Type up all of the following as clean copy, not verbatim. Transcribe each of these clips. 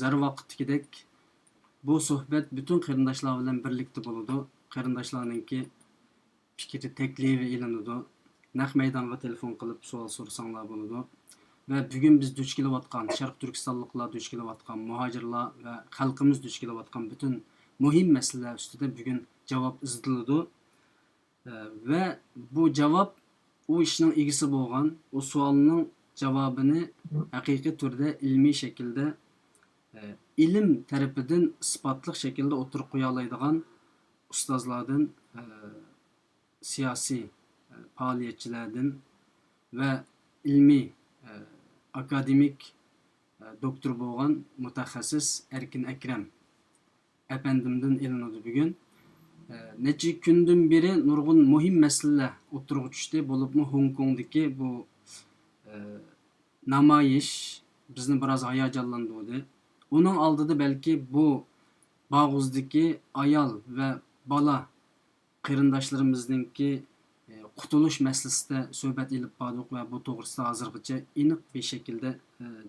Her vaqtdagidek bu sohbet bütün qarindoshlar bilan birlikda bo'ladi. Qarindoshlarninki fikri taklifi ilinadi. Naq maydonga telefon qilib savol so'rasanglar bo'ladi. Va bugun biz duch kelayotgan Sharq Turkistonliklar duch kelayotgan muhojirlar va xalqimiz duch kelayotgan bütün muhim masalalar ustida bugun javob izlanadi. Va bu javob o ishning egisi bo'lgan, o savolning javobini haqiqiy turda ilmiy shaklda ilim tarafidan isbotli shaklda o'tirib qo'ya oladigan ustozlardan, siyosiy faoliyatchilardan va ilmiy akademik doktor bo'lgan mutaxassis Erkin Akram efendimden ilinadi bugun. Necha kundan beri nurg'un muhim masalalar o'tirib tushdi. Bo'libmi Hong Kongdagi bu namoyish bizni biroz hayajonlantirdi. Onun aldığı belki bu bağızdaki ayal ve bala qarindoshlarimizningki qutuluş meselesinde söhbet ilib bordik ve bu to'g'risida hozirgacha aniq bir şekilde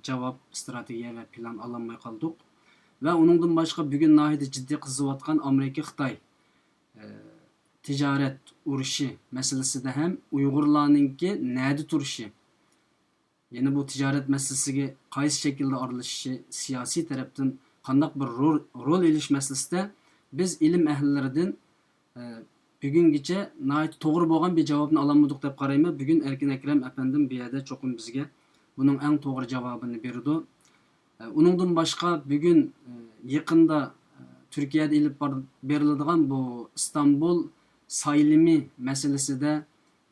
cevap, stratejiya ve plan alamay qoldik. Ve onundan başka bugün nahiyada ciddi qiziyotgan Amerika Xitoy ticaret urushi meselesinde hem Uyg'urlarninki nadi turishi, yani bu ticaret meselesiga qaysi şekilde aralashishi, siyasi tarafdan qandaq bir rol elish meselesinde biz ilim ehlilerinden bugungacha nəhayət to'g'ri bo'lgan bir javobni olamadik deb qarayman. Bugun Erkin Akram efendim bir yerda cho'qim bizga bunun en to'g'ri javobini berdi. Uningdan boshqa bugun yaqinda Turkiyada ilib beriladigan bu İstanbul saylimi meselesinde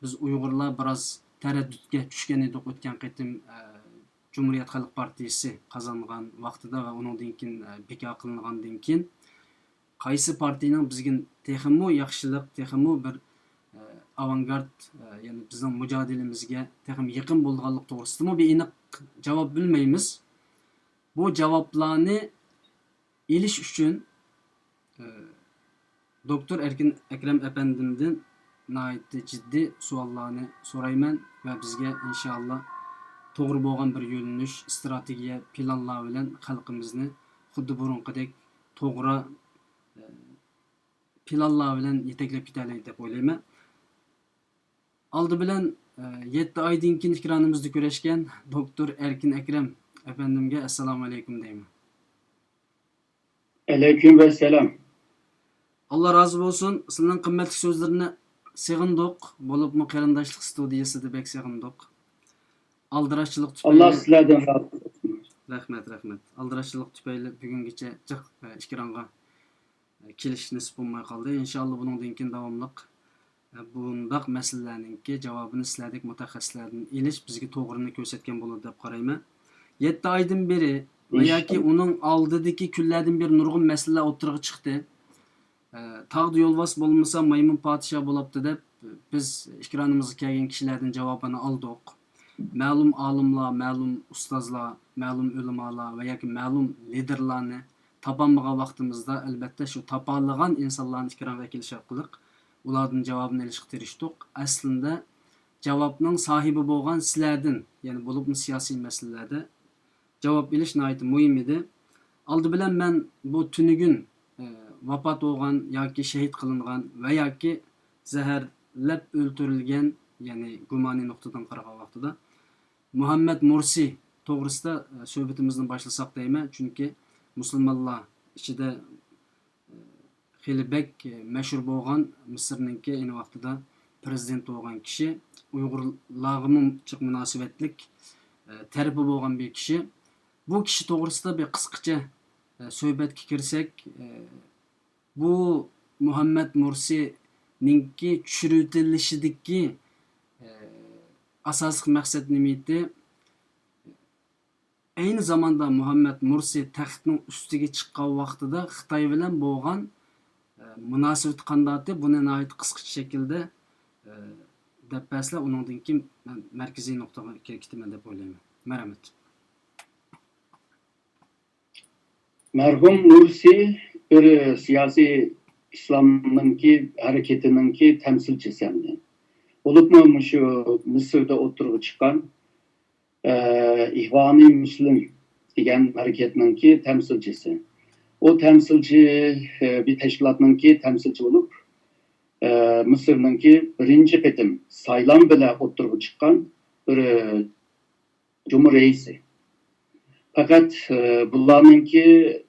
biz Uyg'urlar biroz taraddudga tushgan edik o'tgan qatim Cumhuriyet Halk Partisi qazangan vaqtida va uningdan keyin bekor qilingandan keyin qaysi partining bizga texmo yaxshilik, texmo bir avangard, yani bizning mujodilimizga texmo yaqin bo'lganlik to'g'risida bir aniq javob bilmaymiz. Bu javoblarni elish uchun doktor Erkin Akram efendimden nəhayət ciddi savollarni so'rayman ve bizga inşallah to'g'ri bo'lgan bir yo'linish, strategiya, planlar bilan xalqimizni xuddi burunqidek to'g'ri planlar bilan yetaklab ketalaydi deb o'ylayman. Aldı bilan 7 oydan keyin ekranimizda ko'rishgan doktor Erkin Akram efendimga assalomu alaykum deyman. Aleyküm ve selam. Allah razı olsun. Sizning qimmatli so'zlarini sig'indik. Bo'libmi qarindoshlik studiyasida bek sig'indik. Aldıraççılık tüpeyli... Allah sizlerden razı olsun. Rahmet. Aldıraççılık tüpeyli bugünküçe cık işkiranğa kelish nisip olmay qaldı. İnşallah bunun dinkin davamlıq bundaq məsələlərninki cavabını sizlərdik mutaxassislərdən eliş bizga to'g'rini ko'rsatgan bo'ladi deb qarayman. 7 oydan beri va yoki uning oldidagi kunlardan beri nurg'un masalalar o'tirg'i chiqdi. Tağda yolvas bo'lmasa maymun podsho bo'libdi deb biz ekranimizga kelgan kishilardan javobini oldik. Ma'lum olimlar, ma'lum ustozlar, ma'lum ulamolar va yoki ma'lum liderlarni topolmagan vaqtimizda albatta shu topolgan insonlarni ekranga kelish orqali ulardan javobini olishga tirishdik. Aslida javobning sohibi bo'lgan sizlardan, ya'ni bo'libmi siyosiy masalalarda javob olish nihoyat muhim edi. Aldı bilan men bu tunigun vafot bo'lgan yoki shahid qilingan va yoki zaharlab o'ldirilgan, ya'ni gumoniy nuqtadan qaragan vaqtida Muhammed Mursi to'g'risida suhbatimizni boshlasak deyman. Chunki musulmonlar ichida xilbek mashhur bo'lgan Misrninki ayni vaqtida prezident bo'lgan kishi, Uyg'urlarga chiq munosabatlik tarafi bo'lgan bir kishi. Bu kishi to'g'risida bir qisqacha suhbatga kirsak, bu Muhammed Mursininki tushiritilishidagi asosiy maqsad nima edi? Aynı zamanda Muhammed Mursi taxtning ustiga chiqqan vaqtida Xitoy bilan bo'lgan munosabat qanday, buni nihoyat qisqacha shaklda deb pasla uningdan keyin markaziy nuqtaga ketaman deb o'ylayman. Marhamat. Merhum Mursi bir siyasi İslam'ınki hareketininki temsilcisi hem olup mu şu Mısır'da oturup çıkan İhvan-ı Müslim degan hareketninki temsilcisi. O temsilci bir teşkilatninki temsilci olup Mısır'nınki birinci ketim saylan bile oturup çıkan bir Cumhurreisi. Fakat bunlarınki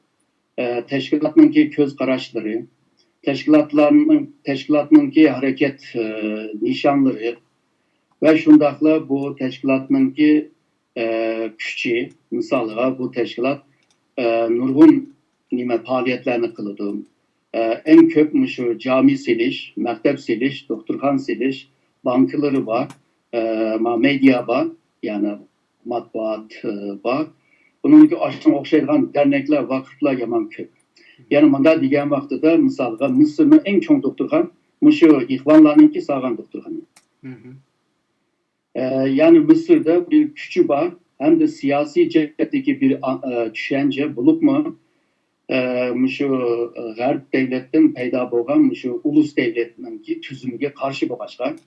teşkilatınki göz kararları, teşkilatınki hareket nişanları ve şundakla bu teşkilatınki küçüğü, misalga bu teşkilat nurgun faaliyetlerini kılıdı. En köp şu cami siliş, mektep siliş, doktorhan siliş, bankaları var, medya var, yani matbuat var. Bununki aşkın okşaydıgan dernekler, vakıflar yaman köp. Yani manda diyen vaxtıda misalga Mısır'ın en çok doktorhan, şu ihvanlarınki sağan doktorhanı. Yani Mısır'da bir küçü var, hem de siyasi cehdeki bir düşünce bulup mu şu Garp devletten peyda boğan şu ulus devletninki tüzümüge karşı bir başkan.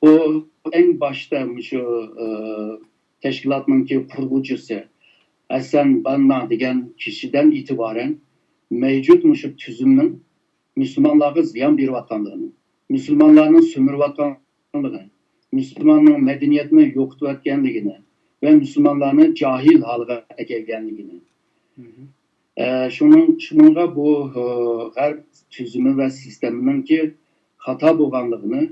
O en başta şu teşkilatınki kurgucusu Hasan Banna degen kişiden itibaren mevcut şu tüzümün Müslümanlara ziyan bir vatanlığını, Müslümanların sömür vatanlığını, Müslümanların medeniyetini yoktu etkenliğini ve Müslümanların cahil halga ekelgenliğini. Şununla bu Garp tüzümü ve sisteminki hata boğanlığını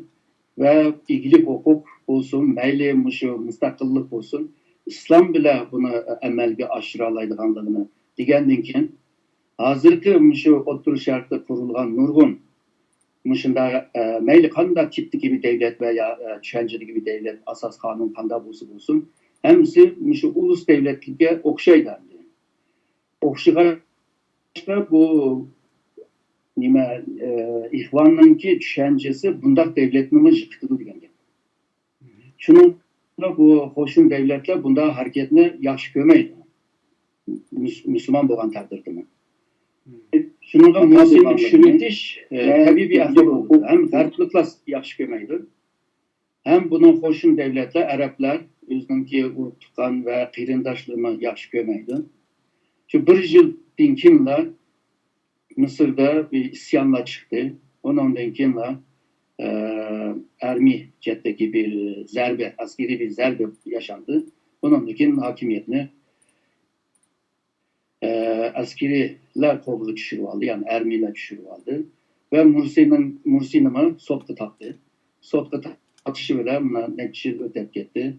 ve ilgili hukuk olsun, meyli şu müstakillik olsun, İslam bile bunu emelge aşıralaydıganlığını degendinken, hazırki şu oturuş şartı kurulgan nurgun, şunda meyli kanda tipti gibi devlet veya düşünceli gibi devlet, asas kanun kanda olsun, hemsi şu ulus devletliğe okşaydı. Okşığa bu ihvanınki düşüncesi bundak devletini yıktıdı degan gap. Şunun bu hoşun devletler bunda hareketini yaxşı görmeydi. Müslüman boğan takdirde. Şununla Muhsin'i çürütüş tabii bir ahval oldu. Hem garplıkla yaxşı görmeydi. Hem bunun hoşun devletler, Araplar özününki urtukan ve kıyrindaşlığını yaxşı görmeydi. Şu bir yıl dinkinle Mısır'da bir isyanla çıktı. Ondan sonra Ermi ceddeki bir zerbe, askeri bir zerbe yaşandı. Ondan hakimiyetini askeriler kolu düşürüldü. Yani Ermiler düşürüldü. Ve Mursi'nin sopta taktı. Sopta atışı bile buna netice ödep gitti.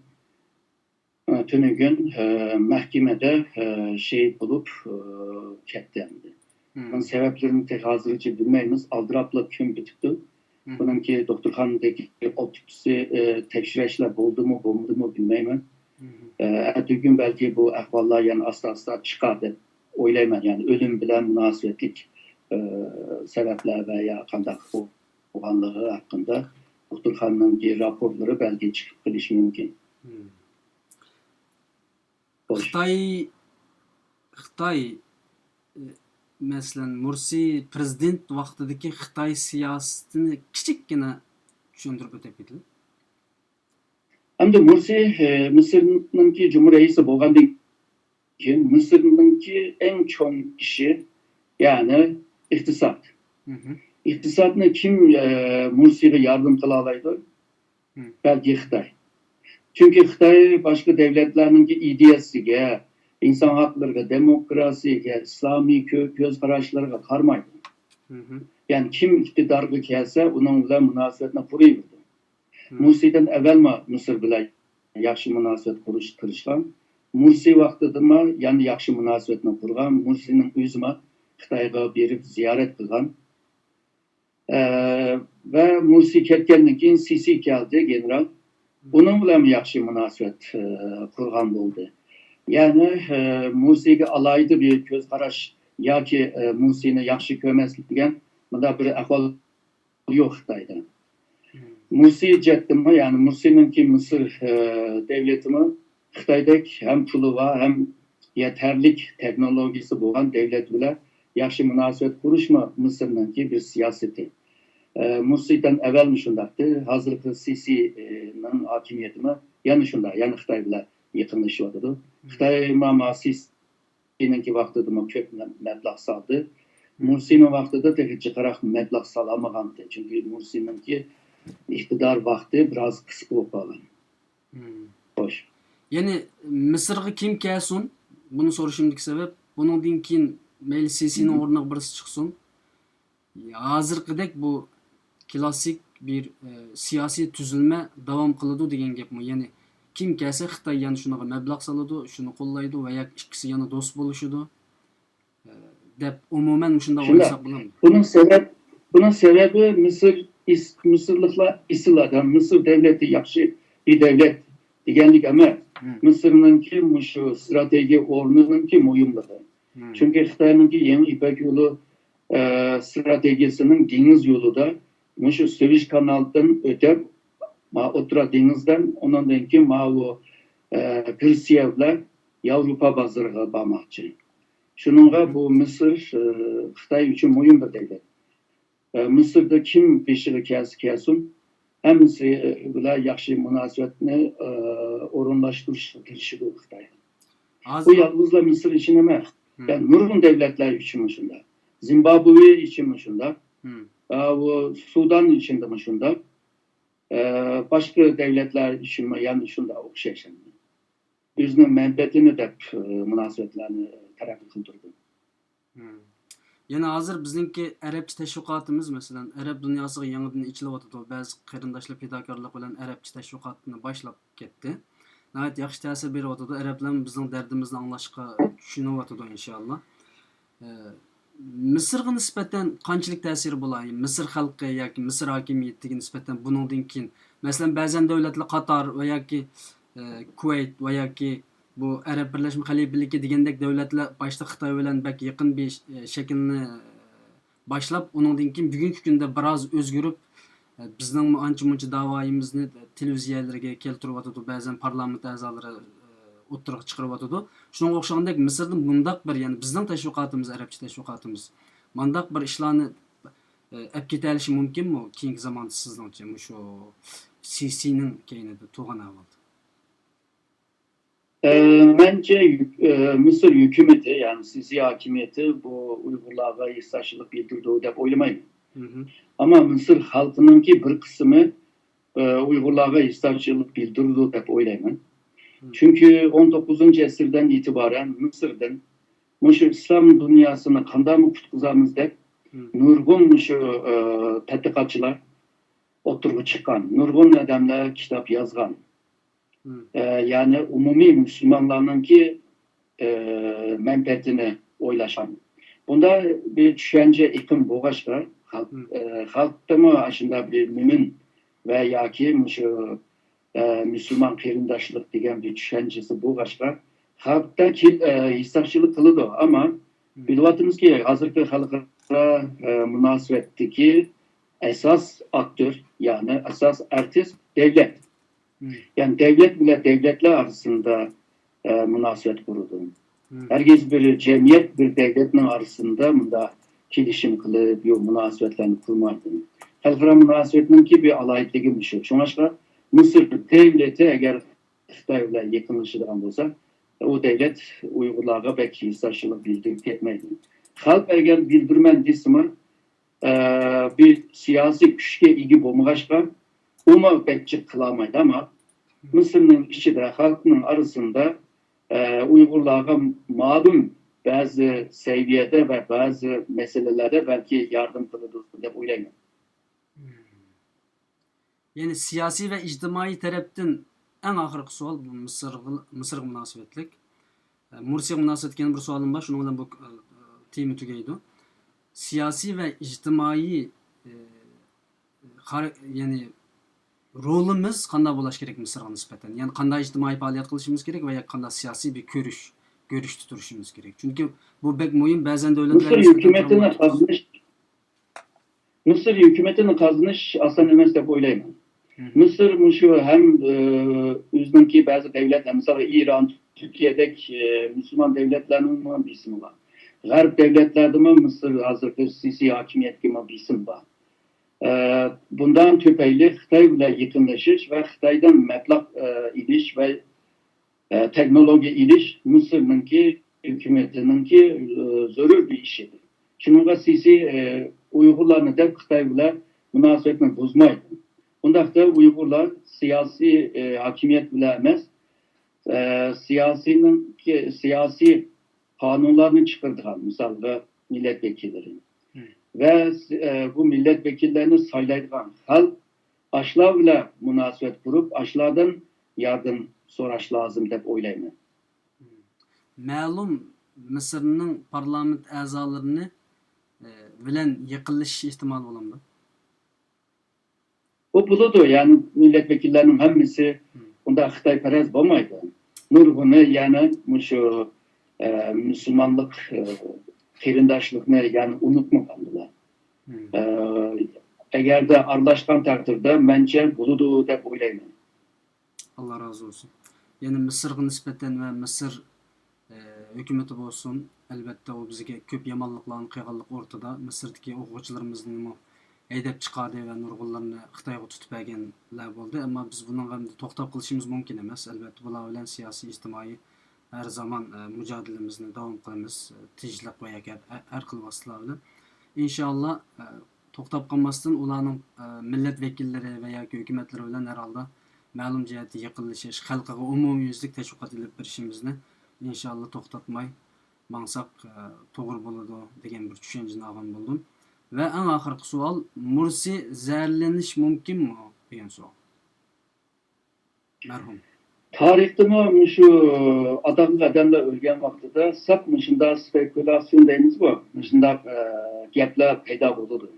Tünü gün mahkemede şehit bulup ketlendi. Bunun sebeplerini tek hazırlıcı bilmeyiniz. Aldırapla küm bitikti. Bununki doktorxanadaki otopsi tekşireçler oldu mu, olmadı mı bilmeyim. Ertesi gün belki bu ahvallar yani asla çıkardı. Oylayman yani ölüm bilen münasebetlik sebepler veya kandak olanlığı hakkında doktorxanadaki raporları belki çıkıp kılış mümkün. Xitoy mesela Mursi prezident vaqtidagi Xitoy siyosetini kichikkina tushuntirib o'tib ketdi. Hamda Mursi Mısır'ınki Cumhurreisi bo'lgandan keyin Mısır'ınki en çok işi yani iktisat. İktisatını kim Mursi'ye yardım kılalaydı? Belki Xitoy. Çünkü Xitoy başka devletlerninki ideyasiga, insan haklarına, demokrasiye, İslami göz kararlarına karmaydı. Yani kim iktidarga gelse onun bilan münasebetini kuruydu. Mursi'den evvel Mısır bilan yaxshi münasebet kuruş tırışkan. Mursi vaqtida yani yaxshi münasebetini kurgan. Mursi'nin özüme Xitoyga berip ziyaret kılgan. Ve Mursi ketkendan keyin Sisi geldi general. Bunun bilan yaxshi münasebet kurgan oldu. Yani Mursi'ye alaydı bir göz karaş ya ki Mursi'ni yaxshi ko'rmaslik degan bunda bir ahvol yok Xitoyda. Mursi jetdimi yani Mursi'ninki Mısır devletimi Xitoydek hem pulu var hem yeterlik teknolojisi bo'lgan devlet bilan yaxshi münasebet kuruşma Mısır'ninki bir siyaseti. Mursi'den evvel mi şundaktı? Hazırki Sisi'nin hakimiyetimi yani şunda yani Xitoy bilan yaqinlashyapti. Xitoy Sisi Mursi'ninki vaqtida ko'p mablag' soldi. Mursi'ning vaqtida jiqaroq mablag' solamagandı. Çünkü Mursi'ninki iqtidor vaqti biroz qisqa bo'lib qolgan. Xo'sh. Yani Mısır'ı kim kelsin? Bunu soruşumdaki sebep. Bunun keyin mayli Sisi'nin o'rniga birisi chiqsin. Hozirgidek bu klassik bir siyosiy tuzilma davom qiladi degan gapmi? Ya'ni kim kelsa Xitoy yana shunaqa mablag' soladi, shuni qo'llaydi va ikkisi yana do'st bo'lishadi. Deb umuman shunday o'ylasak bo'ladimi? Bunun sebebi Mısırlıklar istiladan Mısır devleti yaxshi bir devlet deganlik emas. Mısır'ınki şu strateji o'rniniki muhimligi. Çünkü Xitoyninki Yeni İpek yolu stratejisinin deniz yolida şu Süveyş kanalından ötep O'rta dengizdan ondan keyin o Persiya bilan Yevropa bozoriga bormoqchi. Shuningga bu Misr Xitoy uchun muhim bir davlat. Mısır'da kim beshiga kelsin hammasi bilan yaxshi munosabatni o'rinlashtirish tirishadi Xitoy. Bu yalnızla Mısır için emas. Yani nurgun devletler için şunda. Zimbabwe için şunda. Bu Sudan için de şunda. Başka devletler için yani şunda okşayışın. Özünün menfaatini de münasebetlerini tarafı kıldırdı. Yani hazır bizimki Arapça teşvikatımız mesela Arap dünyasıga yangidan ichilyapti. Bazı qarindoshlar fidokorlik bilan Arapça teşvikatını başlap ketdi. Nəhayət yaxşı təsir beryapti. Arablar bizning dardimizni anglashga tushunyapti inshaalloh. Misrga nisbatan qanchalik ta'siri bo'ladi? Misr xalqi yoki Misr hokimiyatiga nisbatan buningdan keyin masalan ba'zan davlatlar Qatar va yoki Kuvayt va yoki bu Arab Birlashma Xalifaligi degandek davlatlar boshda Xitoy bilan bak yaqin bir shaklni boshlab, uningdan keyin bugungi kunda biroz o'zgarib bizning ancha-muncha da'voyimizni televiziyalarga keltiryapti, ba'zan parlament a'zolari o'ttirib chiqaryapti. Shunga o'xshagandek Misrda bundaq bir, ya'ni bizning tashviqotimiz, Arabcha tashviqotimiz, bundaq bir ishlarni olib ketilishi mumkinmi keyingi zamonda sizningcha shu Sisi'ning keyinida tug'an avval? Bence Mısır hükümeti yani Sisi hakimiyeti bu Uygurlarga hissasçılık bildirdiği dep oylamayın. Ama Mısır halkınınki bir kısmı Uygurlarga hissasçılık bildirdiği dep oylayman. Çünkü 19. esirden itibaren Mısır'dan şu İslam dünyasını kanday mı kutkuzamız dep nurgun şu tədqiqatçılar oturup çıkan, nurgun adamlar kitap yazgan. Yani umumi Müslümanların ki menfaatini oylaşan. Bunda bir düşünce iklim boğaçlar. Halkta mı aslında bir mümin veya ki Müslüman kerindaşlık degen bir düşüncesi boğaçlar. Halkta ki hissasçılık kılıdı ama biliyorsunuz ki hazırki halkara münasebetteki esas aktör yani esas artist devlet. Yani devlet bile devletler arasında münasebet kuruldu. Herkes bir cemiyet bir devletin arasında bunda kilişim kılıp bir münasebetlerini kurmardı. Halkara münasebetinin ki bir alayetliği bir şey. Şunlaşka Mısır devleti eğer Xitoy bilan yakınlaşılan olsa o devlet Uygurlarga belki hissasçılık bildirip etmeydi. Halk eğer bildirmen desimi bir siyasi güçke ilgi bulmuşka onu belki kılamaydı ama Mısır'ın içinde halkının arasında Uygurlarga malum bazı seviyede ve bazı meselelerde belki yardım kıldı diye oylayın. Yani siyasi ve ictimai taraftan en ahırkı sual bu Mısır münasebetlik. Mursiya münasebetken bir sualım var. Şunun bilan bu temi tugaydi. Siyasi ve ictimai yani rolimiz qanday bo'lishi kerak Misrga nisbatan? Yani qanday ijtimoiy faoliyat qilishimiz kerak va qanday siyosiy bir ko'rish tuturishimiz kerak? Chunki bu bek muhim. Ba'zan davlatlar Mısır hükümetini kazanış aslında emas deb o'ylayman. Mısır şu hem o'zininki bazı devletler mesela İran, Türkiye'deki Müslüman devletlerinin bir ismi var. G'arb devletlerde Mısır hazırki Sisi hakimiyetki bir isim var. Bundan tüpeyli Xitoy bilan yakınlaşış ve Xitoydan mablag' ilish ve teknoloji ilish Mısır'ınki hükümetininki zarur bir iş edi. Şununla sisi Uygurlarını da Xitay bilen münasebetini bozmaydı. Bundakta Uygurlar siyasi hakimiyet bile emez, siyasi kanunlarını çıkardılar, mesela milletvekilleri. Ve bu milletvekillerini saylaydıgan halk aşlar bile münasebet kurup aşlardan yardım soraş lazım dep oylayman. Ma'lum Mısır'ın parlament a'zolarini bilen yıkılış ihtimali bo'lamdi. O buludu yani milletvekillerinin hemmisi bunda Xitayperest olmaydı. Nurgunu yani şu Müslümanlık kerindaşlıkını yani unutmamalılar. Eğer de arlaşkan takdirde bence buludu dep oylayman. Allah razı olsun. Yani Mısır'a nispeten ve Mısır hükümeti olsun, elbette o bizge köp yamanlıklarını kıygallık ortada. Mısır'daki okuwçylarymyzni eýdep çykady we nurgullarını Xitayga tutup bergenler boldy. Ama biz bunun hem toktap kılışımız mümkin emas. Elbette bular bilen siyasi, ijtimai her zaman mücadelemizni dowam kılymyz. Tijlik we her xil wasıtlar bilen. İnşallah toktap kalmasdan ularning milletvekilleri veya hükümetleri bilen herhalde ma'lum jihati yıkılışış, halkaga umumyüzlük teşviqat edip berişimizni inşallah toktatmay maňsak togry bolady degen bir düşünjeni algan boldum. Ve en ahirki sual, Mursi zäherleniş mümkin mi? Degen sual. Merhum. Tarihte mi şu adamlar ölgen vaktida sap müşünda spekülasyon deyimiz bu. Müşünda gepler peyda buldu.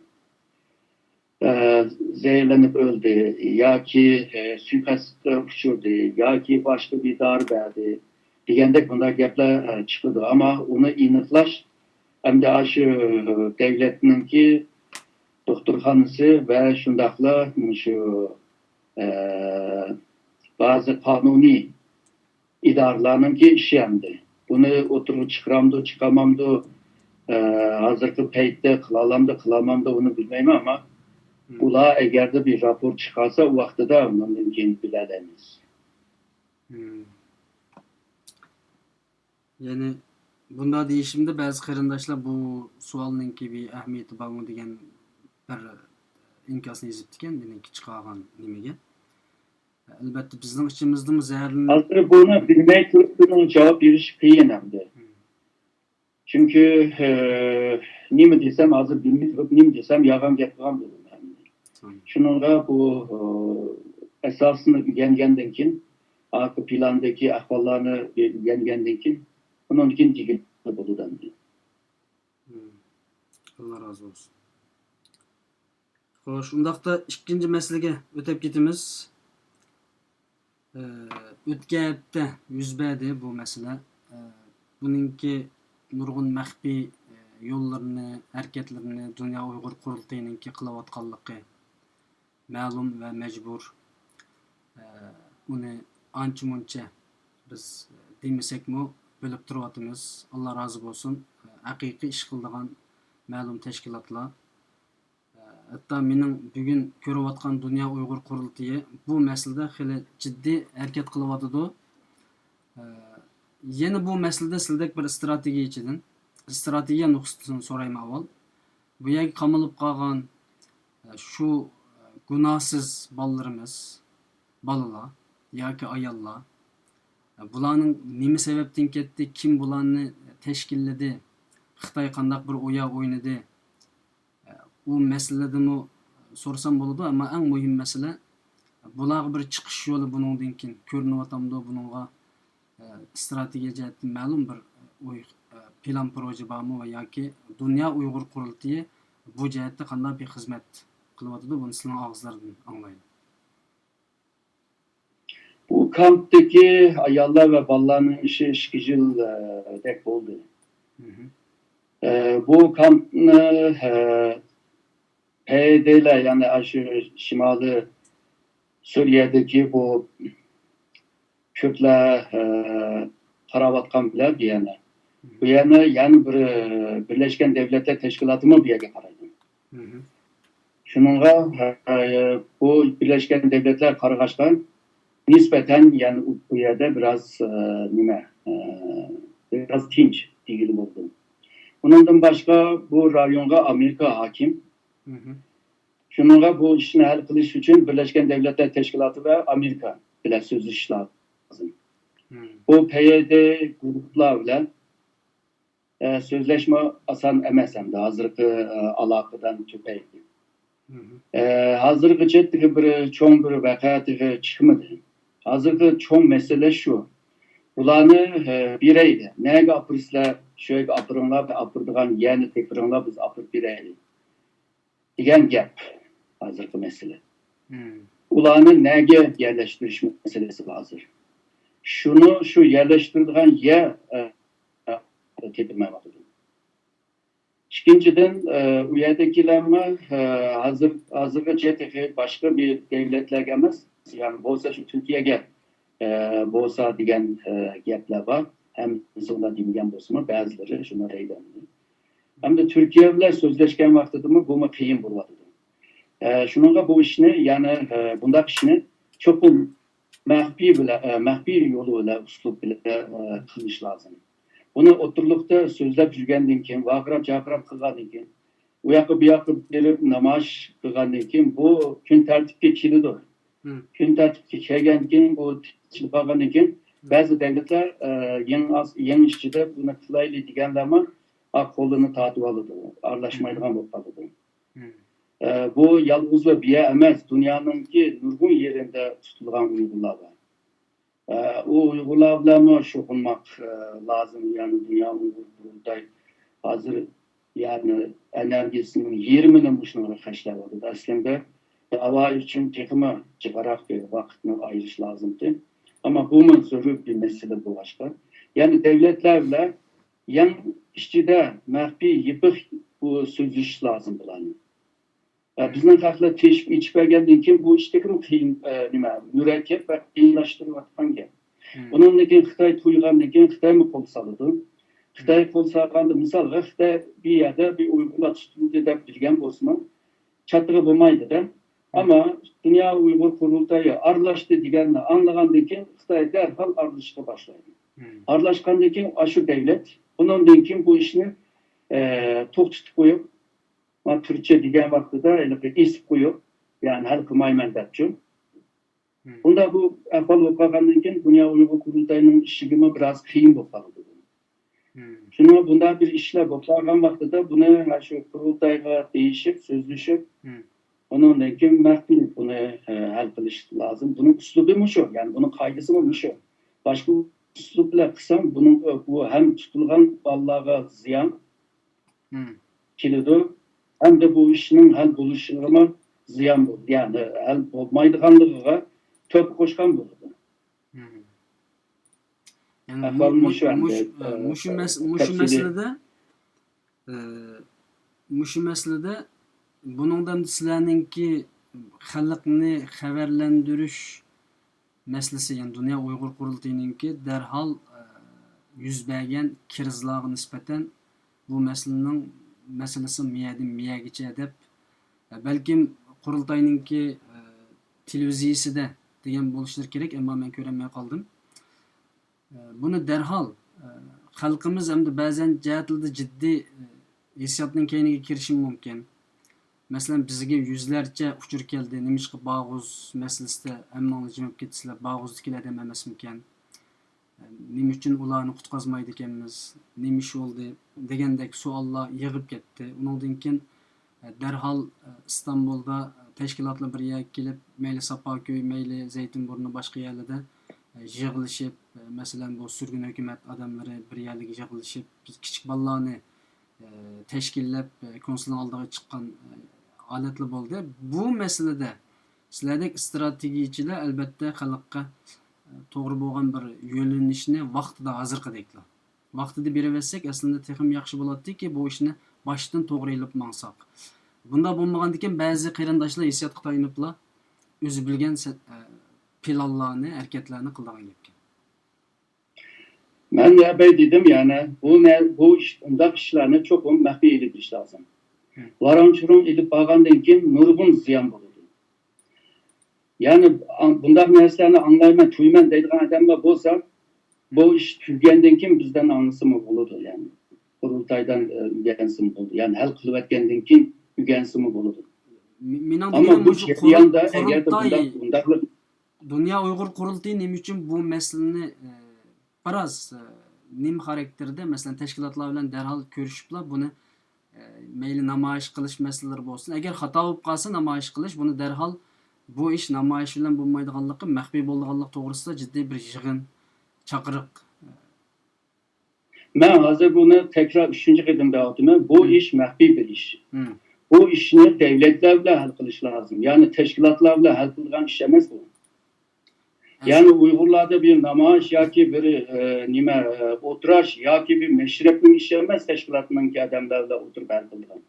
Zehirlenip öldü, ya ki suikastta uçurdu, ya ki başka bir dar verdi. Degende bunda gepler çıkıyordu ama onu iniklaş hem de aşı devletininki doktorhanısı ve şundakla şu bazı kanuni idarelerninki işi hemdi. Bunu oturup çıkıramdı, çıkamamdı, hazırkı peytte kılalamdı, kılamamdı onu bilmeyim ama bula eğer de bir rapor çıkarsa o vakti de onun mümkün bilemeyiz. Yani bunda değişimde bazı qarindaşlar bu sualninki bir ahmiyeti barmı degan bir inkasını yazıp diken, benimki çıkargan nimege. Elbette bizning içimizde zehirli... Hazır bunu bilmey turup bunun cevap veriş kıyın hemdi. Çünkü nime desem hazır bilmey turup nime desem yagan getiren dedim hemdi. Şununla bu esasını bilgendenkin kin, arka plandaki ahvallarını bilgendenkin kin, onun için digil bulu dendi. Allah razı olsun. Xoş, undaqda ikinci meselege ötep ketimiz. Ötken hepde yüz berdi bu mesele. Bununki nurgun mahfi yollarını, hareketlerini Dünya Uygur Kurultayınınki kılavatkallıqı ma'lum ve mecbur. Onu ança munça biz demesek mi bölüp turuvatımız. Allah razı olsun. Hakiki iş kıldıgan ma'lum teşkilatlar. Hatta mening bugün görüvatkan Dünya Uygur Kurultayı bu meselede hili ciddi hareket kılıvatıdı. Yeni bu meselede sildek bir strateji içidin. Stratejiya nuqsatını sorayım avval. Bu yerga qamalып qalgan şu günahsız ballarımız, balalar yoki ayollar, bularning nima sebepten ketdi, kim bularni tashkilladi, Xitoy qandaq bir o'ya o'ynadi, u masaladami so'rasam bo'ladi, ama eng muhim masala bularga bir chiqish yo'li buningdan keyin ko'rinyapti. Buningga strategiya jihatdan ma'lum bir plan proje bormi yoki Dünya Uygur Kurultayı bu jihatda qanday bir xizmat qilyapti, buni sizning og'izlardan anglayman. Bu kamptaki ayollar ve ballarının işi işgicil dek oldu. Bu kampını PYD'ler yani aşırı şimalı Suriye'deki bu Kürtler Karavatkan bile bir yana. Bu yana yani bir Birleşken Devletler Teşkilatı mı bir yere karaydı. Şununla bu Birleşken Devletler Karagaşkan nispeten yani bu yerde biraz biraz tinç değil oldu. Bundan başka bu rayonga Amerika hakim. Hı hı. Şununla bu işini hal kılış için Birleşken Devletler Teşkilatı ve Amerika ile sözleşiş lazım. Hı. Bu PYD gruplarla sözleşme asan emas hem de hazırki alakadan tüpeydi. Hı hı. Hazırki ciddi bir çoğun bir vakatı çıkmadı. Hazırki çoğun mesele şu. Bularni bireydi. Nega apırslar, şöyle apırınlar ve apırdıgan yani tekirınlar biz apır bireydi. Diyen gap hazırki mesele. Hı. Ularni nega yerleştiriş meselesi hazır. Şunu şu yerleştirdiğin yer tepinmeye bakıyorum. İkinciden u yerdekilerime hazırga CTF başka bir devletlerge emas. Yani bolsa şu Türkiye'ge bolsa degan gaplar var. Hem sonunda demeyen bolsa bazıları şunlar eylemli. Hem de Türkiye bilen sözleşken vaxtidimi bu qiyin bo'ladi. Şununla bu işini yani bundaq işini çok mahfi yolu ile uslub ile qilish lazım. Bunu oturlukta sözlep жүргенден keyin, vaqirab chaqirib qilgandan keyin, u yoqqa bu yoqqa berib namoyish qilgandan keyin bu kun tartibga keladi. Kun tartibga kelgandan keyin bu tilib qolgandan keyin ba'zi davlatlar yangi ishchida buni qilaylik deganlarmi qo'lini tortib oladi, aralashmaydigan bo'lib qoladi. Bu yalnız ve biye emas, dünyanınki nurgun yerinde tutulan uygulama var. O uygulamalarına şokunmak lazım. Yani dünya uygur kurultay hazır yani enerjisinin 20'nin muşnuna kaçlarladı. Aslında hava için tekime çıkarak bir vaktini ayırış lazımdı. Ama bu menzuru bir mesele bu başka. Yani devletlerle yan işçide mahfi yıpık bu sözleş lazım bulanıyor. Bizden kalkla teşvik içbergendiğin kim bu işteki qiyin mürekkep ve qiyinlaştırıvatkan gap. Bundan keyin Xitoy tuygandan keyin Xitoy mı qo'l soladi? Xitoy qo'l solganda misol Xitoy bir yerda bir Uyg'urlar tutildi deb bilgan bo'lsa, chattig'i bo'lmaydi-da. Ama Dünya Uygur Kurultayı aralashdi deganni anglagandan keyin Xitoy darhol aralashishga boshlaydi. Aralashgandan keyin shu davlat bundan keyin bu ishni to'xtatib qo'yib Türkçe degan vaqtida esib qo'yib, yani hal qilmayman debchi. Bunda bu ahvol bo'lib qolgandan keyin Dünya Uygur Kurultayı'nın ishigimi biroz qiyin bo'lib qoldi. Shuni bunda bir ishlar bo'lib qolgan vaqtida buni shu Kurultayga deyishib, so'zlashib, ondan keyin maxfiy buni hal qilish lozim. Bunun uslubi shu, yani bunun qoidasi shu. Boshqa uslublar qilsam, bunun bu ham tutilgan bolalarga ziyon keladi. Hem de bu işinin hal buluşuna ziyan buldu. Yani hal olmaydıganlığa töp koşkan buldu. Yani muşu meselede bunundan sizlerninki halkını haberlendiriş meselesi yani Dünya Uygur Kurultayı'nınki derhal yüz bergen kirizliğe nispeten bu meselesi miyagicha deb balkim qurultayninki televiziyasida degan bo'lishlar kerak, ammo men ko'rolmay qoldim. Buni darhol xalqimiz hamda ba'zan jihatlarda jiddiy hissiyotning keyniga kirishi mumkin. Masalan, bizga yuzlarcha uchur keldi, nimishqa Bag'uz masalasida hamma jimib ketsizlar, Bag'uznikilar ham emasmikan. Nima uchun ularni qutqazmaydi ekanmiz, nima ish bo'ldi degandek savollar yig'ib ketdi. Undan keyin darhol Istanbulda tashkilotlar bir yerga kelib, mayli Sapaköy, mayli Zaytunburni boshqa yerlarda yig'ilishib, masalan bu surgun hukumat odamlari bir yerga yig'ilishib, kichik bolalarni tashkillab konsulning oldiga chiqqan holatlar bo'ldi. Bu masalada sizlardek strategiyachilar albatta xalqqa to'g'ri bo'lgan bir yo'linishni vaqtida hozir qildiklar. Vaqtida beraversak aslında texim yaxshi bo'ladiki, bu ishni boshdan to'g'ri ilib mangsak. Bunda bo'lmagandan keyin ba'zi qarindoshlar hissiyotga tayiniblar o'zi bilgan planlarni, harakatlarni qilgan gapga. Ben de dedim yani bu undaq ishlarni çok maxfiy ilish lazım. Varançurun ilib bağgandan keyin nurgun ziyon bo'ladi. Yani bundan meselerini anlayman, tuyman deydigan adamlar bolsa, Bu iş tügenden kim bizden anlısı mı buludu yani. Kurultaydan ügensi mi buludu. Yani hal kılıp etkendan kim ügensi mi buludu. Mening Ama deganim bu shu jarayonda eğer de qurultay bundaq Dünya Uyghur Qurultayı nima uchun bu masalani biroz nim xarakterda masalan tashkilotlar bilan darhol ko'rishiblar buni mayli namoyish qilish masalalari bo'lsin. Agar xato bo'lib qolsa namoyish qilish buni darhol bu ish namoyish bilan bo'lmaydiganligi, maxfiy bo'lganligi to'g'risida jiddiy bir yig'in, chaqiriq. Ben hazır bunu tekrar 3. kıdımda aldım. Bu iş mahfi bir iş. Hı. Bu işini devletlerle hal kılış lazım. Yani teşkilatlarla hal kılgan iş emez bu. Yani Uygurlarda bir namaş ya ki bir oturaş ya ki bir meşrepin iş emez teşkilatının ki adamlarla oturup hal kılgan.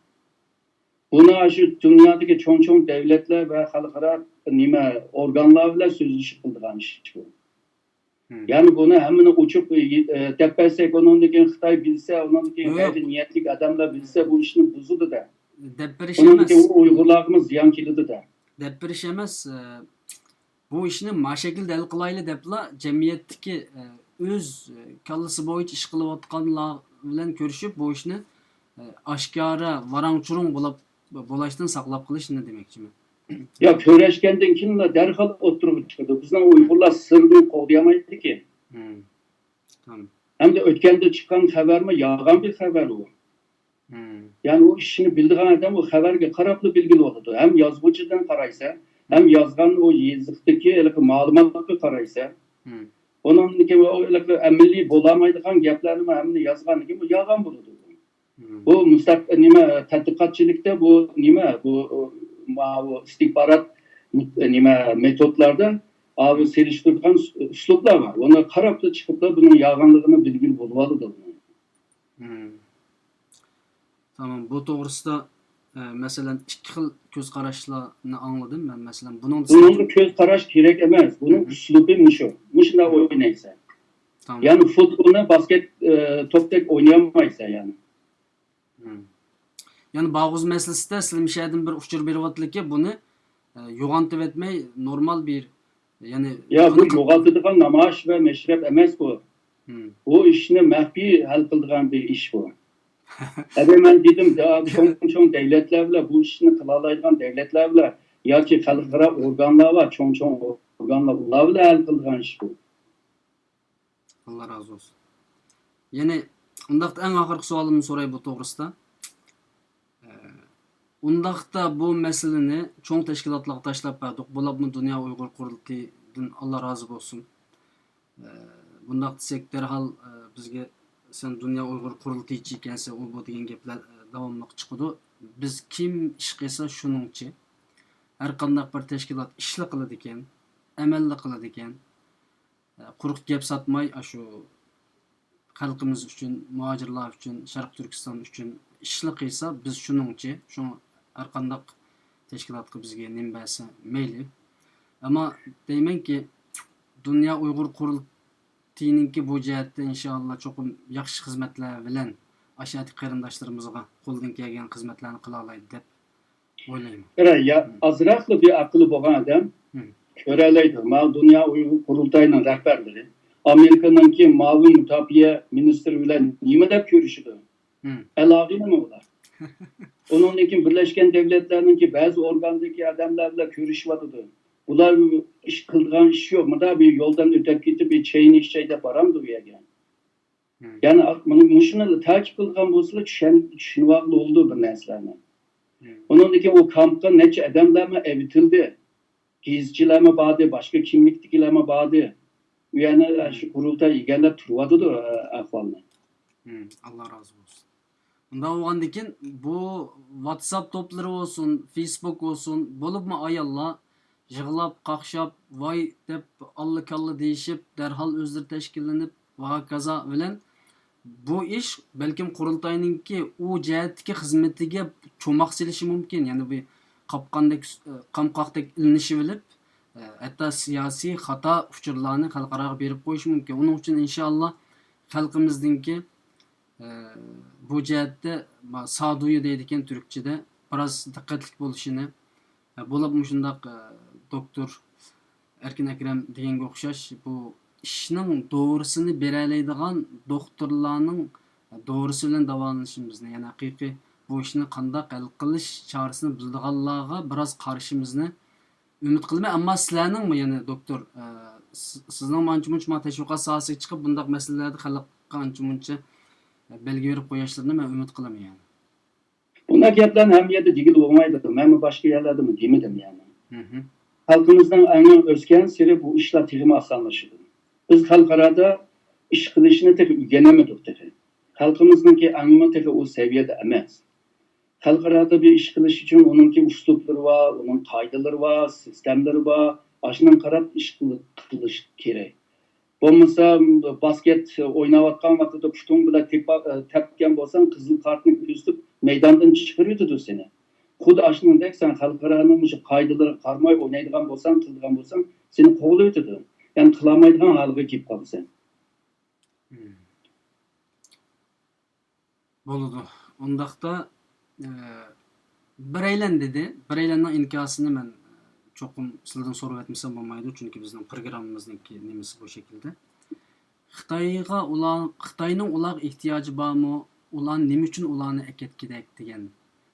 Buna şu dünyadaki çoğun devletler ve halkara organlarla sözleşip kılgan iş bu. Yani bunu hemen uçup tepesek onundaki Xitay bilse, onundaki gayri niyetlik adamlar bilse bu işini buzudu da. Onundaki Uygurlarımız ziyan kilidi da. Dep bir iş emas. Bu ishni ma shaklda hal qilayli debla jamiyatdagi o'z kallasi bo'yicha ish qilayotganlar bilan ko'rishib bu ishni oshkora varang churung bo'lishdan saqlab qilish ne demakchiman. Ya köreşkenden kimle derhal oturup çıkıyordu. Bizden Uygurlar sırrını koruyamaydı ki. Tamam. Hem de ötkende çıkan haber mi? Yağan bir haber o. Yani o işini bildiğin adam o haberge karaplı bilgili oldu. Hem yazgıcıdan karaysa, hem yazgan o yazıktaki malumatları karaysa, onun o emelli bulamaydıgan gaplarını hem de yazgan gibi yağan buldu. Bu tadqiqatçılıkta bu istihbarat metotlarda abi seliştirdiğin üsluplar var. Ona karap da çıkıp da bunun yağanlığını bilgili bulmalı da bunu. Tamam. Bu to'g'risida masalan ikki xil ko'z qarashlarni angladim men. Masalan bunun ko'z qarash kerak emas. Bunun üslubi mushu. Mushunda o'ynaysan. Tamam. Yani futbolni basket topdek oynayamaysan yani. Yani bağız meselesinde silmişerdim bir uçur beryaptiki buni yo'g'ontib etmay normal bir yani ya bu yo'g'otadigan namoyish ve meşrep emas bu. Bu işini mahfi hal qiladigan bir iş bu. Ben dedim çoğun devletlerle bu işini kılalaydigan devletlerle ya ki xalqaro organlar var, çoğun organlar ularla hal qiladigan iş bu. Allah razı olsun. Yani undaqda en axirgi savolimni so'ray bu to'g'risida. Undaqda bu meseleni çoğun teşkilatlarga tashlab berdik. Bulabmi Dünya Uyghur Qurultayıdan Allah razı olsun. Bundaq desek derhal bizga sen Dünya Uyghur Qurultaychi ekansan, u bu degan gaplar davomli chiqadi. Biz kim ish qilsa shuningchi har qanday bir tashkilot ishli qiladi ekan, amalli qiladi ekan. Quruq gap satmay shu xalqimiz uchun, muhojirlar uchun, Sharq Turkiston uchun ishli qilsa biz shuningchi, shu har qanday tashkilotga bizga nimbasi mayli. Ama deymanki Dünya Uyghur Qurultayınki bu jihatda inshaalloh cho'qim yaxshi xizmatlar bilan ashati qarindoshlarimizga qo'ldan kelgan xizmatlarni qila oladi deb o'ylayman. Ya azraqli bir aqli bo'lgan odam ko'ralaydi. Dünya Uyghur Qurultayının rahbarlari Amerika'nınki Ma'lum Mütafiye Ministri bilan nima deb ko'rishdi? Aloqa nima ular? Onunki Birleşken Devletler'ninki bazı organdaki adamlarla görüşüyordu. Bunlar iş kılgan iş yok mu da bir yoldan ötep gidip bir çayını içeyde param duruyor yani. Yani muşunla takip kılgan bozulup düşünüvaklı oldu bir neslerine. Onunki o kampta neçe adamlar mı evitildi? Gizciler mi bağdı? Başka kimliktikiler mi bağdı? Yani şu kurultay igenler turvadı da ahvalını. Allah razı olsun. Bunda olgandan keyin bu WhatsApp toplari olsun, Facebook olsun, bo'libmi ayollar yig'lab, qaqshab, voy deb alla kalla deyishib, darhol o'zlari tashkillanib va hokazo bilan bu ish balkim qurultayninki u jihatdagi xizmatiga cho'moq silishi mumkin. Ya'ni bu qamqoqdek ilinishi bilib, hatto siyosiy xato uchurlarni xalqaroga berib qo'yish mumkin. Uning uchun inshaalloh xalqimizningki bu jihatda sağduyu deydigan Türkçede biraz dikkatli bo'lishini bo'lib shundaq doktor Erkin Akrem deganga o'xshash bu ishning to'g'risini beroladigan doktorlarning to'g'risi bilan davolanishimizni, ya'ni haqiqiy bu ishni qanday hal qilish chorasini biladiganlarga biroz qarashimizni umid qilaman. Ammo sizlarning ya'ni doktor sizning mancha-muncha tashviqot sohasiga chiqib bunday masalalarda xalqqa ancha-muncha belgi berib qo'yishlarini men umid qilaman yani. Bunday gaplarni ham yerda degil bo'lmaydi. Men boshqa yerlarda demedim yani. Halkımızdan aynen özgen siri bu işler terimi asanlaşıldı. Biz halkarada iş kılışını tek ügenemedik tek. Halkımızdaki anlamı tek o seviyede emez. Halkarada bir iş kılış için onunki uslupları var, onun kaydaları var, sistemleri var. Aşından karab iş kılış gerek. Olmasa basket oynavatkan vakitte puştuğun bile tepken bolsan kızıl kartını üstüp meydandan çıkarıyordu seni. Kud aşınındaki sen halkaranın kaydaları karmay oynaydıgan bolsan, kıldıgan bolsan seni kovuluyordu. Yani kılamaydıgan halıga kip kaldı sen. Boludu. Ondaqda bireylen dedi. Bireylenin inkasını ben çokum sizlerden soru etmesem olmaydı. Çünkü bizim programımızdaki nemesi bu şekilde. Xitayning ular ihtiyacı var mı? Ular nima uchun ularni eketkidak degan.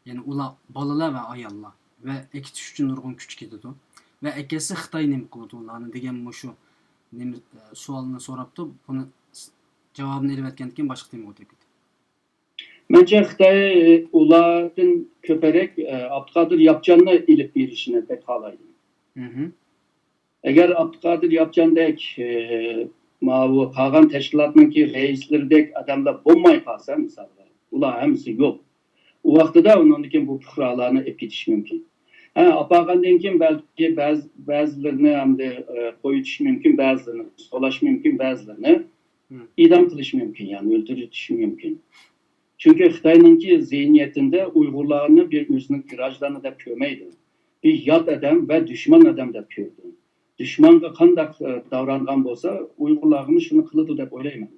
Yani ular bolalar ve ayollar ve ekitish uchun nurg'un kuch ketadi. Ve ekesi Xitoy nima qiladi ularni degan shu savolni so'rabdi. Buni javobini ilib aytgandan keyin boshqa tema o'tib ketdi. Bence Xitay ulardan köperek Abdülkadir Yapcan'la ilip bir işine pek halaydı. Eğer Abdülkadir Yapcan'daki bu Kagan teşkilatındaki reislerdeki adamlar bulmay kalsa mesela, ular hemsi yok. O vakti de onunki bu fıkralarını epitiş mümkün. Apagandan keyin belki bazılarını hem de koyutish mümkün, bazılarını solash mümkün, bazılarını idam qilish mümkün, yani öldürüş mümkün. Çünkü Xitay'ınki zihniyetinde Uygurlarını bir özünün virajlarını da görmeydi. Bir yat adam ve düşman adam da gördü. Düşmanға qanday davrangan bolsa, Uygurlarımız şunu kılıdı deb oylayman.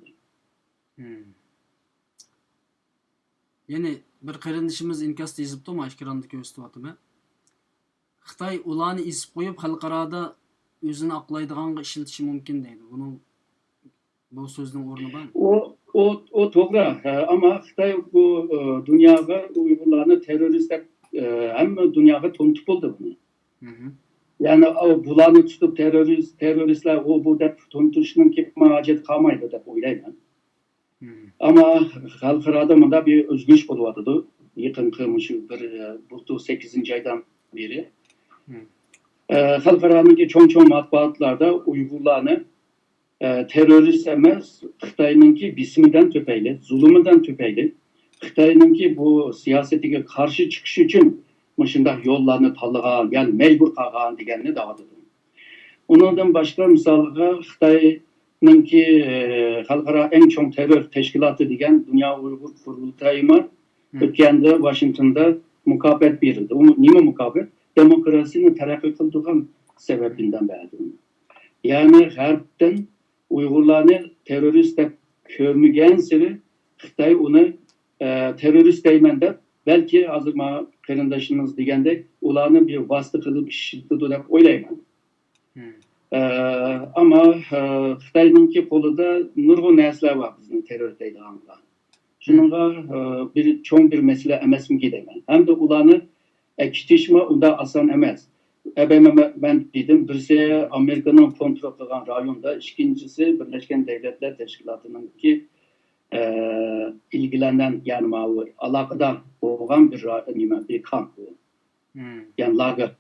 Yani bir qarindishimiz inkasda yozibdi, mashkuranda ko'rsatyapti. Xitoy ularni isib qo'yib, xalqarada o'zini oqlaydiganga ishlatishi mumkin deydi. Buni bu so'zning o'rni bormi? O to'g'ri. Ama Xitoy bu dunyoga Uygurlarni terrorist deb hamma dunyoga tanıtib bo'ldi buni. Yani bularni tutib teröristler o bu deb tanıtishning hojat qolmaydi deb o'ylayman. Ama xalqarada bunda bir o'zgarish bo'lyapti. Yaqinqi shu bu 8 aydan beri. Xalqaradagi cho'ng matbuotlarda Uygurlarni terörist emas, Xitoyninki bismidan tüpeyli, zulümünden tüpeyli. Xitoyninki bu siyosatiga qarshi chiqish uchun shunday yo'llarni tanlagan, yani mecbur qolgan deganni da'vat etdi. Undan boshqa misolga Xitoyninki xalqaro eng cho'ng terror tashkiloti degan Dunyo Uyg'ur qurultayimi o'tganda Washingtonda mukofot berildi. U nima mukofot? Demokrasiyani taraqqiy qildirgan sababidan berdi. Yani G'arbdan Uygurlarni terörist deb ko'rmagan siri Xitoy uni terörist deyman deb belki hazır qarindoshimiz degandek ularni bir vasita qilib ishlatdi deb o'ylayman. Ama Xitoyninki qo'lida nurg'un narsalar bor bizni terror deydiganlar. Shunga bir cho'ng bir masala emasmiki deyman. Hamda ularni ekitishmi unda oson emas. Ben dedim, birisi Amerika'nın kontrol qilgan rayonda, ikincisi Birleşken Devletler Teşkilatı'nın ki ilgilenen yani alakadar olan bir kamp bu. Yani lager.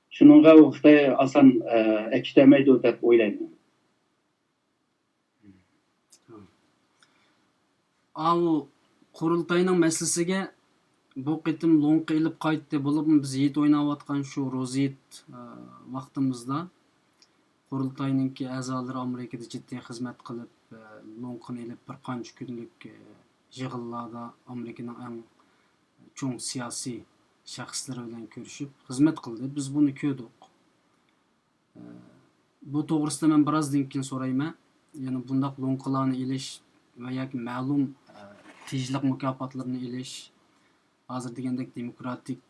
Şununla Xitoy asan ekitemeyidir deb o'ylayman. Avu qurultayning masalasiga bu qitim lo'nqa ilib qaytdi bo'lib biz yet o'ynayotgan shu rozet vaqtimizda qurultayninki a'zolari Amerikada jiddiy xizmat qilib lo'nqani ilib bir qancha kunlik yig'inlarda Amerikaning eng cho'ng siyosiy shaxslari bilan ko'rishib xizmat qildi. Biz buni ko'rdik. Bu to'g'risida men birozdan keyin so'rayman. Ya'ni bundaq lo'nqalarni ilish va yoki ma'lum tejlik mukofotlarini ilish hozir degandek demokratik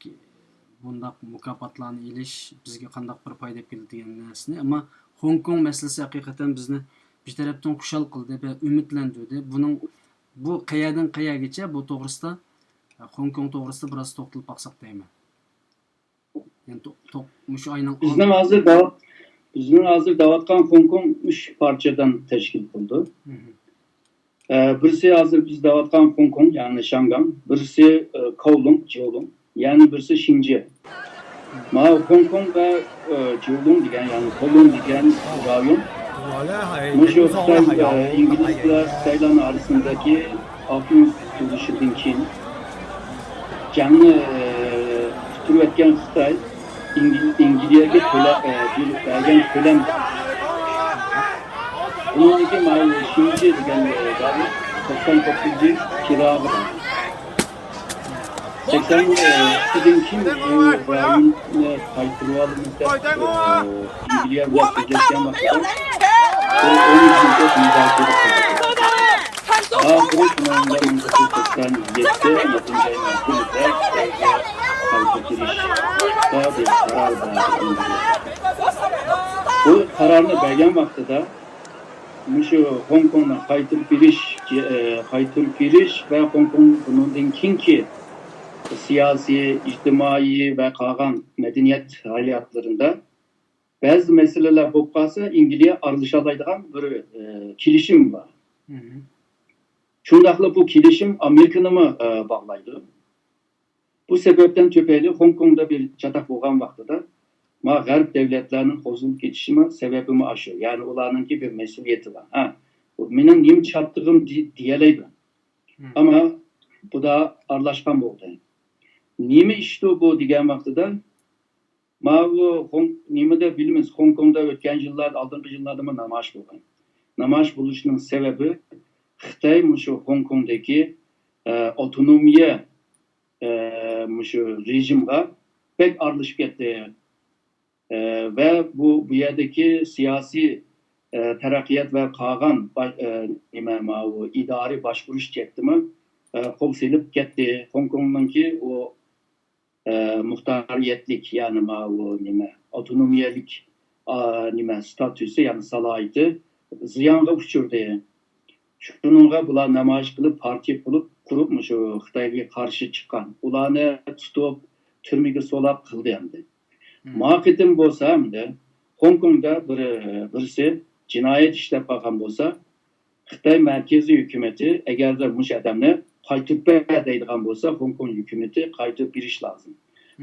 bundaq mukofotlarni ilish bizga qanday bir foyda keldi degan narsani, ammo Hong Kong masalasi haqiqatan bizni bir tarafdan kuşal kıldı ve ümitlendirdi. Bu kayadan kayagacha bu to'g'risida Hong Kong to'g'risida biroz to'xtalib baksak deyman. Yani şu ayının Bizning hozir davatgan Hong Kong 3 parçadan teşkil kıldı. Birisi hozir biz davatgan Hong Kong yani Şangay, birisi Kowloon, Jiulong, yani birisi Xinjiang. Ma Hong Kong ve Jiulong degan yani Kowloon degan rayon. Bu şu İngilizler Tayland arasındaki altın tutuluşundan keyin jangni tutup etken Xitay İngilizce'ye bir vergen kölen. Bununki mal Xinji degan rayon 99 kira var. 82'den kim bu rayonu kayıtlı alınmışlar İngilizce ve Türkçe'ye bakıyor. Onun için çok mücadele ediyor. Burası bunların Türkçe'den yetti, yapınca yönetimiyle kayıtlı giriş daha bir karar verdi. Bu kararını belgen vaktida şu Hong Kong'da kayıtlı giriş ve Hong Kong bunun kinki siyasi, ictimai ve kalan medeniyet hayatlarında bazı meseleler bu kalsa İngilizce aralışalaydıgan bir kilişim var. Şundakla bu kilişim Amerika'nı mı bağlaydı? Bu sebepten tüpeyli Hong Kong'da bir çatak boğan vaxtıda ma Garp devletlerinin bozulup geçişime sebebimi aşıyor. Yani olanınki bir mesuliyeti var. Benim neyim çattığım diyeleydi. Ama bu da arlaşkan oldu. Nime işte bu diyen vaxtıda ma bu nime de bilimiz Hong Kong'da ötken yıllarda, aldırgı yıllarda mı namaş bulgan. Namaş buluşunun sebebi Xitay şu Hong Kong'daki otonomiye şu rejimde pek aralışıp gitti. Ve bu yerdeki siyasi terakkiyat ve kagan idari başvuruş çektimi kol silip gitti. Hong Kong'daki o muhtariyetlik yani otonomiyelik statüsü yani salaydı ziyanga uçurdu. Şununla bular namaş kılıp parti kurup şu Xitayga karşı çıkan. Ularını tutup türmege solap kıldı yani. Makitim bolsa hamda Hong Kong'da birisi cinayet işlep bakan bolsa Xitay merkezi hükümeti eğer de muş adamını kaytıp deydigan bolsa Hong Kong hükümeti kaytıp bir iş lazım.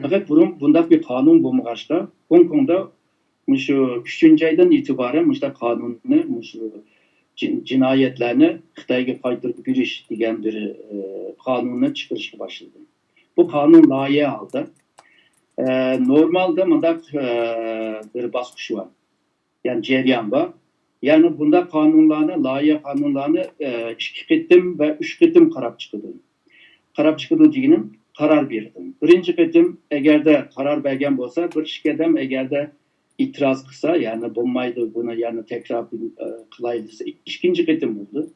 Fakat bunda bir kanun bulmuşta Hong Kong'da şu 3. aydan itibaren muşta kanununu cinayetlerini Xitayga kaytıp bir iş diyen bir kanununu çıkarışa başladı. Bu kanun layığı aldı. Normalde mandak bir baskışı var. Yani cereyan var. Yani bunda kanunlarını, layığı kanunlarını 2 kıtım ve 3 kıtım karab çıkıdı. Karab çıkıdı diyelim, karar verdim. Birinci kıtım eğer de karar belgen olsa, bir şikayem eğer de itiraz kısa, yani bulmaydı bunu yani tekrar kılaydıysa, ikinci kıtım oldu.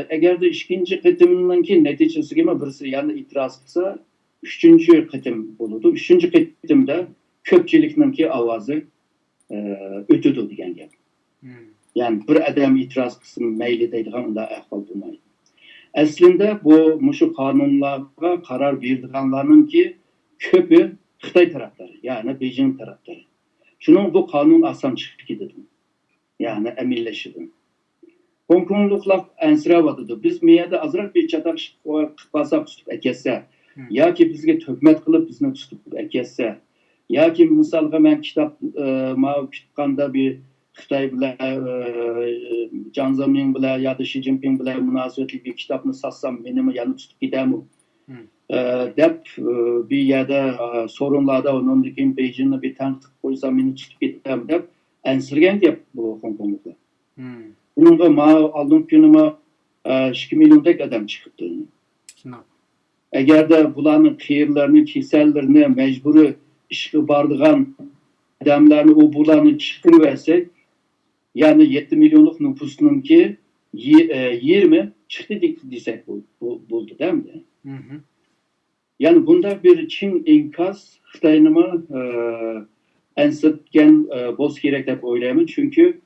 Eğer de ikinci kıtımınki neticesi gibi birisi yani itiraz kısa, 3. kıtım bulundu. 3. kıtımda köpçülükninki avazı ötüdü diyen gel. Yani bir adam itiraz kısmı meyli deydiğinde ahval bulmaydı. Aslında bu şu kanunlara karar verdiğinlerinin ki köpü Xitay tarafları yani Beijing tarafları. Şunun bu kanun asan çıkıp gidiyor. Yani emilleşiyor. Hong Kongluklar ensiravadıdı. Biz miyede azrak bir çatak kıpasa tutup ekesse ya ki bizge tökmet kılıp bizini tutup ekesse ya ki misalga ben kitap kütüphanda bir Xitay bile Jiang Zemin bile ya da Xi Jinping bile münasebetli bir kitabını satsam benim yanı tutup gider mi? Dep bir yerde sorunlarda onun için Beijing'e bir tanıtık koysam beni tutup gider mi dep ensirgen dep bu Hong Kongluklar. Bununla aldığım günüme 2 milyondaki adam çıktı. Eğer de bulanın kıyırlarını, kisellerini mecburi işi bardığan adamlarını o bulanı çıkırıversek yani 7 milyonluk nüfusunun ki 20 çıktı desek buldu değil mi? Yani bunda bir Çin inkaz Xitay'nıma ensitken boz gerek de oylayamın çünkü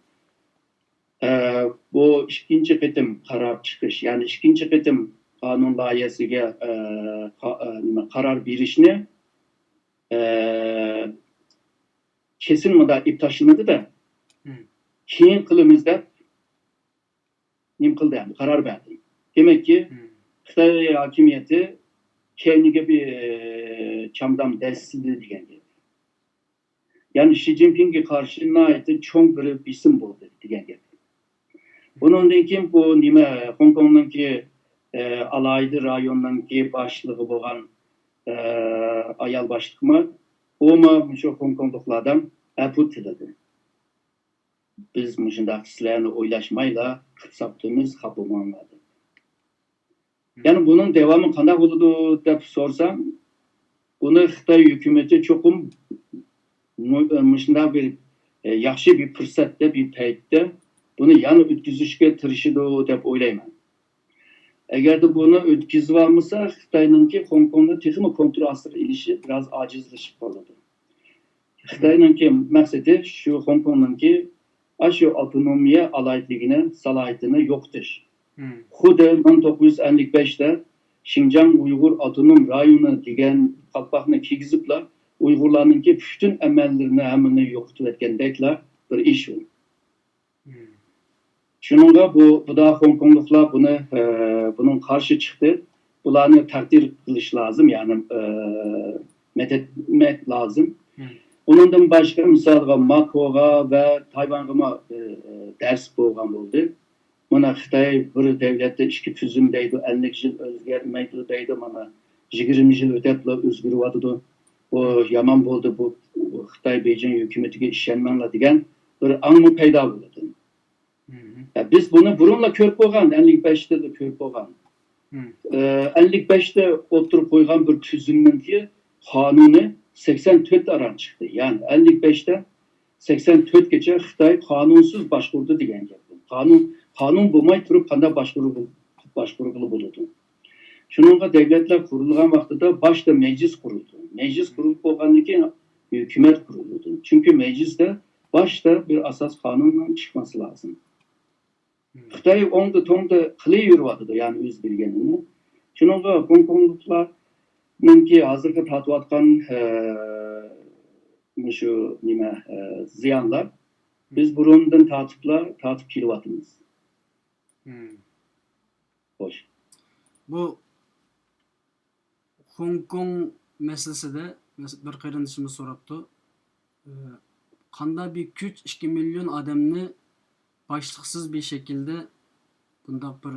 Bu ikinci qitim karar çıkış, yani ikinci qitim kanun layihasiga karar berishni kesin muddat tashlandi da keyin qilamiz deb nim qildi, yani karar berdi. Demek ki Xitoy hokimiyati kendiga bir çamdam destidi degan gap. Yani Xi Jinping'e karşı nihoyatda cho'ng bir bisim bo'ldi degan gap. Bundan keyin bu nima Hong Kong'dagi alayda rayonlarning boshlig'i bo'lgan ayol boshliqmi, o'ma shu Hong Kongliklardan apu tiladi. Biz shunday hislarni o'ylashmayla qilsaptimiz, xafa. Yani bunun devamı qanday bo'ladi deb sorsam, buni Xitoy hukumati cho'qim shunday bir yaxshi bir fursatda, bir paytda buni yana o'tkazishga tirishadi deb o'ylayman. Agar de bunu o'tkazib olmasa, Xitoyninki Hong Kongda texnik kontrol ostida ilishi biroz ojizlashib qoladi. Xitoyninki maqsadi shu Hong Kongninki shu avtonomiya alayligini, salohiyatini yo'qotish. Xuddi 1955'da Xinjiang Uyg'ur Avtonom Rayoni degan qalpoqni kiygiziblar, Uyg'urlarninki bütün amallarni hammani yo'qotib etgandeklar bir ish u. Shuningga bu da Hong Kongliklar bunun qarshi chiqdi. Bularni taqdir qilish lozim, ya'ni methetmek lazım. Onundan başka misalga Makoga ve Tayvan'a ders bo'lgan bo'ldi. Mana Xitoy bir davlatda ikki tuzum deydi, 50 yil o'zgarmaydi deydi, mana 20 yil o'tib o'zgaryapti. Bu yomon bo'ldi, bu Xitoy Beijing hukumatiga ishonmanglar degan bir ongmi paydo bo'ldi. Biz buni burunla ko'rib qo'ygan, 55'da da ko'rib qo'ygan. 55'da o'tirib qo'ygan bir tuzumninki qonuni 84 aran chiqdi. Yani 55'da 84 gacha Xitoy qonunsuz boshqurdi degan gap. Qonun bo'lmay turib qanday boshqurg'ili bo'ladi. Shuningga davlatlar qurilgan vaqtida boshda meclis qurildi. Meclis qurilib bo'lgandan keyin hukumat qurildi. Chunki meclisda boshda bir asos qonundan chiqmasi lozim. Xitoy o'ngda to'ngda qilib yuryapti, ya'ni o'z bilganini. Shuningga Hong Kongliklarninki hozirgi tortayotgan shu nima ziyonlar biz burundan tortib kelyapmiz. Hoş. Bu Hong Kong meselesinde bir qarindoshimiz so'rabdi. Qanday bir kuch 2 milyon adamni başlıksız bir şekilde bunda bir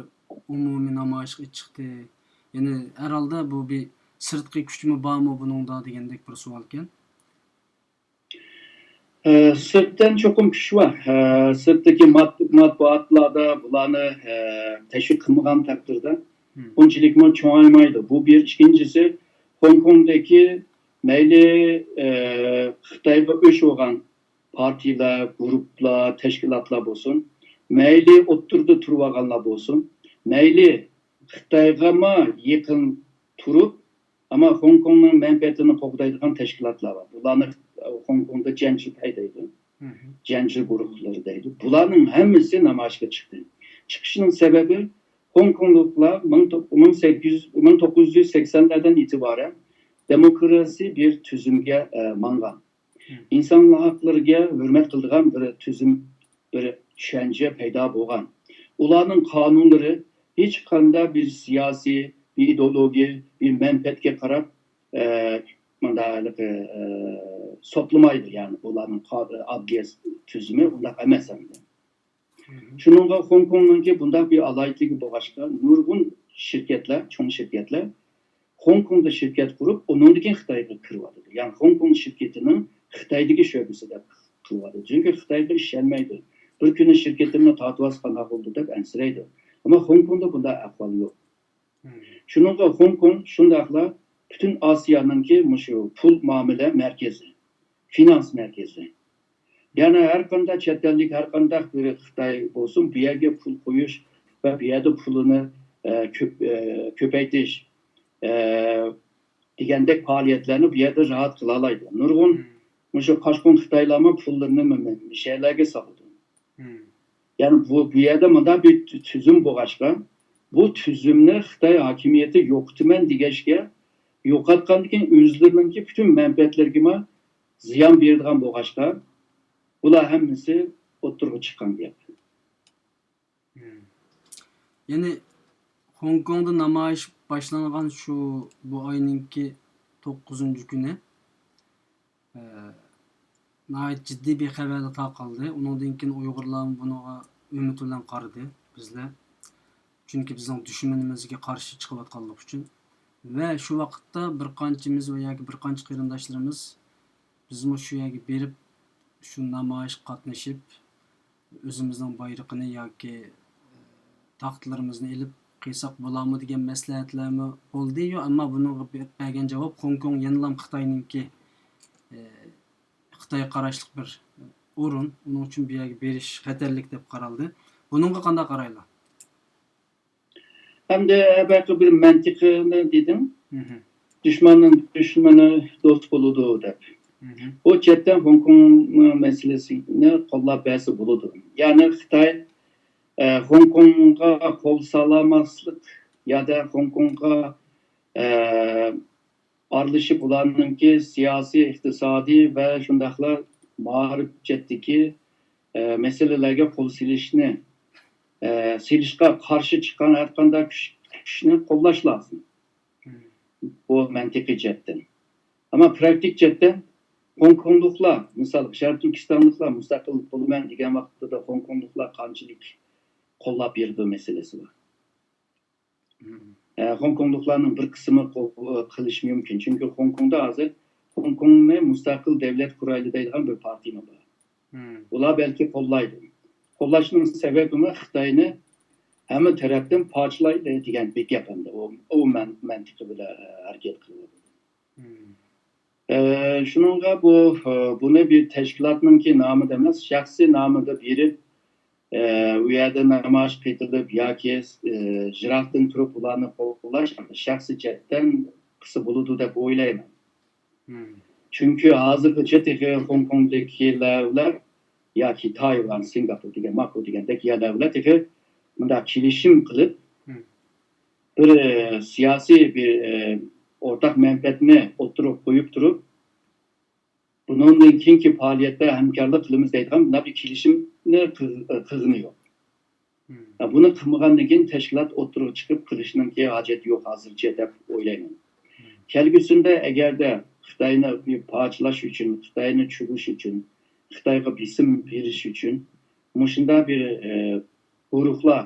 umumiy namoyishga chiqdi. Yani herhalde bu bir sirtqi kuchmi bormi buningda degandek bir savol ekan. Sırttan çokum kuch var. Sırttaki matbuatlarda bularni teşvik qilmagan taqdirda unchalik cho'ngaymaydi. Bu bir. İkincisi Hong Kong'daki mayli Xitoyga o'sh bo'lgan partiyalar, gruplar, teşkilatlar bo'lsin, mayli o'ttirda turib olganlar bo'lsin, mayli Xitoyga yaqin turib, ama Hong Kong'ning menfaatini qo'g'daydigan tashkilotlar var. Bularni Hong Kong'da Janchi paydaydi. Janchi guruhları deydi. Bularning hammasi namoyishga chiqdi. Chiqishining sababi Hong Kongliklar 1980'lerden itibaren demokrasi bir tüzümge mangan. İnsanlar haklarına hürmet kıldıgan bir tüzüm, bir düşünce payda bo'lgan. Ularning kanunları hiç qanday bir siyasi, bir ideoloji, bir menfaatga qarab soplamaydı, yani ularning adliya tüzümü undaq emas endi. Shuningga Hong Kong'ningki bundaq bir alaytligi bo'lg'achqa nurg'un shirkatlar, cho'ng shirkatlar Hong Kong'da şirket kurup onun için Xitoyga kiryapti. Yani Hong Kong şirketining Xitoydagi sho'basida qilyapti. Çünkü Xitoyga ishonmaydi. Bir kuni shirkatimni tortib qanday bo'ldi deb ansiraydi. Ama Hong Kong'da bunday ahvol yo'q. Shuningga Hong Kong shundaqla bütün Osiyoninki shu pul muomala markazi, finans markazi. Yani her qanday chet ellik, her qanday bir Xitoy bo'lsin, bu yerga pul qo'yish va bu yerda pulini ko'paytirish degandek faaliyetlerini bir yerde rahat kılalaydı. Nurg'un shu qochqin Xitoylarni pullarini mishalarga soldi. Yani bu yerde mında bir tüzüm boğaçka. Bu tüzümne Xitay hakimiyeti yoktumen digeçke yo'qotgandan keyin o'zlarininki bütün menfaatlarga ziyon beradigan bo'lg'achqa bular hammasi o'ttirg'a chiqqan gap. Yani Hong Kong'da namoyish boshlangan bu ayninki 9 günü nəhayət ciddi bir xəbərlə taqaldı. Ondan keyin Uyğurlar bunağa ümid bilan qaradı bizlər. Çünki bizning düşmanimizga qarshi chiqayotganlik uchun. Ve şu vaqtda bir qanchamiz va yoki bir qancha qarindoshlarimiz bizmi shu yerga berib shu namoyish qatnashib o'zimizning bayrog'ini yoki taxtlarimizni ilib qilsak bo'ladimi degan maslahatlarmi bo'ldi-yu, ammo bunga bergan javob Hong Kong yenilam Xitoyninki Xitoy qarashli bir o'rin, uning uchun bu yerga berish xatarlik deb qaraldi. Buningga qanday qaraylar? Hem de belki bir mantıkını dedim. Düşmanın düşmanı dost buludu deb. O chatten Hong Kong meselesini qo'llab bersa bo'ladi. Yani Xitoy Hong Kongga qo'l salamaslik ya da Hong Kongga aralashib ularninki siyosiy, iqtisodiy va shundaqla ma'rif chetdagi meselelerge qo'l silishga qarshi chiqqan har qanday kuchni qo'llash lozim. Bu mantiqiy jihatdan. Ama praktik jihatdan Hong Kongliklar, misol Sharq Turkistonliklar mustaqil bo'laman degan vaqtda Hong Kongliklar qanchalik qo'llab berdi meselesi var. Hong Kongliklarning bir qismi qilish mumkin. Çünkü Hong Kongda hozir Hong Kongni mustaqil davlat qurayli deydigan bir partiya bor. Ular belki qo'llaydi. Qo'llashning sababini Xitoyni hamma tarafdan parchalaydi degan bir gap hamda. O mantiqi bilan harakat qiladi. Shuningga buni bir tashkilotningki nomida emas, shaxsiy nomida berib u yerda namoyish qilinib yoki jiratdan turib ularni qo'llash shaxsiy jihatdan qilsa bo'ladi deb o'ylayman. Chunki hozirgacha Hong Kongdagilar yoki Tayvan, Singapur degan Mako degandek yerlar bunda kelishim qilib bir siyosiy bir o'rtaq manfaatni o'tirib qo'yib turib bundan keyingi faoliyatda hamkorlik qilamiz deydigan bunda bir kelishimni qilg'ini yo'q. Buni qilmagandan keyin tashkilot o'tirib chiqib qilishninki hojati yo'q hozircha deb o'ylayman. Kelgusida agarda Xitoyni bir parchalash uchun, Xitoyni tushish uchun, Xitoyga bisim berish uchun shunda bir guruhlar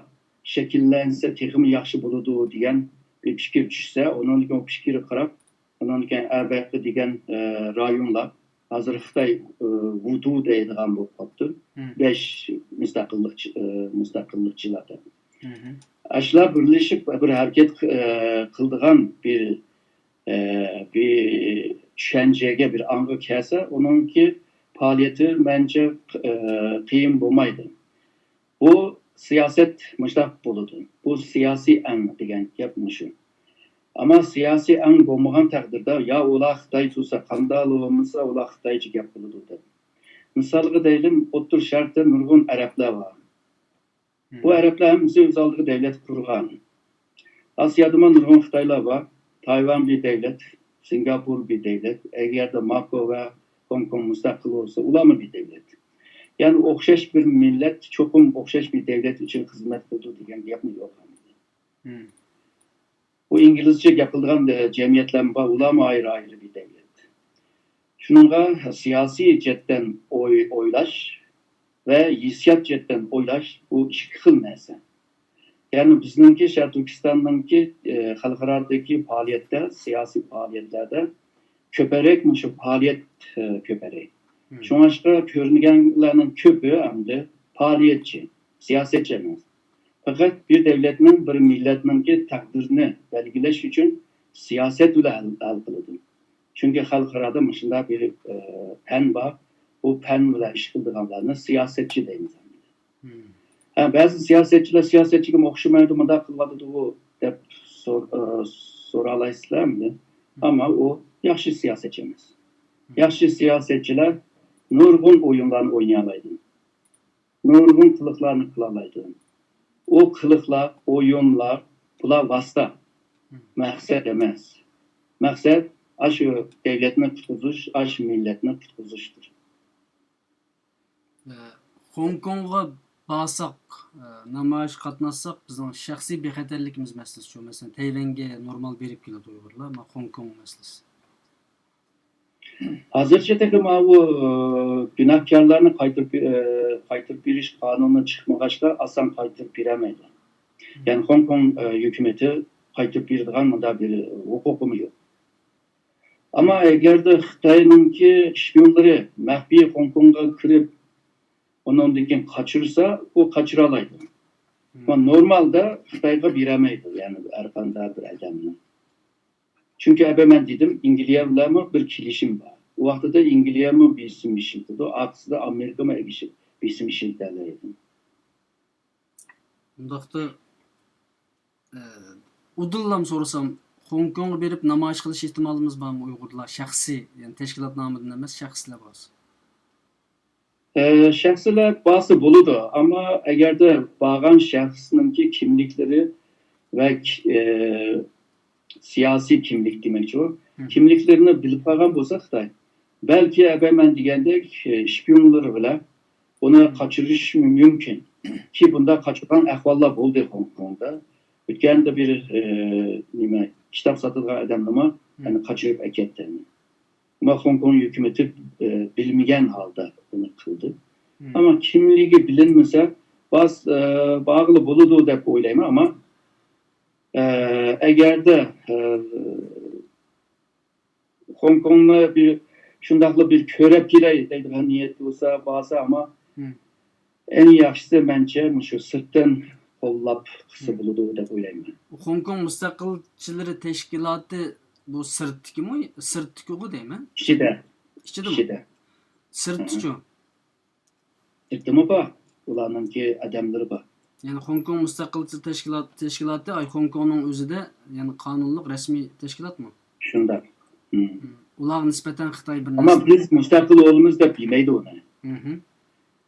shakllansa texmi yaxshi bo'ladi degan bir fikr tushsa, onun o fikri qarab, onun Arbaqi degan rayonlar hozir Xitoy Wudu deydigan bo'lib qolibdi. 5 mustaqillikchilar. Ashlar birlashib bir harakat qildigan bir tushunchaga bir anga kelsa, onunki faaliyeti bence qiyin bo'lmaydi. Bu siyaset müştak buludu. Bu siyasi en degan gap shu. Ama siyasi en bo'lmagan taqdirda ya ular Xitoy tursa qanday bo'lmasa ular Xitoycha gap buludu deb. Misalga deylim, O'rta Sharqda nurg'un arablar bor. Bu arablar hamsi o'z oldiga davlat qurgan. Osiyoda nurg'un Xitoylar bor. Tayvan bir davlat, Singapur bir davlat, agarda Mako va Hong Kong mustaqil olsa ularmi bir davlat. Yani o'xshash bir millat cho'qim o'xshash bir davlat uchun xizmat qildi degan gapni yo'q. Bu inglizcha gapilgan jamiyatlar bor, ularmi ayrı bir davlat. Shuningga siyosiy jihatdan o'ylash va hissiyot jihatdan o'ylash bu ikki xil narsa. Yani bizningki Sharq Turkistonninki xalqarodagi faoliyatda, siyosiy faoliyatlarda ko'proq shu faoliyat ko'proq. Şunlaşqa ko'ringanlarning ko'pi hamda faoliyatchi, siyosatchi emas. Faqat bir davlatning, bir millatningki taqdirini belgilash uchun siyosat bilan hal qiladi. Chunki xalqaroda shunday bir fan bor, bu fan bilan ish qiladiganlarni siyosatchi deymiz. Ba'zi siyosatchiga o'xshamaydi, bunday qiladi u deb so'ralasizlarmi? Ama o yaxshi siyosatchi emas. Yaxshi siyosatchilar nurg'un o'yinlarni o'ynay oladi. nurgun kılıklarını kılalaydı. O kılıklar, oyunlar, bular vasıta. Məqsəd emas. Məqsəd aşı devletini tutquzuş, aşı milletini tutquzuşdur. Hong Kong'a barsak, namoyish qatnashsak, bizning shaxsiy bexatarligimiz masalasi shu. Masalan, Tayvanga normal berib keladi Uyg'urlar, ama Hong Kong masalasi. Hazırcha tek bu günahkarlarını qaytırıp beriş kanunu çıkmagaçta asan qaytırıp beremeydi. Yani Hong Kong hükümeti qaytırıp berdiğen mında bir hukukumu yok. Ama eğer de Xitay'nınki şpiyonları mahbi Hong Kong'a kirip ondan dekin kaçırsa o kaçıralaydı. Ama normalde Xitay'a beremeydi yani arkanda bir adamını. Çünkü ben dedim İngilizce mi bir kilişim var. O vaxtda da İngilizce mi bir isim işildi. O aksi de Amerika mı bir isim işildi. Bundaqda udullam sorasam, Hong Kong'a berip namoyish qilish ehtimolimiz bormi Uyg'urlar shaxsiy, yani tashkilot nomidan emas, shaxslar bor. Şəxslər bazı buludu ama eğer de bağan şəxsinin kimlikleri ve siyasi kimlik demek o. Kimliklerini bilip bağan bolsaq da belki ben degende şpiyonları bile onu kaçırış mümkün. Ki bunda kaçıran ahvallar oldu Hong Kong'da. Ötken de bir kitap satılgan adamlama yani kaçırıp eketlerini. Ama Hong Kong hükümeti bilmeyen halde bunu kıldı. Ama kimliği bilinmese bağlı buludu da oylayım ama eğer de Hong Kong'la bir şundaklı bir körep gireydi niyetli olsa bazı ama en yaxşısı bence şu sırttan kollap kısa buludu da oylayım. Hong Kong Müstakilçileri Teşkilatı bu sırttaki mi? Sırttaki o değil mi? İçide. İçide. Sırtçı. Sırtı mı var? Ulanın ki adamları var. Yani Hong Kong Müstakilçileri Teşkilatı ay Hong Kong'un özü de yani kanunluk resmi teşkilat mı? Şunda. Ular nispeten Xitay bir ama biz müstakil olumuz da bilmeydi onu. Hı.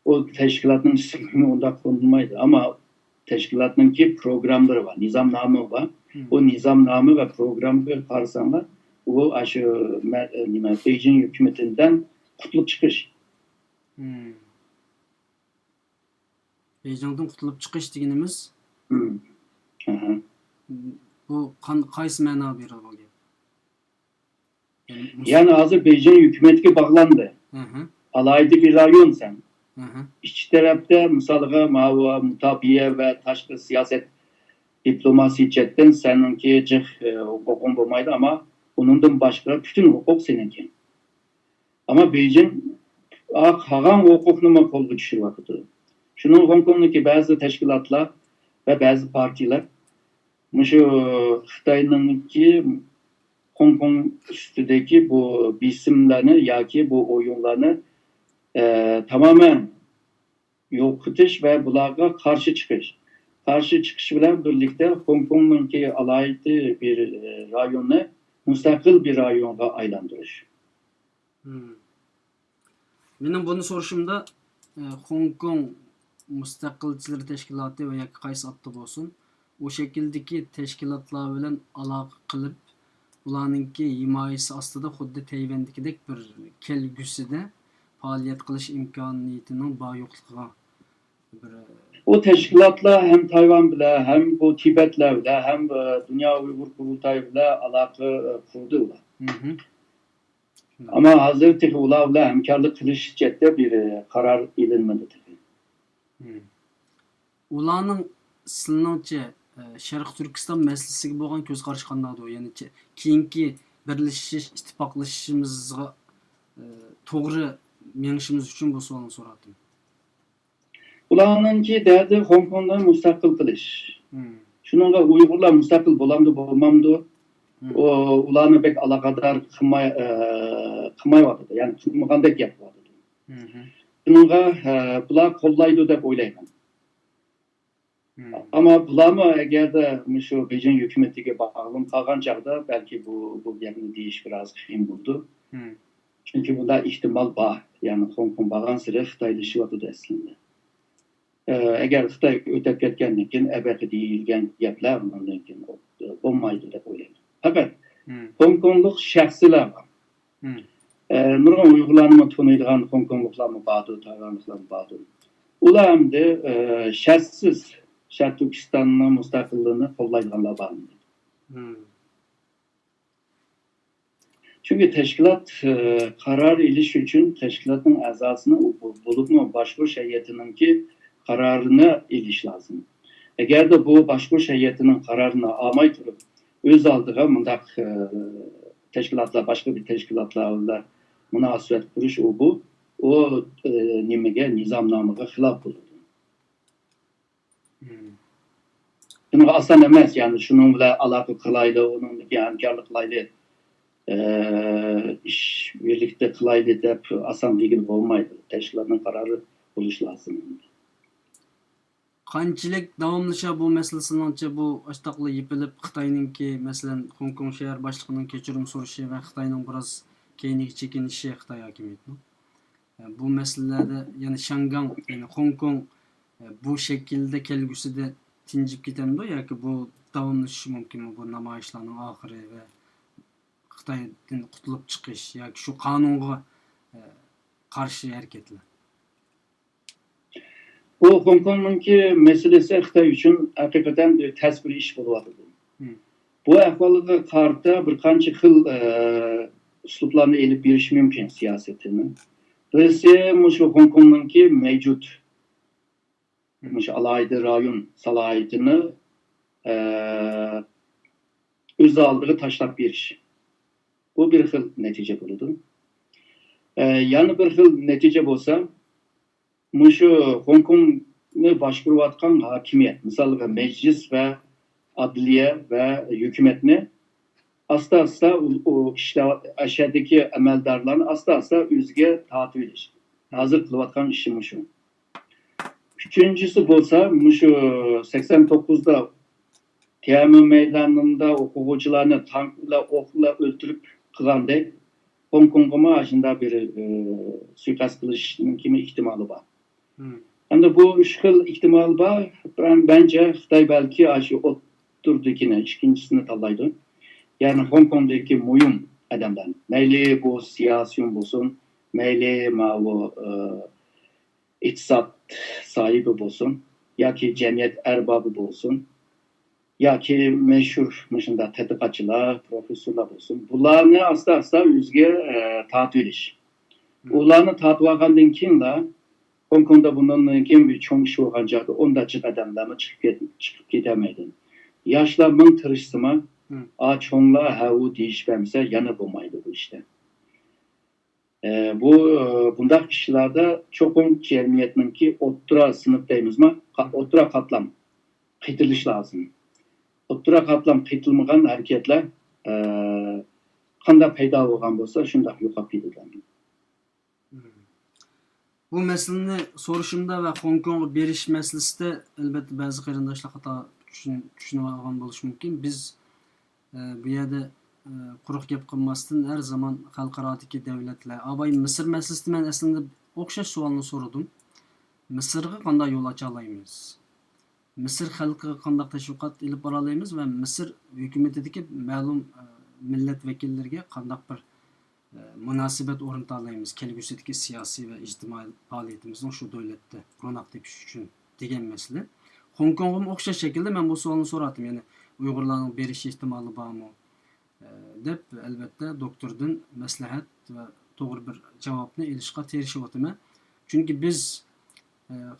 O teşkilatın ismi onda konulmaydı ama teşkilatın ki programları var, nizamname var. O nizamname ve programı karşısında o aşı Beijing hükümetinden kurtulup çıkış. Beijing'den kurtulup çıkış deganimiz Aha. bu qaysi ma'no beradi bu gap? Yani hazır Beijing hükümetiga bağlandı. Alaydı bir rayon sen. İç tarafta misalga mava mutabiye ve taşkı siyaset diplomasi cetten seninki hukukun bulmaydı ama onundan başka bütün hukuk seninki. Ama Beijing hagan hukukunu mu kollu düşürüyordu. Şunun Hong Kong'daki bazı teşkilatlar ve bazı partiler şu Xitay'nınki Hong Kong üstündeki bu isimlerini ya ki bu oyunlarını tamamen yok ediş ve bunlara karşı çıkış. Karşı çıkış ile birlikte Hong Kong'daki alaylı bir rayonu müstakil bir rayona aylandırış. Benim bunu soruşumda Hong Kong Müstakilçileri Teşkilatı veya qaysi atlı olsun o şekildeki teşkilatlar bilen alaka kılıp ularninki himayesi aslında xuddi Tayvandagidek bir kelgusida faaliyet qilish imkoniyatining bor yo'qligiga bir o teşkilatlar hem Tayvan bile hem bu Tibetler bile hem Dünya Uygur Kurultayı bile alaka kurdular. Ama hazır ularla hemkarlık kılış cette bir karar edilmedi. Ularning sizningcha Sharq Turkiston masalasiga bo'lgan ko'z qarash qanday? Yani keyingi birlashish, ittifoqlashishimizga to'g'ri menishimiz uchun bu savolni so'radim. Ularninki derdi Hong Kong'dan müstakil kılış. Şununla Uygurlar müstakil bulamdı bulmamdı. O ularını pek alakadar kılmay vardı. Yani kılmagandek yapıyordu. Şununla bular kollaydı dep oylayman. Ama bulamı eğer de şu Beijing hükümetiyle bağlı kalgan çağda belki bu yani değiş biraz kıyım buldu. Çünkü bunda ihtimal var. Yani Hong Kong bağlan sıra Xitaylaşıyordu da aslında. Eğer Xitay ötep ketkendan keyin ebeki deyilgen gaplar bundan keyin olmaydı dep oylayman. Fakat Hong Kongluk şahsiler var. Nurg'un Uyg'urlarni tanıydigan Hong Kongluklarni bardir, Tayvanliklarni bardir. Ular endi shartsiz Sharq Turkistonning mustaqilligini qo'llaydiganlar bor. Çünkü teşkilat karar iliş için teşkilatın azasını bulupmu başvuruş heyetininki kararını iliş lazım. Eğer de bu başvuruş heyetinin kararını almay turup öz aldığı mındak teşkilatlar, başka bir teşkilatlarla münasebet kuruş o nimege, nizamnamıga hilaf bulur. Bunu aslan emez, yani şununla alakalı kılaylı, onunla hamkarlık kılaylı iş birlikte kılaylı dep asan bilgin olmaydı. Teşkilatın kararı buluş lazım. Qanchalik davomlasha bu meselesinincha bu açtaqlı yipilib Xitoyninki masalan Hong Kong shahar boshlig'ining kechirim so'rashi va Xitoyning biroz keyingi chekinishi Xitoy hokimiyatining bu masalalarda yani Shangang yani Hong Kong bu şekilde kelgusida tinjib ketamdi yoki bu davomlashishi mumkinmi bu namoyishlarning oxiri va Xitoydan qutulib chiqish yoki shu qonunga qarshi harakatlar. Bu Hong Kong'unki meselesi Xitoy için hakikaten bir ters bir iş buluyordu. Bu ahvalıga qarta bir qancha xil uslublarni elib berish mumkin siyosetini. Birisi mushu Hong Kong'unki mevcut mushu alayda rayon salohiyatini öz aldığı tashlab berish. Bu bir xil natija bo'ladi. Yana bir xil natija bo'lsa Muşu Hong Kong'u başvuruvatkan hakimiyet, mesela meclis ve adliye ve hükümetini asla o işte aşağıdaki emeldarlarını asla üzge tatil ediş. Hazır kılıvatkan işi muşu. Üçüncüsü bolsa muşu 89'da Tiananmen meydanında okuyucularını tankla okla öldürüp kılandı. Hong Kong'uma aşında bir suikast kılışının kimi ihtimali var. Yani bu üç xil ihtimal var. Bence Xitay belki aşı oturdukine, ikincisini tallaydı. Yani Hong Kong'daki mühim adamlar. Meyli bu siyasi olsun, meyli bu iktisat sahibi olsun, ya ki cemiyet erbabı olsun, ya ki meşhur mışında tedqiqatçılar, profesörler olsun. Bunlarını asla üzge tatil iş. Bunlarını tatvagandan keyin de Hong Kong'da bundan kim bir çoğun iş olacak, onda çık adamlarına çıkıp gidemedi. Yaşlar mın tırışsıma, çoğunla havu değişmemse yanı bulmaydı bu işte. Bunda kişilerde çoğun cemiyetinin ki otura sınıftayımız mı, otura katlam kıytırılış lazım. Otura katlam kıytılmayan hareketler kanda peyda olgan olsa şunda yoka peydalanır. Bu meseleni soruşumda ve Hong Kong'a beriş meselesi de elbette bazı qarindoshlar hata düşünüp algan bo'lishi mumkin. Biz bu yerda quruq gap qilmasdan her zaman xalqarodagi davlatlar, abay Misr meselesini men aslında o'xshash savolni so'radim. Misrga qanday yo'l ocha olamiz? Misr xalqiga qanday tashviqot ilib bora olamiz ve Misr hukumatidagi ma'lum millat vakillariga qanday bir münasebet o'rnatalaymiz kelgusidagi siyosiy ve ijtimoiy faoliyatimizning shu davlatda ro'naq tepish uchun degan masala. Hong Kong'ga o'xshash shaklda men bu savolni so'radim. Ya'ni Uyg'urlarning berish ehtimoli bormi deb albatta doktordan maslahat ve to'g'ri bir javobni ilishga terishyapman. Chunki biz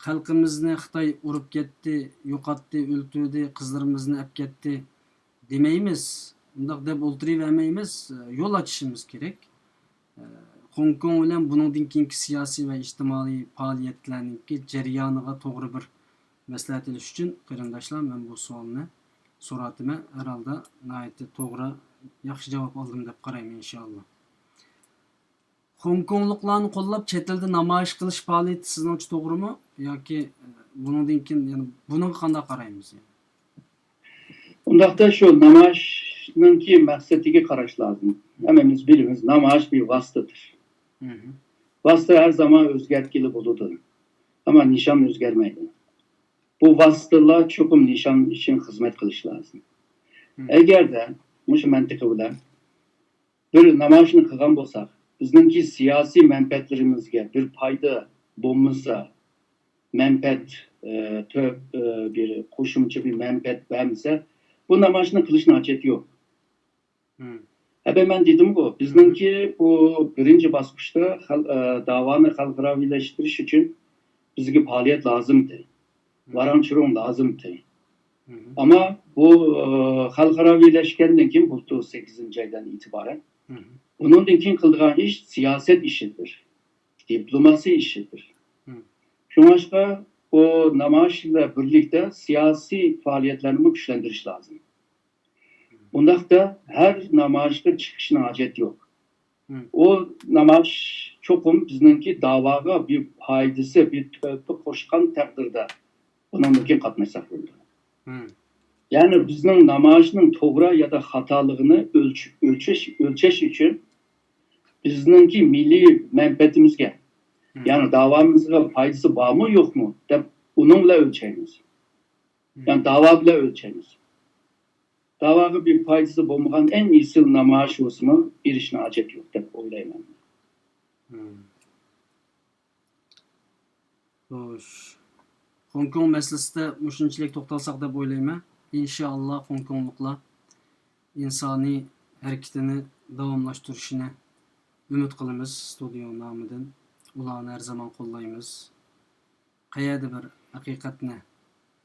xalqimizni Xitoy urib ketdi, yo'qotdi, o'ltirdi, qizlarimizni olib ketdi demaymiz. Undaq deb o'ltiravermaymiz. Yo'l ochishimiz kerak. Hong Kong bilan buningdan keyingi siyosiy ve ijtimoiy faoliyatlarninki jarayoniga to'g'ri bir maslahat ilish uchun qarindoshlar men bu savolni so'radim. Herhalde nihoyatda to'g'ri yaxshi javob oldim deb qarayman inshaalloh. Hong Kongliklarni qo'llab chet elda namoyish qilish faoliyati sizning uchun to'g'rimi yoki buningdan keyin yani buni qanday qaraymiz? Undaqda şu namoyishninki maqsadiga qarash lazım. Hemmemiz biliriz namoyish bir vasıtadır. Vasıta her zaman o'zgartkili bo'ladi. Ama nishon o'zgarmaydi. bu vasıtalar çokum nişan için hizmet kılış lazım. Eğer de muş mantıkı bilen bir namoyishni qilgan bo'lsak, bizningki siyosiy manfaatlarimizga bir payda bo'lmasa, manfaat bir qo'shimcha bir manfaat bermasa, bu namoyishni qilishni hojati yo'q. Ben dedim bu, bizningki bu birinci bosqichda davoni xalqaraviylashtirish uchun bizga faoliyat lozimdi. Varan-churon lozimdi. Ama bu xalqaraviylashgandan keyin bu 8. aydan itibaren bundan keyin qilgan iş siyaset işidir. Diplomasi işidir. Şuңaşqa o namoyish bilan birlikte siyasi faaliyetlerini güçlendiriş lazım. Bundaqda her namoyishga chiqishni hojat yo'q. O namoyish çokum bizningki davaga bir faydası, bir töhfa qo'shgan taqdirda bundan keyin qatnashsak bo'ladi. Yani bizning namoyishning to'g'ri ya da xatoligini ölçeş için bizningki milliy manfaatimizga, yani davomizga foydasi bormi yo'qmi deb uning bilan o'lchaymiz. Yani davo bilan o'lchaymiz. Davaga bir foydasi bo'lmagan en iyisi namoyish bo'lsa, erishishni hojat yo'q deb o'ylayman. Xo'sh. Hong Kong meselesinde mushunchalik to'xtalsak deb o'ylayman. İnşallah Hong Kongliklar insoniy harakatini davomlashtirishini umid qilamiz. Studio nomidan ularni har zaman qo'llaymiz. Qayerda bir haqiqatni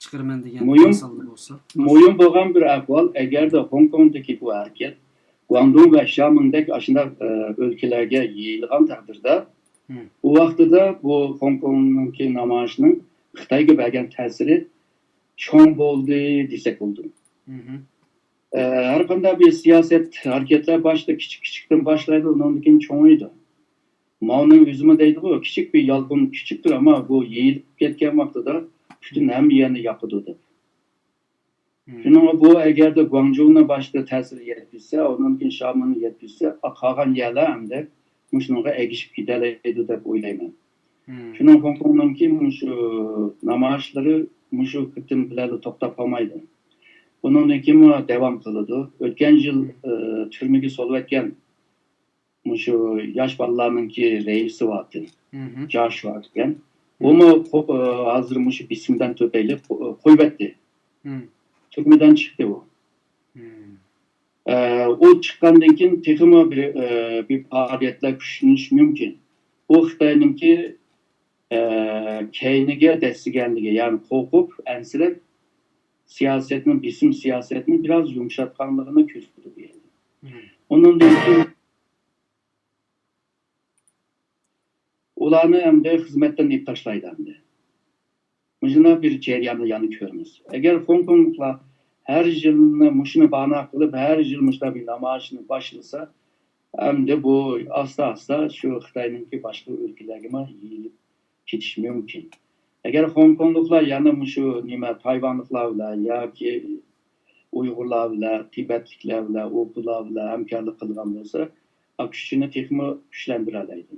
chiqarman degan misollar bo'lsa, mo'yin bo'lgan bir ahvol agarda Hong Kongdagi bu harakat Guangdong va Xiaomingdagi ashunday o'lkalarga yeyilgan taqdirda bu vaqtida bu Hong Kongdagi namoyishning Xitoyga bergan ta'siri cho'ng bo'ldi desak bo'ldi. Har qanday bir siyoset hareketler başta küçükten başlaydı, ondan keyin cho'ng'iydi. Mao'ning o'zimi deydi-ku, kichik bir yolg'on küçüktür ama bu yeyilib ketgan vaqtida bütün hamma yerni yoqadi deb. Shuning bu agarda Guangzhou'na başta ta'sir yetkazsa, ondan keyin Xiaomingni yetkazsa, qolgan yerlar hamda shunga egishib ketadi deb o'ylayman. Shuning Hong Kong'ningki shu namoyishlari shu qitim bilan to'xtab qolmaydi. Bundan keyin devam qiladi. O'tgan yil turmaga solayotgan shu yosh bolalarningki raisi vardı. Joshua degan. Onu hozir shu bismdan to'payli qo'yibdi. Turmadan chiqdi u. O chiqqandan keyin texmo bir faoliyatlar kuchlanishi mumkin. Bu Xitoyningki keyniga destiganligi, yani qo'rqib, ansirab siyasetinin, bisim siyasetini biraz yumuşatkanlığını kötüdür diyelim. Onun keyin ularni hem de hizmetten ip taşlaydı hem de. Mujuna bir ceryanı yanı körmüz. Eğer Hong Kong'la her yılını muşunu bana kılıp her yıl muşla bir namoyishni başlasa hem de bu asta şu Xitoyningki başka ülkelerge yiyilip ketish mümkün. Eğer Hong Kong'luklar yana şu Tayvanlıklar bilan yoki Uyg'urlar bilan, Tibetliklar bilan, o'quvlar bilan hamkorlik qilgan bo'lsa, kuchini texmo kuchlandira oladi.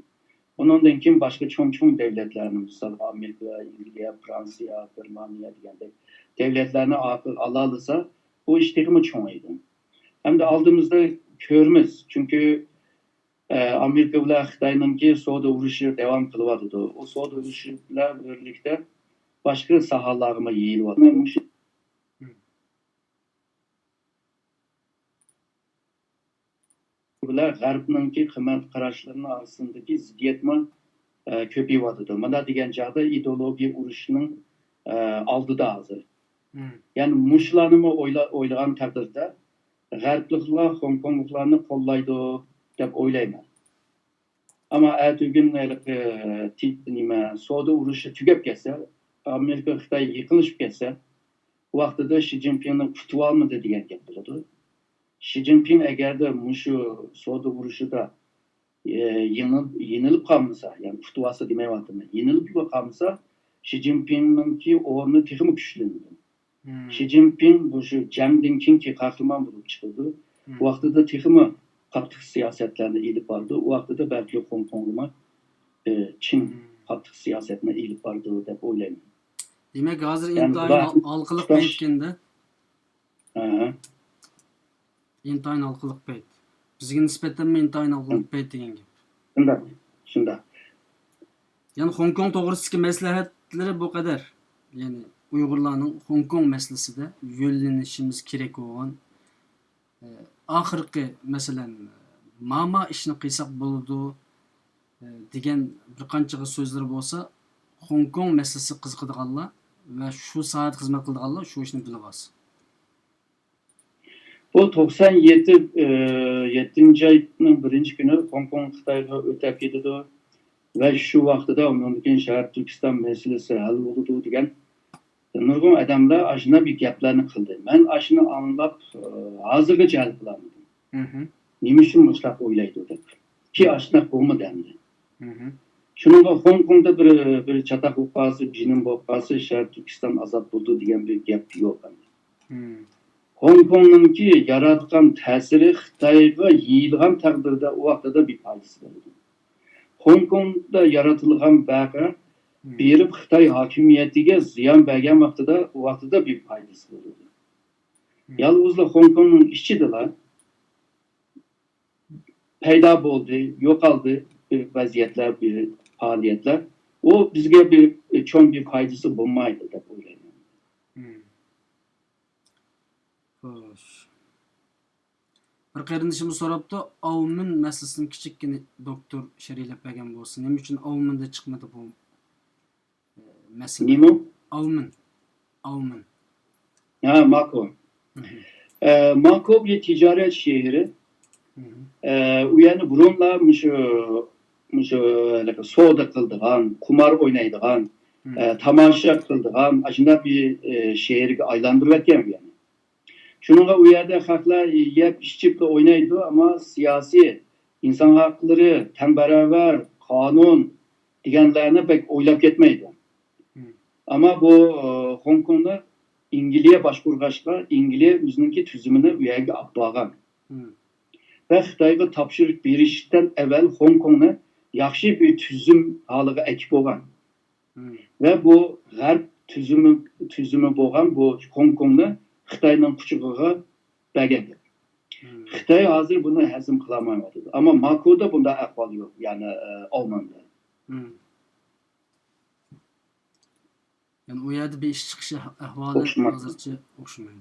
Ondan keyin boshqa cho'ng davlatlarni, misol Amerika, Angliya, Fransiya, Germaniya degandek davlatlarni ala olsa, bu ish texmo cho'ng'aydi. Hamda oldimizda ko'rmiz, chunki Amerika bilan Xitoyningki savdo urushi davom qilyapti. O savdo urushi bilan birlikda boshqa sohalarga yeyilyapti. Bular G'arbningki qimmat qarashlarini orasindagi ziddiyatma ko'payyapti. Mana degan joyda ideologiya urushining oldida hozir. Ya'ni mushlarni o'ylagan taqdirda G'arbliklar Hong Kongliklarni qo'llaydi deb o'ylayman. Ama ertugün savdo urushi tugab ketsa, Amerika Xitoy yiqilishib ketsa, bu vaqtida Xi Jinpingni kutib olmadi degan gap bo'ladi. Xi Jinping agarda shu savdo urushida yenilib qolmasa, yani kutib olsa demayapman, yenilib qolmasa, Xi Jinpingningki o'rni texmo kuchlanadi. Xi Jinping bu shu jangdan keyingi qahramon bo'lib chiqdi. Bu vaqtida texmo qattiq siyosatlarni ilib bordi. U vaqtida balki Hong Kongga Çin qattiq siyosatni ilib bordi deb o'ylayman. Demek hazır Yani intayin ular halkılık tutaş. peytkende. Ha, İntayin halkılık peyt. Bizge nispeten mi intayin halkılık peyt degan gap. şunda, şunda. Yani Hong Kong to'g'risidagi maslahatları bu kadar. Yani Uyg'urlarning Hong Kong masalasida yo'llanishimiz kerak bo'lgan oxirgi masalan mama ishni qilsak bo'ladi degan bir qancha so'zlar bo'lsa, Hong Kong masalasi qiziqadiganlar va shu soat xizmat qiladiganlar shu ishni bilib olsin. Bu 97 7. ayının birinci günü Hong Kong Xitayga o'tib ketadi ve şu vaqtida ondan Şahar Türkistan meselesi hal bo'ladi degan nurg'un odamlar ashuna bir gaplarni qildi. Men ashuni anglab hozirgacha hal qilolmadim. Nima uchun mushtlaq o'ylaydi deb. Ki ashuna bo'lmadi endi. Shuningga Hong Kongda bir chataq bo'lib qolsa, jinim bo'lib qolsa, Şahar Türkistan ozod bo'ldi degan bir gap yo'q endi. Hong Kong'ningki yaratgan ta'siri Xitoyga yeyilgan taqdirda o vaqtida bir foydasi bo'ladi. Hong Kongda yaratilgan vaqa berib Xitoy hokimiyatiga ziyon bergan vaqtida bir foydasi bo'ladi. Yalnızla Hong Kong'ning ichidalar paydo bo'ldi, yo'qoldi bir vaziyatlar, bir faoliyatlar. O bizga bir cho'ng bir foydasi bo'lmaydi deb o'ylayman. Xo'sh. Bir qarindishimiz so'rabdi, Ovmin masalasini kichikkina doktor sharhlab bergan bo'lsin. Nima uchun Ovminda chiqmadi bu masala? Nima? Ovmin. Ovmin. Ha, Mako. Mako bir ticaret şehri. U yani burunlar soda kıldıgan, kumar oynaydıgan, tamaşa kıldıgan, aslında bir şehri aylandırıp yani. Şununla u yerde halklar yep içip de oynaydı ama siyasi, insan hakları, temberaver, kanun degenlerine pek oylap gitmeydi. Ama bu Hong Kong'da İngilizce başvurgaçlar, İngilizce özününki tüzümünü u yerge abbağan. Ve Xitayga tapşırık berişten evvel Hong Kong'da yaxşı bir tüzüm halıga ekip olan. Ve bu garp tüzümü boğan bu Hong Kong'da Xitayning kuchug'iga bergan. Xitoy hozir buni hazm qilolmayapti. Ammo Makoda bunday ahvol yo'q, ya'ni Olmanda. Yani o yerde bir iş çıkışı ahvali hozircha o'xshamaydi.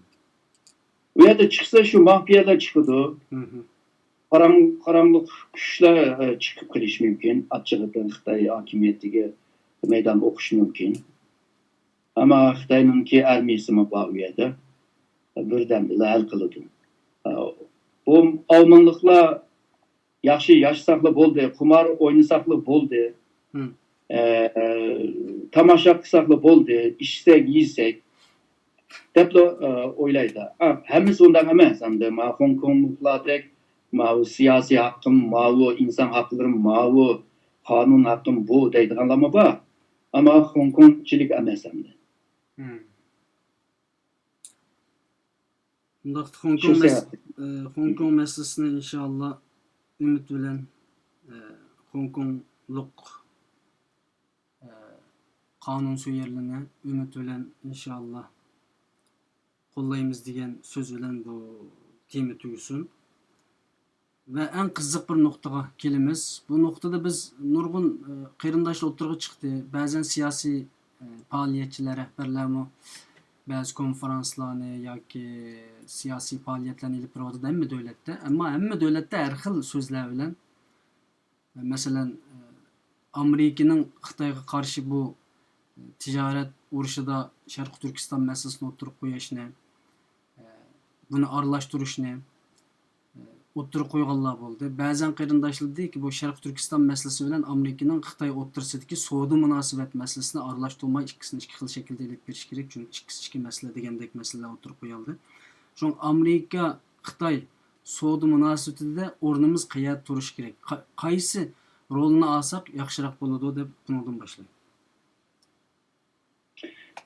U yerda chiqsa shu mafiyalar chiqadi. Qarangliq kuchlar chiqib kelishi mumkin. Achchig'idan Xitoy hokimiyatiga meydan o'qishi mumkin. Ammo Xitoyningki armiyasi bor u yerda. Birdamla hal qiladi. Bu Almanlıklar yaxshi yaşsaqlı bo'ldi, qumar o'ynasaqlı bo'ldi. Tamasha qilsaqlı bo'ldi, ishsak, yeysak deb o'ylaydi. Hammasi undan emas. Endi Hong Kongliklardek siyosiy haqqim, inson haqlarim, qonun haqqim bu deydiganlar bor. Ammo Hong Kongchilik emas endi. Hong Kong meselesini inşallah ümit bilen Hong Kongluk kanun söylerliğine ümit bilen inşallah kollayımız degan söz bilen bu temi tügüsün. Ve en kızık bir noktaga kelimiz. Bu noktada biz nurgun qeyrindaşlı oturga çıktı. Bazen siyasi faaliyetçiler, rehberlerimi bazı konferanslarını yoki siyasi faaliyetlerini ilip biradı emmi devlette. Ama emmi devlette her xil sözler bilen mesela Amerika'nın Xitayga karşı bu ticaret uruşida Şarkı Türkistan meselesini oturup koyuşunu, bunu arlaştırışını oturup koyganlar oldu. Bazen qeyrindaşlık değil ki bu Şarkı Türkistan meselesi bilen Amerika'nın Xitay otursidagi savdo münasebet meselesini arlaştırmay ikisini iki xil şekilde ilip beriş gerek. Çünkü iki mesele degandek meseleler oturup koyuldu. Şu Amerika Xitay savdo münasebetinde ornumuz qayerda turish kerak. Qaysi rolunu alsak yaxshiroq bo'ladi deb bundan başlayayım.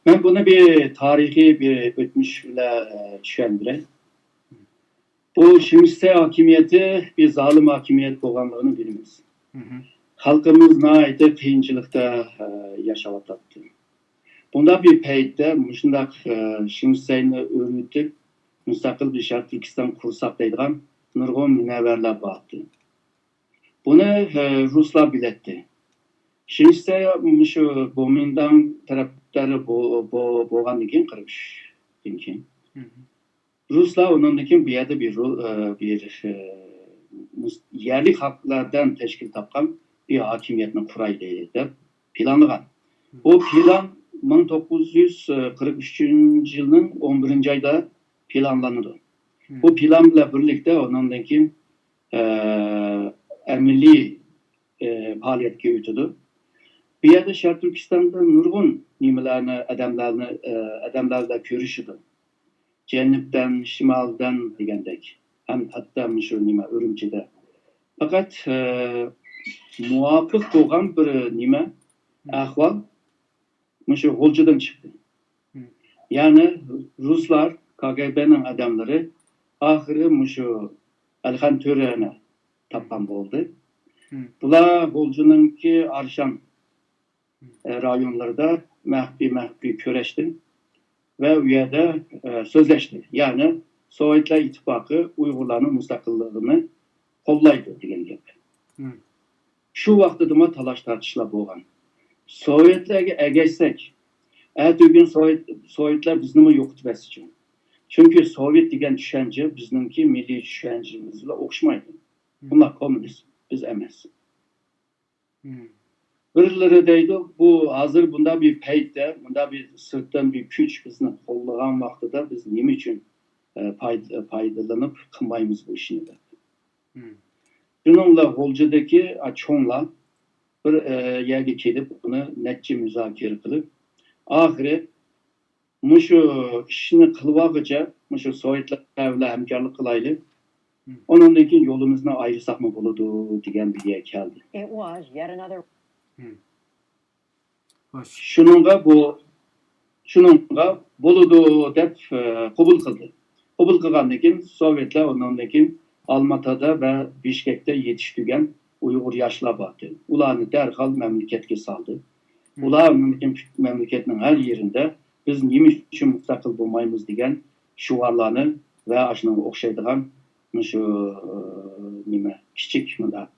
Ben bunu bir tarihi bir ötmüşle düşündüreyim. Bu Şimşek hakimiyeti bir zalim hakimiyet olanlarını biliriz. Halkımız naite kıyınçılıkta yaşayacaktı. Bunda bir paytda mushundaq Şinsayni o'rnitib mustaqil bir Sharq Turkiston qursak deydigan nurg'un munavvarlar bordi. Buni ruslar biletdi. Şinsay shu Gomindan tarafdori bo'lgandan keyin 43dan keyin Ruslar ondan keyin bu yerda bir yerli xalqlardan tashkil topgan bir hokimiyatni quraylik deb planlagan. O plan 1943 yılının 11. ayda planlandı. Bu planla birlikte ondan keyin milli faaliyetga o'tdi. Bu yerda Sharq Turkistonda nurg'un nimalarni adamlarla ko'rishdi. Janubdan, shimoldan degandek. Ham hatto shu nima Urumchida. Faqat muvofiq bo'lgan bir nima ahvol shu G'o'lchidan chiqdi. Ya'ni Ruslar, KGB'ning adamlari oxiri shu Alixan To'rani topgan bo'ldi. Bular G'o'lchininki Arshan rayonlarida mahfiy kurashdi ve u yerda so'zlashdi. Ya'ni Sovetlar ittifoqi Uyg'urlarning mustaqilligini qo'llaydi degan gap. Shu vaqtda talash tortishlar bo'lgan. Sovetlarga ergashsak, ertaga Sovetlar bizni yo'qotib etsin. Chunki Sovet degan tushuncha bizningki milliy tushunchamizga bilan o'xshamaydi. Bunlar kommunist, biz emas. Birileri deydi, bu hazır bunda bir paytda, bunda bir sırttan bir kuch bizni qo'llagan vaqtida biz nima uchun foydalanib qilmaymiz bu ishni deb. Shuningla G'o'ljidagi cho'nglar bir yerga kelib, buni necha muzokara qilib, oxiri shu ishni qilvoqcha, shu Sovetlar bilan hamkorlik qilaylik. Ondan keyin yo'limizni ayirsak-mı bo'ladi degan bir yer keldi. It was yet another Shuningga bo'ladi deb qabul qildi. Qabul qilgandan keyin Sovetlar ondan keyin Almatada ve Bishkekda yetishtirgan Uyg'ur yoshlar bordi. Ularni darhol mamlakatga soldi. Ular mamlakatning har yerinde biz nima uchun mustaqil bo'lmaymiz degan shiorlarni va shunga o'xshaydigan shu nima kichik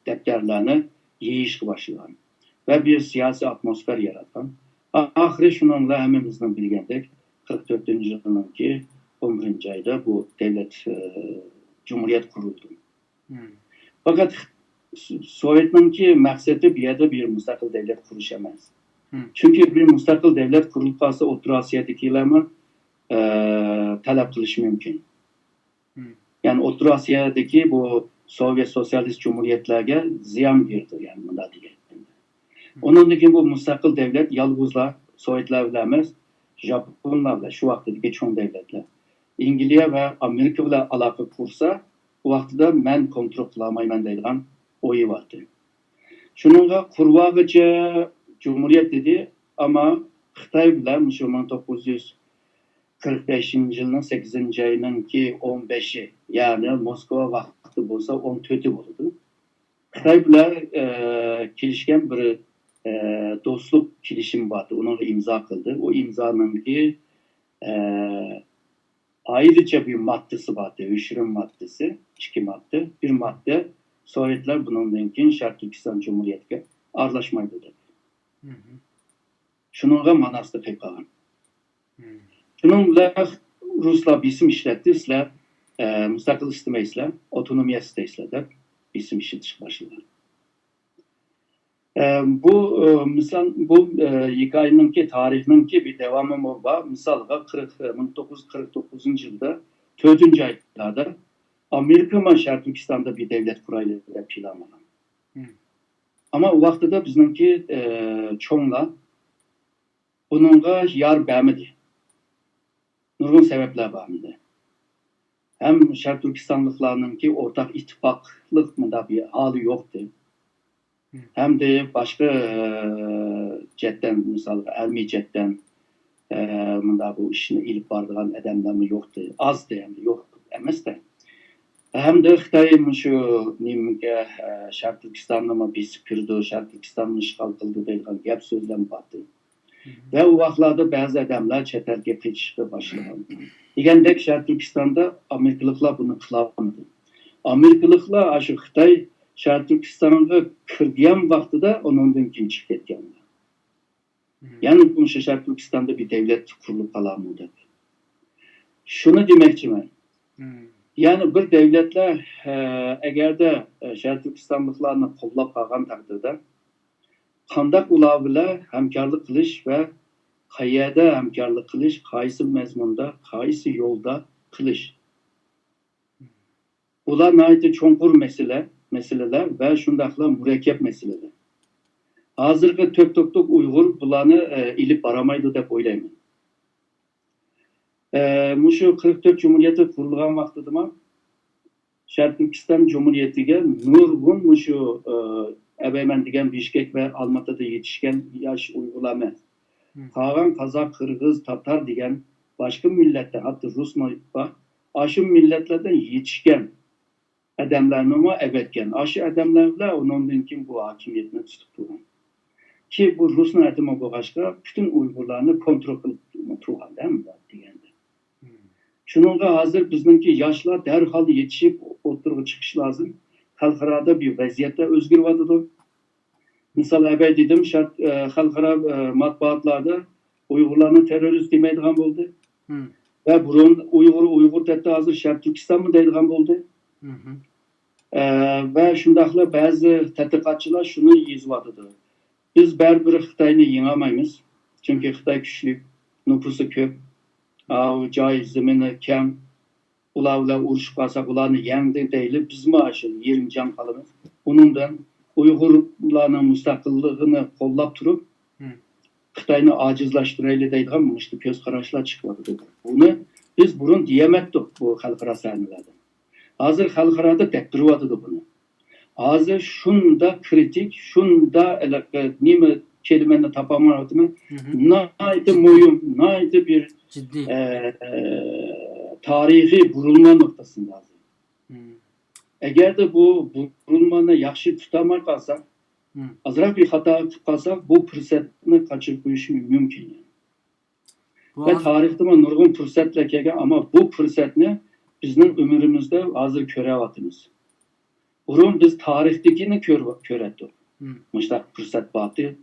daftarlarni yeyishga boshlagan ve bir siyasi atmosfer yaratan. Ahiri shuningla hammamizning bilgandek 44 yılınki 11. ayda bu devlet cumhuriyet kuruldu. Fakat Sovetninki maqsadi bu yerda bir mustaqil devlet qurish emas. Çünkü bir mustaqil devlet kurulması O'rta Osiyodagilarni talab qilish mumkin. Yani O'rta Osiyodagi bu Sovyet sosyalist cumhuriyetlarga ziyon berdi, yani bunday deganda. Ondan keyin bu mustaqil devlet yolg'izlar Sovetlar bilan emas, Japonlar bilan shu vaqtdagi cho'ng devletlar. İngiliz ve Amerika bilan aloqa qursa, bu vaqtda men kontrol qila olmayman deydigan o'yi vardı. Shuningga qurvoqcha cumhuriyet dedi ama Xitoy bilan 1945 yılının 8. ayınınki 15'i, yani Moskva vaqti bo'lsa 14'ü bo'ldi. Xitoy bilan kelishgan bir dostluk kelishim vardı. Onu imza kıldı. O imzanınki ayrıca bir maddesi vardı. Üçürüm maddesi, 2 madde. Bir madde Sovetler bunun keyin Sharq Turkiston Cumhuriyetiga aralashmaydi dedi. Shuningga manasida qilgan. Shuning bilan Ruslar bisim ishlatdi, sizlar mustaqil istamaysizlar, otonomiya istaysizlar deb bisim ishlatish boshlagan. Bu misal bu hikayeninki tarihininki bir devamı var. Misalga 1949 yılda 4. aylarda Amerika ve Sharq Turkistonda bir devlet kuraylı deb planlagan. Ama o vaqtda bizninki cho'nglar bununla yar bermedi. Nurg'un sebepler var mıydı? Hem Sharq Turkistonliklarninki ortak ittifaqlik bir hali yoktu. Hem de başka cetten, misal elmi cetten bu işini ilip bardıgan adamlar mı yoktu. Azdı hem de yok emas de. Hem de Xitoy şu nimge Sharq Turkistonga besib kirdi, Sharq Turkistonni ishg'ol qildi degan gap so'zlar bordi. Ve o vaxtlarda bazı adamlar chet elga ketishga boshlagan. Degandek Sharq Turkistonda Amerikaliklar bunu qilolmadi. Amerikaliklar shu Xitoy Sharq Turkistonga kirgan vaqtida ondan keyin chiqib ketganlar. Yani bu Sharq Turkistonda bir devlet kurulup kalanmadı. Şunu demekçimen. Yani bir devletler eğer de Sharq Turkistonliklarni qo'llab qolgan taqdirda qandaq ular bilan hamkorlik qilish va qayerda hamkorlik qilish, qaysi mazmunda, qaysi yo'lda qilish. Bular nihoyatda cho'nqur meseleler ve shundaqla murakkab meseleler. Hozirgi to'k Uyg'ur bularni ilib baramaydi deb o'ylayman. Mushu 44 Cumhuriyeti kurulgan vaqtida Sharq Turkiston Cumhuriyetiga nurg'un mushu Abeymen degan Bishkek ve Almatı'da yetişken yaş Uygurlar emas. Qolgan Kazak, Kırgız, Tatar degan başka milletler, hatta Ruslar aşı milletlerden yetişken adamlarni evetken. Aşı adamlarla ondan keyin bu hakimiyetini tutup turgan. Ki bu Ruslar adamı bu başka bütün Uygurlarni kontrol qilib turgan deganda. Şununla hazır bizimki yaşlar derhal yetişip oturup çıkış lazım. Xalqarada bir vaziyette özgür vadıdı. Misal evvel dedim, xalqara matbuatlarda Uygurlarni terörist demeydiğen oldu. Ve burun Uygur dedi hazır Sharq Turkiston mı deydiğen oldu. Ve şundaqla bazı tədqiqatçılar şunu yazıvadıdı. Biz bir Xitayni yenemeyiz. Çünkü Xitay güçlü, nüfusu köp. Caiz zemini kem, ularla urushib qalsak, ularni yengdi deyilib, biz mi aşın yerim can qalamiz. Onundan Uygurlarning mustaqilligini qo'llab turib, Xitoyni ajizlashtirayli deydigan mishli ko'z qarashlar chiqyapti. Buni biz burun diyemetdik bu xalqaro sahnalarda. Hozir xalqaroda deb turyapti buni. Hozir shunda kritik, shunda nima kelimani topamayaptimi? Naydi mo'yum, naydi bir Ciddi. Tarihi burulma noktasında. Eğer de bu burulmanı yaxshi tutamay qalsak, azroq bir xato qilib qalsak, bu fursatni qochirib qo'yish mumkin. Ve tarixda nurg'un fursatlar kelgan, ama bu fursatni bizning umrimizda hozir ko'ryapmiz. Burun biz tarixdagini ko'rdik. Mushtaq fursat bordi,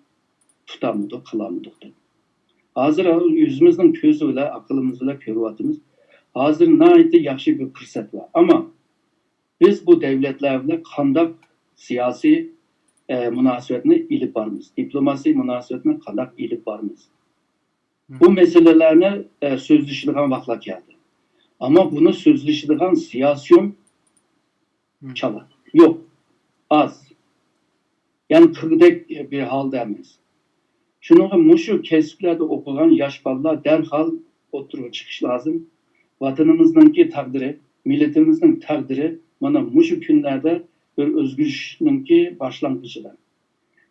tutamadik, qilamadik. Hazır yüzümüzün közüyle, akılımızla körüvatımız. Hazır nayeti yaxshi bir fırsat var. Ama biz bu devletlerle kandak siyasi münasebetini ilip varmız. Diplomasi münasebetini kandak ilip varmız. Bu meselelerini sözleştiren vaxtlar geldi. Ama bunu sözleştiren siyasyon çalar. Yok. Az. Yani kırdık bir halde emeyiz. Şunun muşu kesplerde okulan yaş ballar derhal oturup çıkış lazım. Vatanımızdaki takdiri, milletimizin takdiri bana muşu günlerde bir özgürlüğünki başlangıcıdır.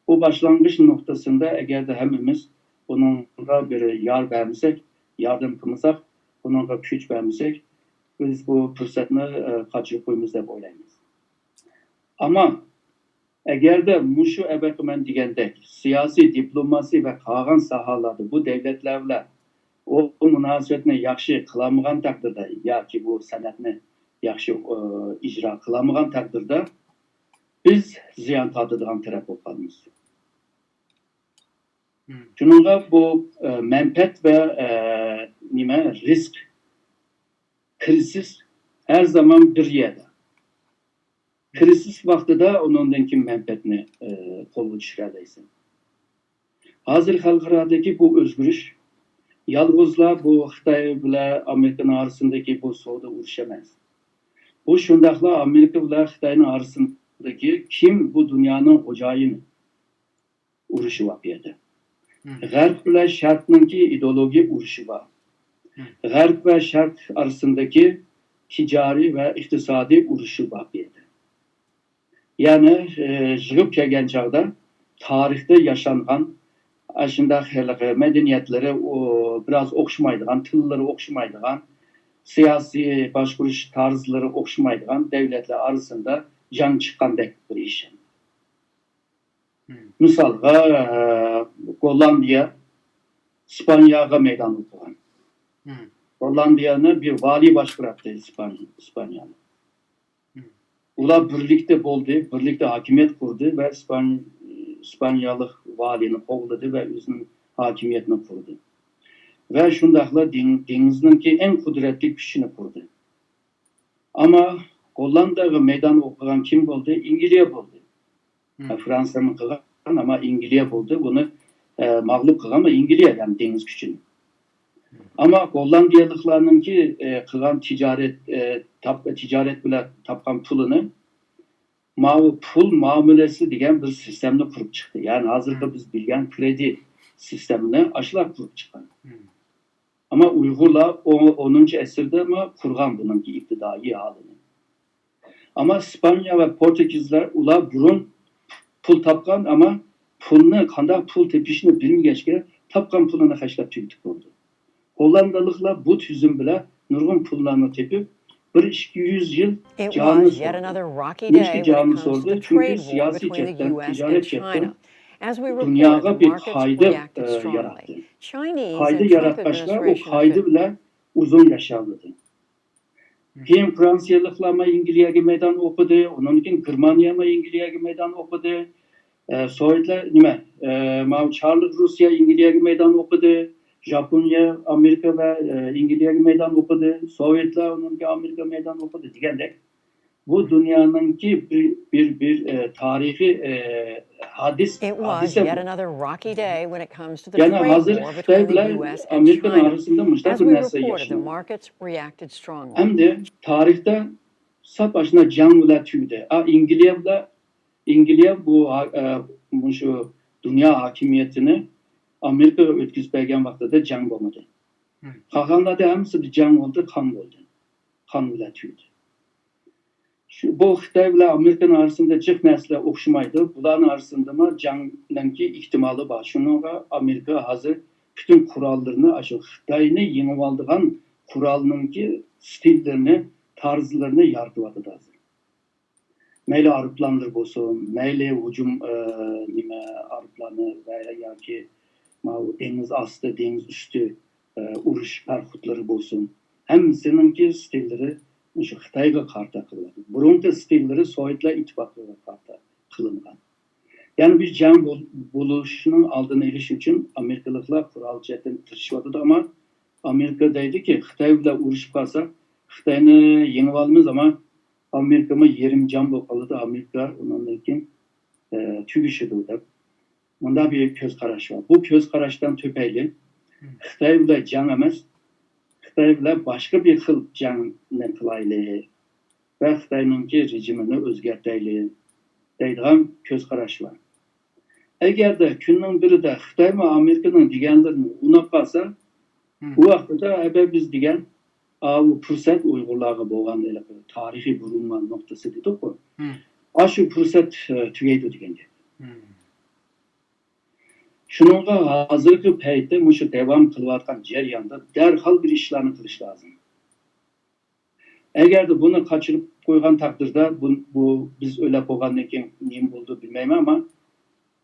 Bu başlangıç noktasında eğer de hemimiz onunla bir yar vermişsek, yardım kılmışsak, onunla güç vermişsek, biz bu fırsatını kaçırıp koyumuz da oylayız. Ama eğer de muşu evvelmen degandek siyasi, diplomasi ve qolgan sahalarda bu devletlerle o münasebetini yaxshi qilamagan taqdirda yoki bu san'atni yaxshi ijro qilamagan taqdirda biz ziyon tortadigan taraf bo'lib qolamiz. Shuningga bu manfaat ve risk, krizis her zaman bir yerda. Krisis vaqtida onundan kim menfaatni qo'lga tushiradi. Hozir xalqarodagi bu o'zgarish yolg'izlar bu Xitoy bilan Amerika arasındaki bu savdo urushi emas. Bu shundaqla Amerika bilan Xitoyning arasındaki kim bu dunyoning xo'jayini urushi var bu yerda. G'arb bilan Sharqningki ideologiya urushi var. G'arb ve Sharq arasındaki ticari ve iqtisodiy urushi var bu yerda. Yani yığıp kelgan çağda tarihte yaşangan aşındaki medeniyetleri biraz okşamaydıgan, tılları okşamaydıgan, siyasi başkuruş tarzları okşamaydıgan devletler arasında can çıkan bir iş. Misalga Gollandiya İspanya'ya meydan okuyan. Hı. Hollandiya'nı bir vali baş bıraktı İspanya'nı. Hı. Ular birlikte oldu, birlikte hakimiyet kurdu ve İspanyalı valini kovladı ve özünün hakimiyetini kurdu. Ve şundakla denizninki en kudretli güçünü kurdu. Ama Hollanda'ya meydan okuyan kim oldu? İngiliz oldu. Fransa mı kılan ama İngiliz oldu. Bunu mağlup kılan ama İngiliz yani deniz güçünü. Ama Hollandiyalıklarının ki kılan ticaret bile tapkan pulunu pul muamelesi diyen bir sistemini kurup çıktı. Yani hazırda biz bilgen kredi sistemini aşılar kurup çıkan. Ama Uygurlar 10. esirde ama kurgan bununki iktidai halini. Ama İspanya ve Portekizler ular burun pul tapkan ama pulunu, kandak pul tepişini bilmeyeceğken tapkan pulunu haşlap tüyütük oldu. Hollandalıklar bu tüzüm bile nurgun pullarını tepip 1-200 yıl canını sordu. Niçin canını sordu? Çünkü siyasi cepten, ticaret cepten dünyaya bir kaydı yarattı. Kaydı yaratmışlar, o kaydı bile uzun yaşadı. Hem Fransiyalıklar İngilizce meydan okudu, onun için Germaniya İngilizce meydan okudu. Sovyetler Çarlık Rusya İngilizce meydan okudu. Japonya, Amerika ve İngilizce meydan okudu. Sovyetler onun ki Amerika meydan okudu. Digendek. Bu dünyanınki bir tarihi hadise bu. Yani hazır Xitay'la Amerikan arasında müşterek bir nesne yaşanıyor. Hem de tarihte sap başına canlılar tüyde. İngiliz bu şu dünya hakimiyetini Amerika ötküz belgen vaxtıda can olmadı. Kakanlarda hemsi bir can oldu, kan oldu. Kan bile tüydü. Bu Xitay ile Amerikan arasında cık nesle okşumaydı. Bunların arasında mı canınki ihtimali var. Şununla Amerika hazır bütün kurallarını açık. Xitay'ını yeni aldığın kuralınınki stillerini, tarzlarını yardıvadı da hazır. Meyle arıplandır bolsun, meyle hücum arıplanı veya ki deniz astı, deniz üstü uruş perhutları bolsun. Hem seninki stilleri şu Xitayga karta kılındı. Burunki stilleri Sovyetler İttifakı'na karta kılıngan. Yani bir can buluşunun aldığını iliş için Amerikalıklar kural cihetten tırışmadı ama Amerika dedi ki Xitay'la uruş kalsa Xitay'ını yeni almamız ama Amerika'ma yerim can bokalıdı. Amerika onunla tügüşüdü de. Bunda bir göz karaş var. Bu göz karaştan töpeyli Xitay'la can emez. Xitay'la başka bir xil can kılaylı ve Xitay'nınki rejimini özgerteyli deydiğim göz karaş var. Eğer de günün biri de Xitay ve Amerika'nın digenlerini unap kalsa bu vaxtıda biz digen bu fırsat Uygurlarga bolgan tarihi burulma noktası dedik o. Aşı fırsat tügeydi degende. Şununla hazırki peytte muşu devam kılıvatkan ceryanda derhal bir işlerini kılış lazım. Eğer de bunu kaçırıp koygan takdirde bu biz öyle koygan nekin neyim oldu bilmeyim ama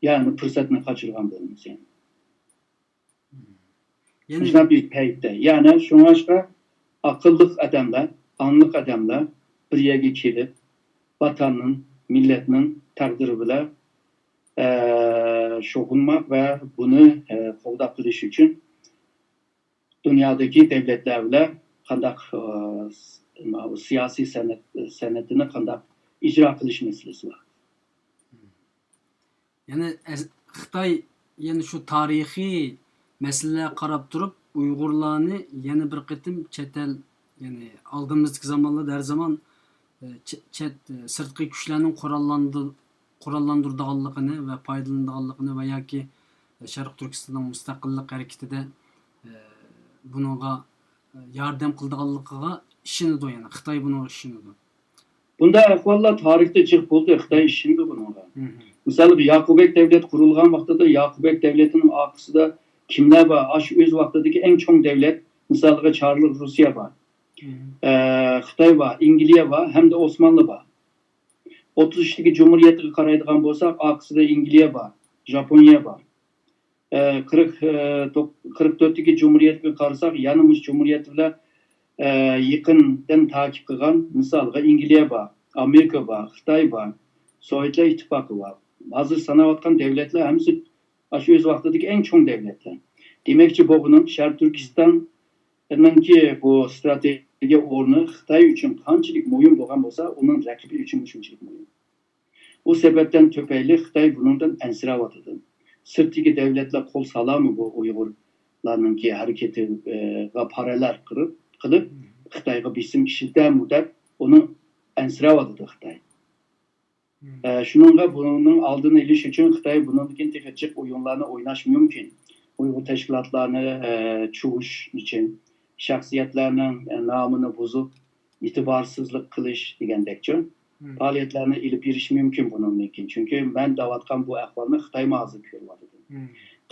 yani fırsatını kaçırgan bölümüz yani. Şuna bir peytte. Yani şuna başka akıllık adamlar, anlık adamlar bir yere gelip vatanın, milletinin takdiri bile şokunmak ve bunu kolda kılış için dünyadaki devletlerle kandak siyasi senetini kandak icra kılış meselesi var. Yani Xitay yani şu tarihi meseleye karab durup Uygurlarını yeni bir kıtım çetel yani aldığımız zamanlarda her zaman sırtkı güçlerinin kurallandırdığını ve paydalandığını veya ki Şarkı Türkistan'ın müstakillik hareketi de bununla yardım kıldığına işini yani Xitay bunu işini Bunda ahvallar tarihte çık buldu Xitay işini bununla. Mesela Yakubek devlet kurulgan vaxtıda Yakubek devletinin akısı da kimler var? Aş öz vaxtıdaki en çok devlet mesela Çarlık Rusya var. Xitay var, İngiliz var, hem de Osmanlı var. 33'teki Cumhuriyet'i karaydıgan bolsak akısı da İngiliz var, Japonya var. 44'teki Cumhuriyet'e qarsak, yanımız Cumhuriyet bilen yakından takip kılgan, misalga İngiliz var, Amerika var, Xitay var, Sovyetler İttifakı var. Hazır sanayotgan devletler hemsi aşı öz vaqtidagi en çoğun devletler. Demekçi bu bunun Şarkı Türkistan'ınki bu strateji ornu Xitay üçün qanchalik muhim bo'lgan bo'lsa, onun rakibi üçün shunchalik muhim. O sebepten töpeyli Xitay bunundan ensiravatıdır. Sırtdagi devletler kol salamı bu Uygurlarınki hareketi paralel qilib Xitayga bisim kişiden müddet onu ensiravatıdır Xitay. Şununla bunun aldığını iliş için Xitay bununkin tekçik oyunlarını oynaş mümkün. Uygur teşkilatlarını çuğuş için, şahsiyetlerinin namını bozup itibarsızlık kılış degandekçe faaliyetlerine ilip giriş mümkün bunun mümkün. Çünkü ben davatkan bu ahvalını Xitay mağazı körüvadı.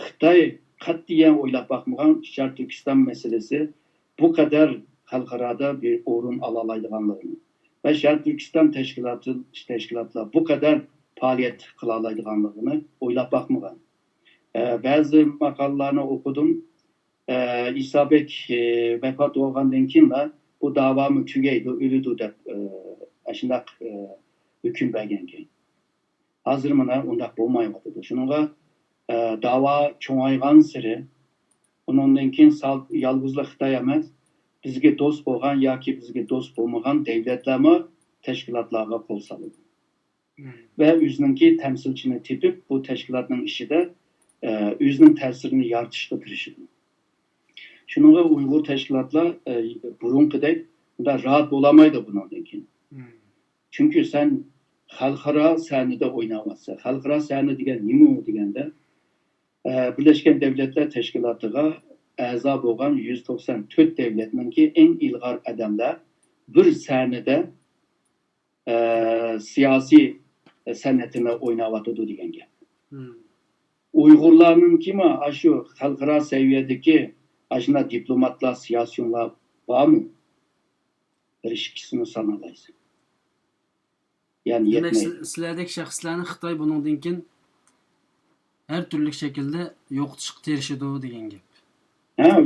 Xitay katliyen oylap bakmagan Şarkı Türkistan meselesi bu kadar halkarada bir orun alalaydıganlarını ve Şarkı Türkistan teşkilatla bu kadar faaliyet kılalaydıganlarını oylap bakmagan. Bazı makallarını okudum. İsa Bek vefat olgandan keyin bu davamı tügeydi, ölüdü de aşındak hüküm bergenken. Hazır mına ondak bolmayıvatıdı. Şununla dava çoğaygan sırı onundan keyin yalgızlık Xitay emas, bizge dost bolgan yoki bizge dost bolmagan devletlerme teşkilatlarga kol salıdı. Ve özününki temsilcini tepip bu teşkilatın işide özünün tesirini yaratışga kirişidi. Şununla Uygur teşkilatlar burunqidek rahat bolamaydı bunundan keyin. Çünkü sen halkara sahnede oynamazsa, halkara sahne degen nima degende Birleşken Devletler Teşkilatı'na a'zo bo'lgan 194 devletninki en ilg'or adamlar bir sahnede siyasi san'atini o'ynayotidi degan gap. Uyg'urlarninki ma shu xalqaro seviyedeki aşına diplomatlar, siyasiyonlar var mı? Bir ikisini sanalayız. Yani Demek yetmeydi. sizlerdeki şahıslarni Xitoy bundan keyin her türlü şekilde yo'qotishga tirishadi degan gap.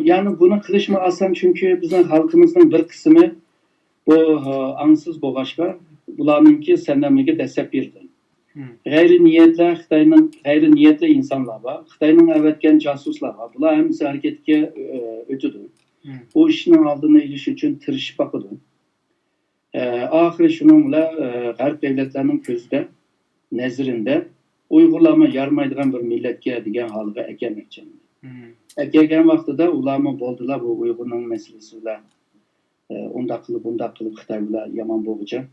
Yani bunu kılışma asan çünkü bizim halkımızın bir kısmı bu ansız boğaşka bularınki sendemlige destek birdi. Gayri niyetli Xitayning gayri niyetli insanlar var. Xitayning evetken casuslar var. Bular hemisi hareketke ötüdü. Bu işinin aldığını iliş için tırışıp bakıdı. Ahire şununla Garp devletlerinin közde, nezirinde Uygurlarma yarmaydıgan bir milletke degen halıga ekemek Ekegen vaxtıda ularma boldular bu Uygur'un meselesiyle onda kılıp Xitay bilan yaman boğuca.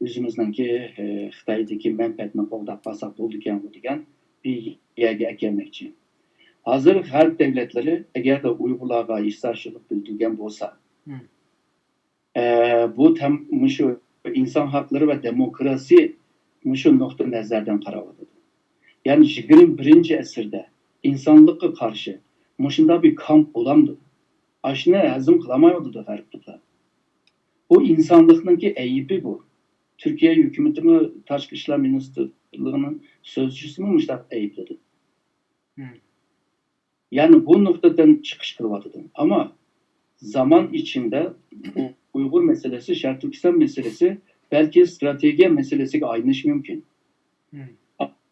Özümüzdeki Xitay'daki menfaatini qoğdap basak boldu eken bu degen bir yerge ekemekçi. Hazır Garp devletleri eğer de Uygurlarga işsarşılık bildirgen bolsa bu şu insan hakları ve demokrasi şu nokta nezerden qaravadı. Yani 21. esirde insanlıkka karşı muşunda bir kamp olamdı. Aşına hazım kılamaydı da Garplıklar. O insanlıknınki eybi bu. Türkiye hükümetinin Taşkı İşler Ministerliğinin sözcüsü mü müştak eyipledi. Yani bu noktadan çıkış kılvadı. Ama zaman içinde Uygur meselesi, Şarkı Türkistan meselesi belki strateji meselesi aynış mümkün.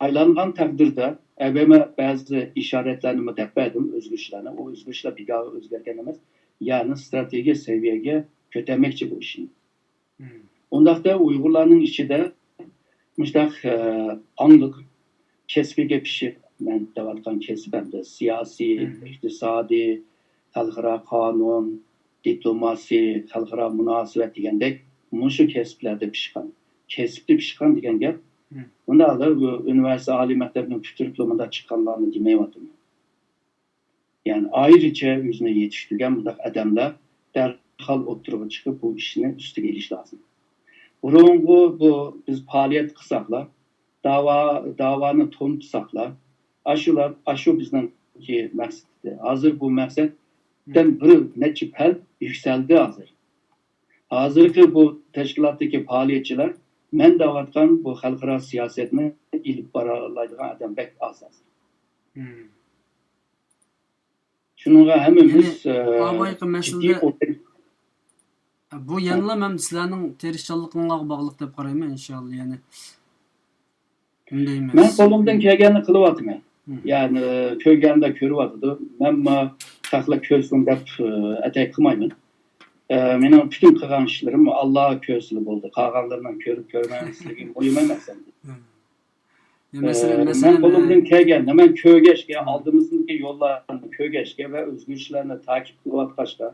Aylanğan takdirde evime bazı işaretlerini tepedim, özgürlüklerini. O özgürlükler bir daha özgerken emez. Yani strateji seviyeye kötemekçi bu işin. Ondan da Uygurların işi de müştak anlık kesbige pişir. Ben davatkan kesip hem de siyasi, iktisadi, halkara kanun, diplomasi, halkara münasebet degandek muşu kesplerde pişkan. Kesipli pişkan degen gap. Bunda da bu üniversite ali mektebinin kültür diplomada çıkanlarını demeyvadım. Yani ayrıca yüzüne yetiştirgen bu adamlar derhal oturup çıkıp bu işine üstü geliş lazım. Bu biz faaliyet kısakla, davanı ton tutsakla, aşı bizden ki məqsəddir. Hazır bu məqsəddən bir neçə pəl yükseldi hazır. Hazır ki bu teşkilattaki faaliyetçiler men davatkan bu halkara siyasetini ilip baralaydıgan adam bek az hazır. Şununla hemimiz Abayqı ciddi meselede bu yanıla hem sizlerning tirishchanligingizga bog'liq deb qarayman inshaalloh. Yani unday emas. men qo'limdan kelganini qilyapman. Yani ko'rganda ko'ryapti. Men taqla ko'rsin deb atay qilmayman. Mening bütün qilgan ishlarim Alloh ko'rsili bo'ldi. Qolganlardan ko'rib ko'rmaysligim o'yim emas endi. Men qo'limdan kelganini men ko'rgashga, oldimizdagi yo'llarni ko'rgashga va o'zgarishlarni takip qilayotganda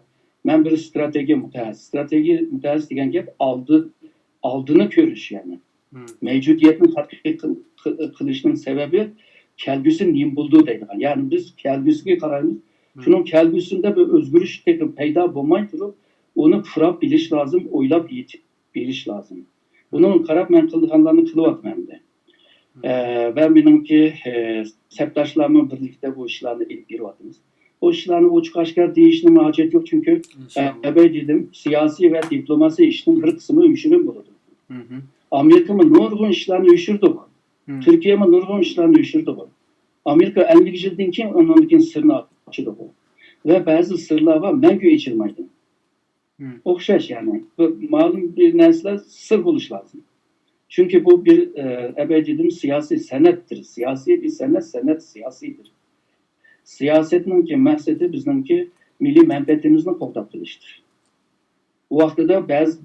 men bir strategiya mutaxassis. Strategiya mutaxassis degan gap oldini ko'rish yani. Mevcudiyetni tadqiq qilishning sababi kelgusi nima bo'ldi deydigan. Ya'ni biz kelgusiga qaraymiz. Shuning kelgusida bir o'zgarish paydo bo'lmay turib, uni purab bilish lozim, o'ylab yetib berish lozim. Buni qarab men qilganlarni qilyapman. Ve benimki septaşlarımın birlikte bu işlerini ilk bir vatımız. O işlerini uçuk aşkar değişine hacet yok çünkü dedim siyasi ve diplomasi işinin bir kısmı üşürüm bulundu. Amerika'nın nurgun işlerini üşürdük. Türkiye'nin nurgun işlerini üşürdük. Amerika 50 yıldan kim onların sırrını açıldı bu. Ve bazı sırlar var ben göğe içilmeydim. Okşaş yani. Malum bir nesle sır buluş lazım. Çünkü bu bir dedim siyasi senettir. Siyasi bir senet siyasidir. Siyasetin ki məqsədi bizimki milli mənfəətimizin qoqdab bilişdir. Bu vaxtda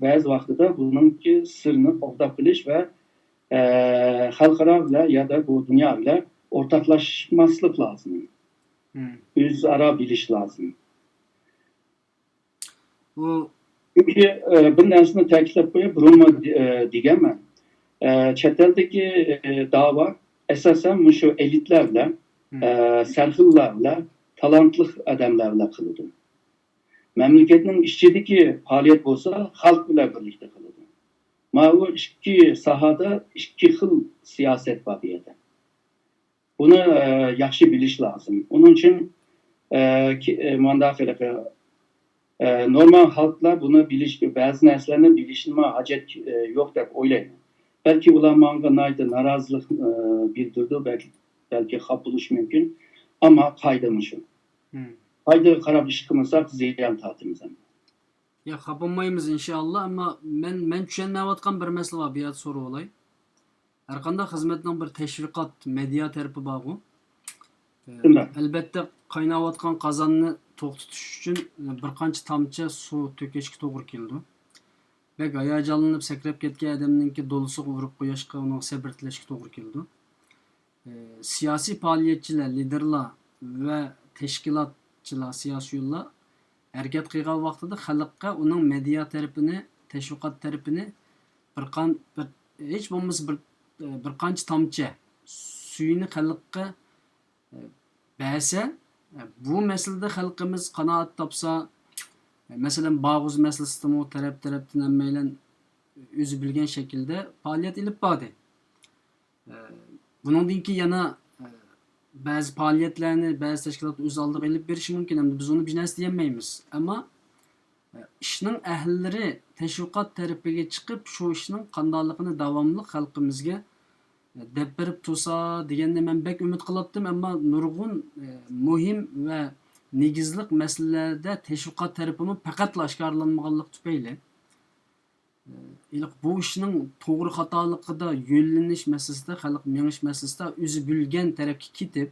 bəzi vaxtda bunun ki sırrını qoqdab biliş və xalqara ilə ya da bu dünya ilə ortaklaşmaslıq lazım. Özara biliş lazım. Çünkü bir nərsini təkidləb qoyub, Bruma deyəmən. Çeteldeki dava esasen şu elitlerle, serhillerle, talantlı adamlarla kılındı. Memleketin işçideki faaliyet olsa halk ile birlikte kılındı. Ma bu iki sahada iki hıl siyaset var bir yerde. Bunu yaxşı biliş lazım. Onun için normal halklar bunu biliş, bazı neslerine bilişime hacet yok da oylayın. Belki ulanmağına narazılık bildirdi, belki hap buluş mümkün ama kaydamışım. Kaydı karab iş kılmasak ziyan tatımızdan. Ya kapılmayımız inşallah ama men düşenmevatkan bir mesele var, bir soru olay. Erkanda hizmetinin bir teşvikat, medya terapi bağı. Elbette kaynavatkan kazanını tok tutuş için bir kanç tamça su tökeşki doğru keldi. Bek ayacalanıp sekrep ketken adamınki dolusu vurup koyashqa onun sabırtleşki doğru keldi. Siyasi faaliyetçiler, liderler ve teşkilatçılar, siyasiyonlar hareket qilgan vaqtida xalqqa onun medya tarafini, teşviqat tarafini hiç bo'lmasa bir qancha tomchi suyini xalqqa bersa, bu meselede xalqimiz qanoat topsa, mesela bağız meselesinde o taraftan emmeyle özü bilgen şekilde faaliyet ilip badi. Bunun dinki yana bazı faaliyetlerini, bazı teşkilat öz aldığı ilip verişi mümkün. Hem biz onu bilmez diyemeyimiz. Ama işinin ehlleri teşviqat tarafiga çıkıp şu işinin qandayligini davamlı halkımızga deb berip tursa degende men bek ümit qilyaptim, ama nurg'un muhim ve negizlik meselelerde teşviqat tarafının faqatla oshkorlanmaganligi tufayli bu ishning to'g'ri xatoligida yo'llanish masalasida, xalq mengish masalasida o'zi bilgan tarafga ketib,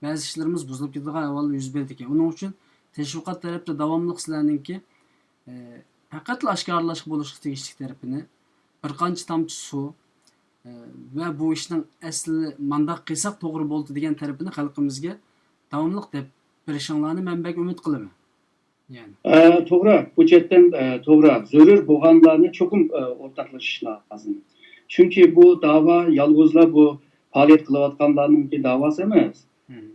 ba'zi ishlarimiz buzilib ketadigan ahvol yuz berdi ekan. Uning uchun teşviqat tarafda davomli sizlarninki faqatla oshkorlash bo'lishga tegishli tarafini bir qancha tomchi suv ve bu ishning asli mandaq qilsak to'g'ri bo'ldi degan tarafini xalqimizga davomli deb berishinglarni men bek umid qilaman. Yani. To'g'ri, bu yerdan to'g'ri, zarur bo'lganlarni cho'qim o'rtaqlashish lazım. Çünkü bu dava yolg'izlar bu faaliyet qilayotganlarninki davası emas.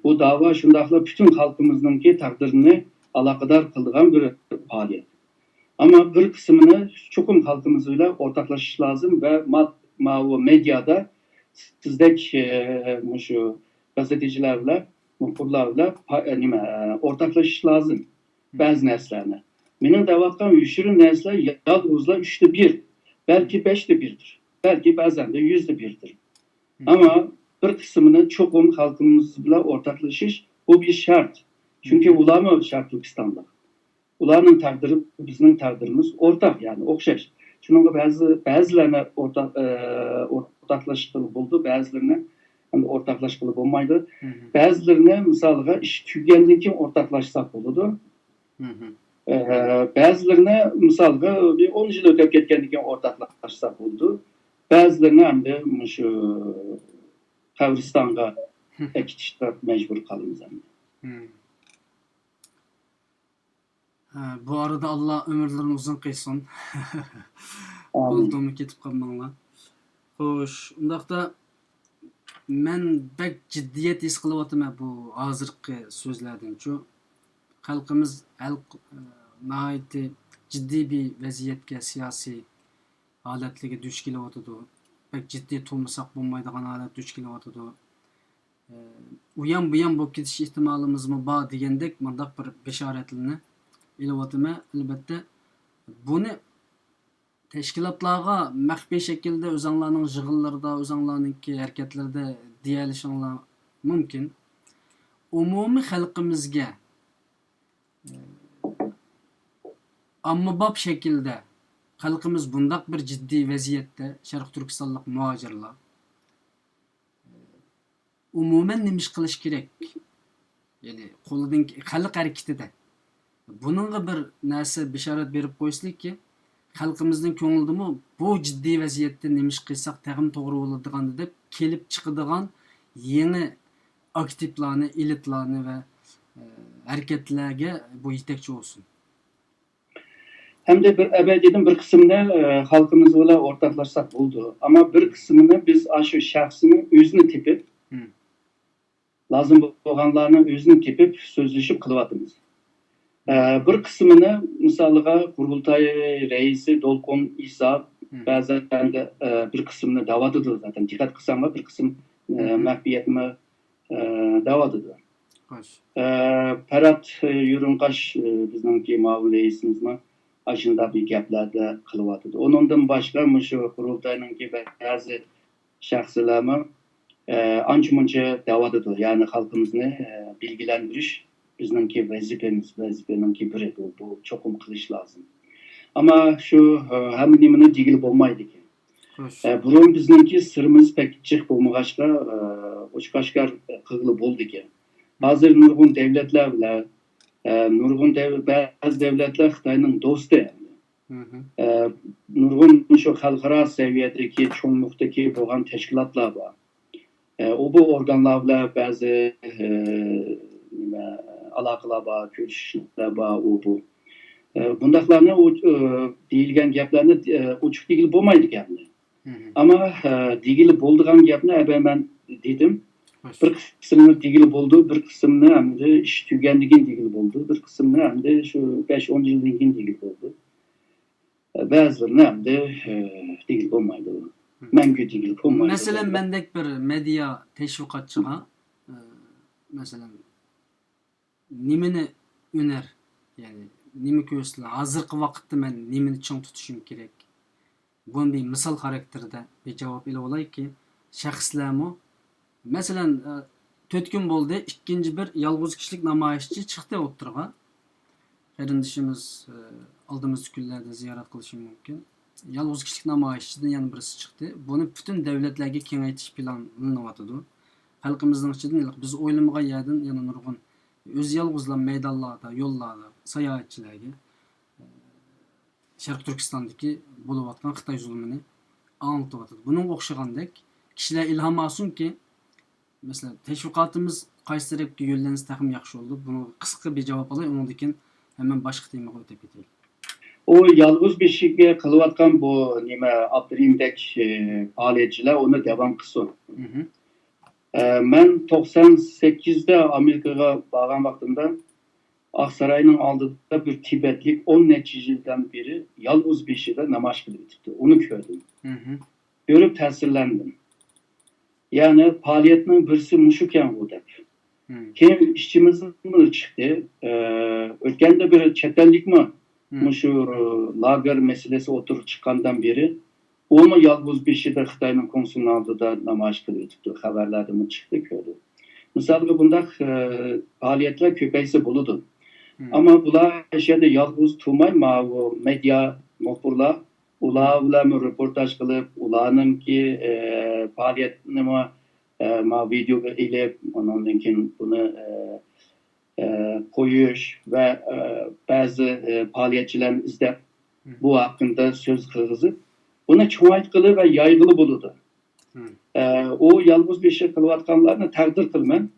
Bu dava shundaqla bütün xalqimizningki taqdirini aloqador qilgan bir faaliyet. Ama bir kısmını ço'qim xalqimiz bilan o'rtaqlashish lazım ve bu medyada sizdek şu gazetecilerle, muhbirlerle ortaklaşış lazım bazı neslerine. Benim davatkan üşürün nesler yalnızla 3'te 1, belki 5'te 1'dir. Belki bazen de 100'de 1'dir. Ama bir kısmını çoğum halkımızla ortaklaşış bu bir şart. Çünkü ulamı Şarkı Türkistan'da. Ularning taqdiri bizning taqdirimiz o'rtaq, ya'ni o'xshash. Shunga ba'zilarni o'rtoqlashib bo'ldi, ba'zilarini o'rtoqlashib bo'lmaydi. Ba'zilarini misolga ish tugagandan keyin o'rtoqlashsak bo'ladi. Ba'zilarini misolga 10 yil o'tib ketgandan keyin o'rtoqlashsak bo'ladi. Ba'zilarini endi shu qabristonga ekitishga majbur qilamiz endi. Bu arada Allah ömürlerini uzun kılsın. Olduğumu ketip kalmağına. Hoş. Undaqda men bek ciddiyet his kılıvatıma bu hazırkı sözlerden. Şu halkımız nahayeti ciddi bir vaziyetke siyasi haletlige düş kılıvatıdı. Bek ciddi tulmasak bulmaydıgan halet düş kılıvatıdı. Uyan buyan bu gidiş ihtimalimiz mi bağ digendek mandaq bir beşaretliğine İlavatime elbette bunu teşkilatlarga məxfi şekilde özanlarının jığıllarda, özanlarınki hareketlerde diyalişanlar mümkün. Umumi halkımızga ammabab şekilde halkımız bundaq bir ciddi vaziyette Şarkı Türkistanlık muhacirlar umumen nemiş kılış gerek? Yani koludun halk hareketi de bununla bir narsa bisharat berib qo'yishlik ki xalqimizning ko'nglidimi bu jiddiy vaziyatda nemish qilsak tag'im to'g'ri bo'ladigan deb kelib chiqadigan yangi aktivlarni, elitlarni va hareketlarga bu yetakchi olsun. Hem de bir ebediyedin bir kısmını halkımız bilan o'rtoqlashsak bo'ldi. Ama bir kısmını biz şu şahsını özünü tepip lazım bo'lganlarni özünü tepip sözleşip kılıvatımız. Bir kısmını misalga Qurultay reisi Dolqun İsa bazen de bir kısmını davadıdı zaten. Dikkat kısam bir kısım mahfiyetimi davadıdı. Ferhat Yurunqaş bizningki ma'mur reisimizmi aşında bir gaplarda qılıvatıdı. Onundan başka şu Qurultayninki bazı şahslarımı anca davadıdı. Yani halkımızı bilgilendiriş bizningki vazifaningki biri bu çokum qilish lazım. Ama şu hamma nimani degil bo'lmaydi ekan. Burun bizningki sirimiz pek chiq bo'lmag'achqa ochqashkar qilib bo'ldi ekan. Hozir nurg'un davlatlar bilan ba'zi davlatlar Xitoyning do'sti. Nurg'un shu xalqaro seviyadagi cho'nliqdagi bo'lgan tashkilotlar bor. Bu organlar bilan ba'zi aloqalar bor, ko'rishishlar bor, bu. Bundaqlarni deyilgan gaplarni ochiq degil bo'lmaydi gapni. Ama degil bo'ldigan gapni men dedim. Bir kısmını degil bo'ldi, bir kısmını hamda ish tugandan keyin degil bo'ldi, bir kısmını hamda shu 5-10 yildan keyin degil bo'ldi. Ba'zilarini hamda degil bo'lmaydi. Mangu degil bo'lmaydi. Mesela mendek bir medya teşvikatçıga mesela nimeni öner, yani nimi ko'rsatlar, hozirgi vaqtda men nimani chong tutishim kerak. Bunun bir misal xarakterde bir cevap ile olay ki şahslarımı mesela 4 gün bo'ldi, ikkinchi bir yolg'iz kishilik namoyishchi chiqdi o'ttirga. Qarindishimiz oldimizgi kunlarda ziyorat qilishim mumkin. Yolg'iz kishilik namoyishchidan yana birisi chiqdi. Buni butun davlatlarga kengaytirish planlanyapti. Xalqimizning ichidan biz o'ylamagan yerdan yana nurg'un o'z yolg'izlar maydonlarda, yo'llarda, sayohatchilarga Sharq Turkistondagi bo'layotgan Xitoy zulmini anlatyapti. Bunun o'xshagandek kishilar ilhom olsunki, mesela teşvikatımız qaysi tarafga yo'llansa taxmin yaxshi oldu. Bunu qisqa bir javob olay, undan keyin hemen başqa temaga o'tib ketaylik. O yolg'iz beshikka qilayotgan bu nima Abdurimdek faoliyatchilar uni davom qilsin. Men 98'de Amerika'ya borgan vaqtimda Aqsaroyning oldida bir Tibetlik 10 necha yildan beri yolg'iz beshikda namoyish qilib o'tibdi. Uni ko'rdim. Görüp ta'sirlandim. Yani faaliyetinin birisi muşuken bu dep. Kim işçimizin mi çıktı? Ötkende bir çetellik mi? Muşu lager meselesi oturup çıkandan beri o mu yalnız bir şeyde Xitayning konsulun aldıda namoyish qilib o'tibdi. Haberlerde mi çıktı köydü. Misalga bundaq fəaliyyətlər köpəysə buludu. Hı. Ama bular şeyde yalnız tutmay bu medya muhbirlar ular bilan röportaj qilib, ularninki faoliyatini ma videoga ilib, ondan keyin buni qo'yish va ba'zi faoliyatchilarni izlab bu haqida so'z qilg'izib, buni cho'ngaytqili va yayg'ili bo'ladi. O yalnız bir şey qilayotganlarni taqdir qilman.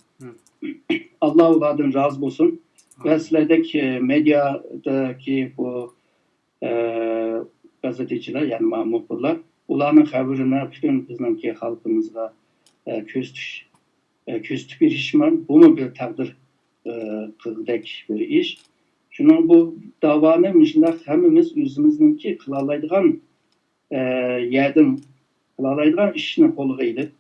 Alloh ulardan rozi bo'lsin. Ve sizlerdeki medyadaki bu gazeteciler yani muhbirler ularning haberini bütün bizningki halkımızga köz bir iş mi? Bu mu bir takdir kıldek bir iş? Şunun bu davanı mişler hemimiz özümüzünki kılalaydıgan yerden kılalaydıgan işini kolu giydi.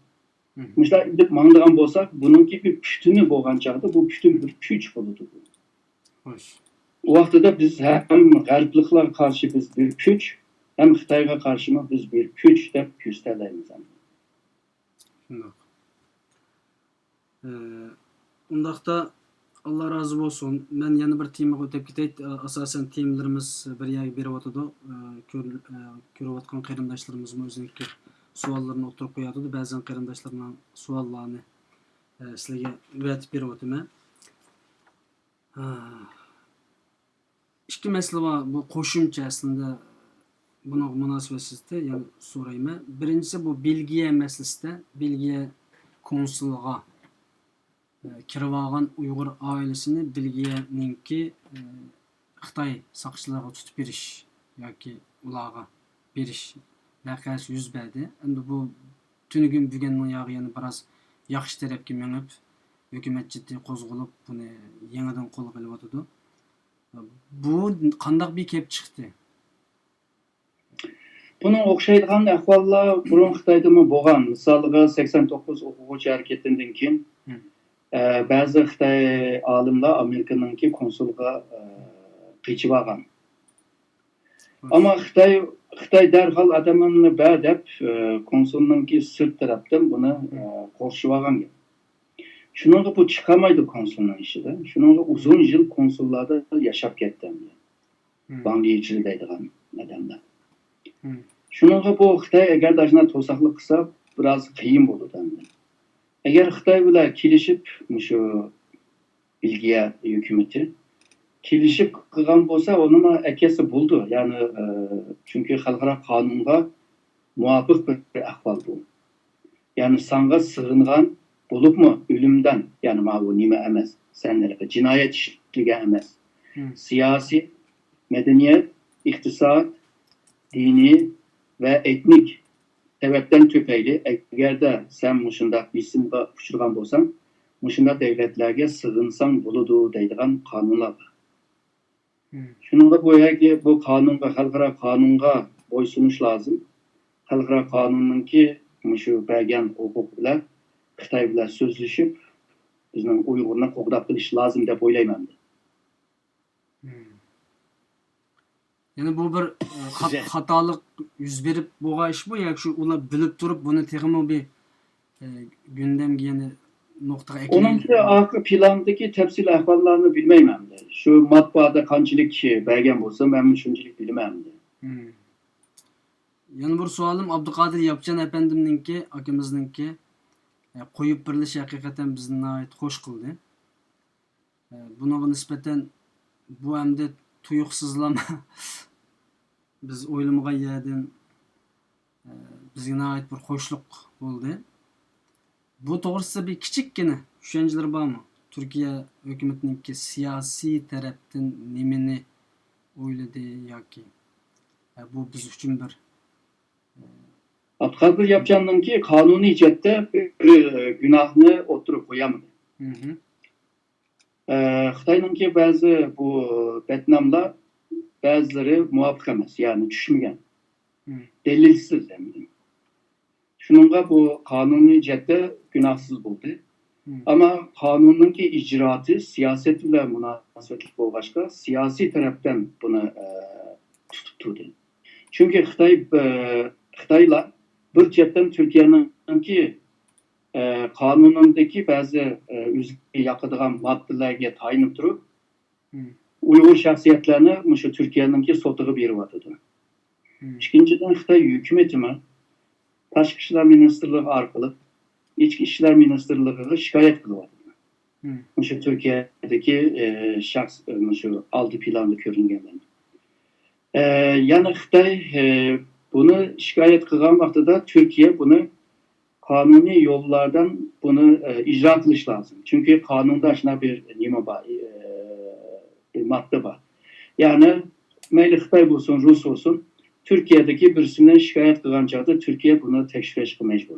Mişler gidip mağdıgan bolsak bununki bir pütünü boğan çağda bu pütün bir güç buludu. Hoş. O vaxtda biz hem Qərbliklər qarşı biz bir güc, hem Xitayğa qarşı biz bir güc deb göstərəyimiz. Şundoq. Undaqda Allah razı olsun. Ben yana bir temaga o'tib ketayt. Asosan temalarimiz bir yoq berib o'tadi. Ko'rayotgan qarindoshlarimiz o'zining savollarini o'tirib qo'yadi. Ba'zan qarindoshlarning savollarini sizlarga o'rgatib berib o'taman. İki mesele var. Bu qo'shimcha aslında buna münasebetsizde yani so'rayman. Birincisi bu Belgiya meselesinde Belgiya konsulluğa kirib olgan Uyg'ur oilasini Belgiyaninki Xitoy soqchilariga tutib berish yoki ularga berish voqeasi yuz berdi. Endi bu tunigun bugunning yog'i yana biroz yaxshi tarafga minib, hukumat jiddiy qo'zg'alib buni yangidan qo'lga olyotdi. Bu qandaq bir kelib chiqdi? Bunun o'xshaydigan ahvollar burun Xitoyda bo'lgan. Misoliga 89 o'quvchi harakatidan keyin ba'zi Xitoy olimlar Amerikaningki konsulga qochib olgan. Ammo Xitoy darhol adamini ber deb konsulninki sirt tarafdan buni qo'shib olgan. Şununla bu çıkamaydı konsulun işi de. Şununla uzun yıl konsullarda yaşap kettim. Bankiyecilikdeydiğen nedenden. Şununla bu Xitay eğer dajına tosaklık kısa biraz kıyım oldu dendi. Eğer Xitay bile kilişip şu Belgiya hükümeti kilişip kılgan bolsa onun ekesi buldu. Yani çünkü halkara kanunga muafık bir ahval bu. Yani sanga sığıngan bulup mu ölümden yani bu nime emez senlere cinayet işliğe emez. Siyasi, medeniyet, iktisat, dini ve etnik sebepten tüpeyli eğer de sen muşunda bisimga uçurgan bolsan muşunda devletlerge sığınsan buludu deydigan kanunlar var. Şununla bu kanunga, halkara kanunga boysunuş lazım. Halkara kanununki şu belgen hukuk bilen Xitoy bilan so'zlashib, bizning Uyg'urni qo'g'dab qilish lozim deb o'ylayman. Yani bu bir xatolik yuz berib bo'lgan ish bu yoki shu ular bilib turib buni texmo bir gündemga yana nuqtaga eklegan. Onunki arka plandagi tafsil ahvollarni bilmayman. Shu matbuada qanchalik bergan bo'lsa, men shunchalik bilmayman. Yana bir savolim Abduqodir Yapjan efendimninki, akamizningki qo'yib birilish haqiqatan bizni nihoyat xush qildi. Bunga nisbatan bu hamda tuyuqsizlama biz o'ylamagan yerdan bizga nihoyat bir xo'shlik bo'ldi. Bu to'g'risida bir kichikkina tushunchalar bormi? Turkiya hukumatiningki siyosiy tarafdan nimani o'yladi yoki bu biz uchun bir Abduqodir Yapjanninki qonuniy jihatda gunohni o'tirib qo'yamadi. Xitoyninki ba'zi bu Vyetnamlar ba'zilari muvofiq emas, ya'ni tushmagan. Delilsiz dedim. Şununla bu qonuniy jihatda gunohsiz bo'ldi. Ama kanunninki icraatı siyaset bilan munosabatli bo'lg'achqa siyosiy tarafdan buni tutib turdi. Chunki Xitoylar bir jihatdan Turkiyaninki kanunundaki bazı üzüge yakıdığan maddelerge tayinip durup Hı. Uyghur şahsiyetlerini şu Türkiye'ninki sotuğu bir vatıdı. Hı. İkinciden Xitay hükümeti mi Taşkı İşler Ministerliği arkalı İçki İşler Ministerliği'ne şikayet kılıvadı. Şu Türkiye'deki şahs şu altı planlı körüngenler. Yani Xitay bunu şikayet kılgan vaxtıda Türkiye bunu kanuni yollardan bunu icra kılış lazım. Çünkü kanunda aşına bir nima var, bir madde var. Yani meyli Xitay olsun, Rus olsun Türkiye'deki birisinden şikayet kılgan çağda Türkiye bunu tekşif etmeye mecbur.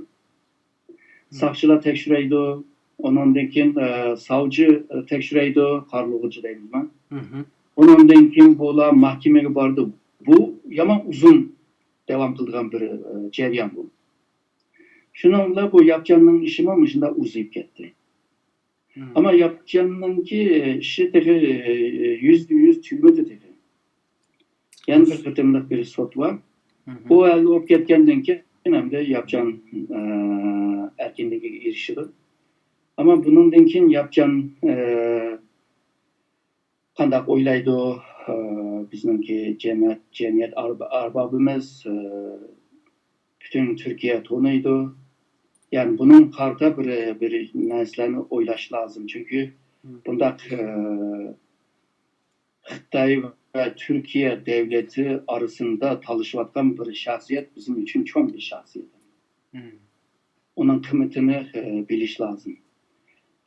Sakçılar tekşif ediyor, onundakin savcı tekşif ediyor, karlıgıcı değil mi? Onundakin bola mahkemeye vardı. Bu yaman uzun devam kıldığın bir ceryan bu. Şununla bu yapacağının işi olmuşunda uzayıp gitti. Ama yapacağının ki işi tefi %100 tümüdü tefi. Yani bir kıtımlık bir sot var. O elde olup getkenden ki hem de yapacağın erkindeki irişidir. Ama bunun denkin yapacağın kandak oylaydı o bizimki cemiyet arbabımız bütün Türkiye tonuydu. Yani bunun karta bir meselerini oylaş lazım. Çünkü bunda Xitay ve Türkiye devleti arasında talışıvatkan bir şahsiyet bizim için çok bir şahsiyet. Onun kıymetini biliş lazım.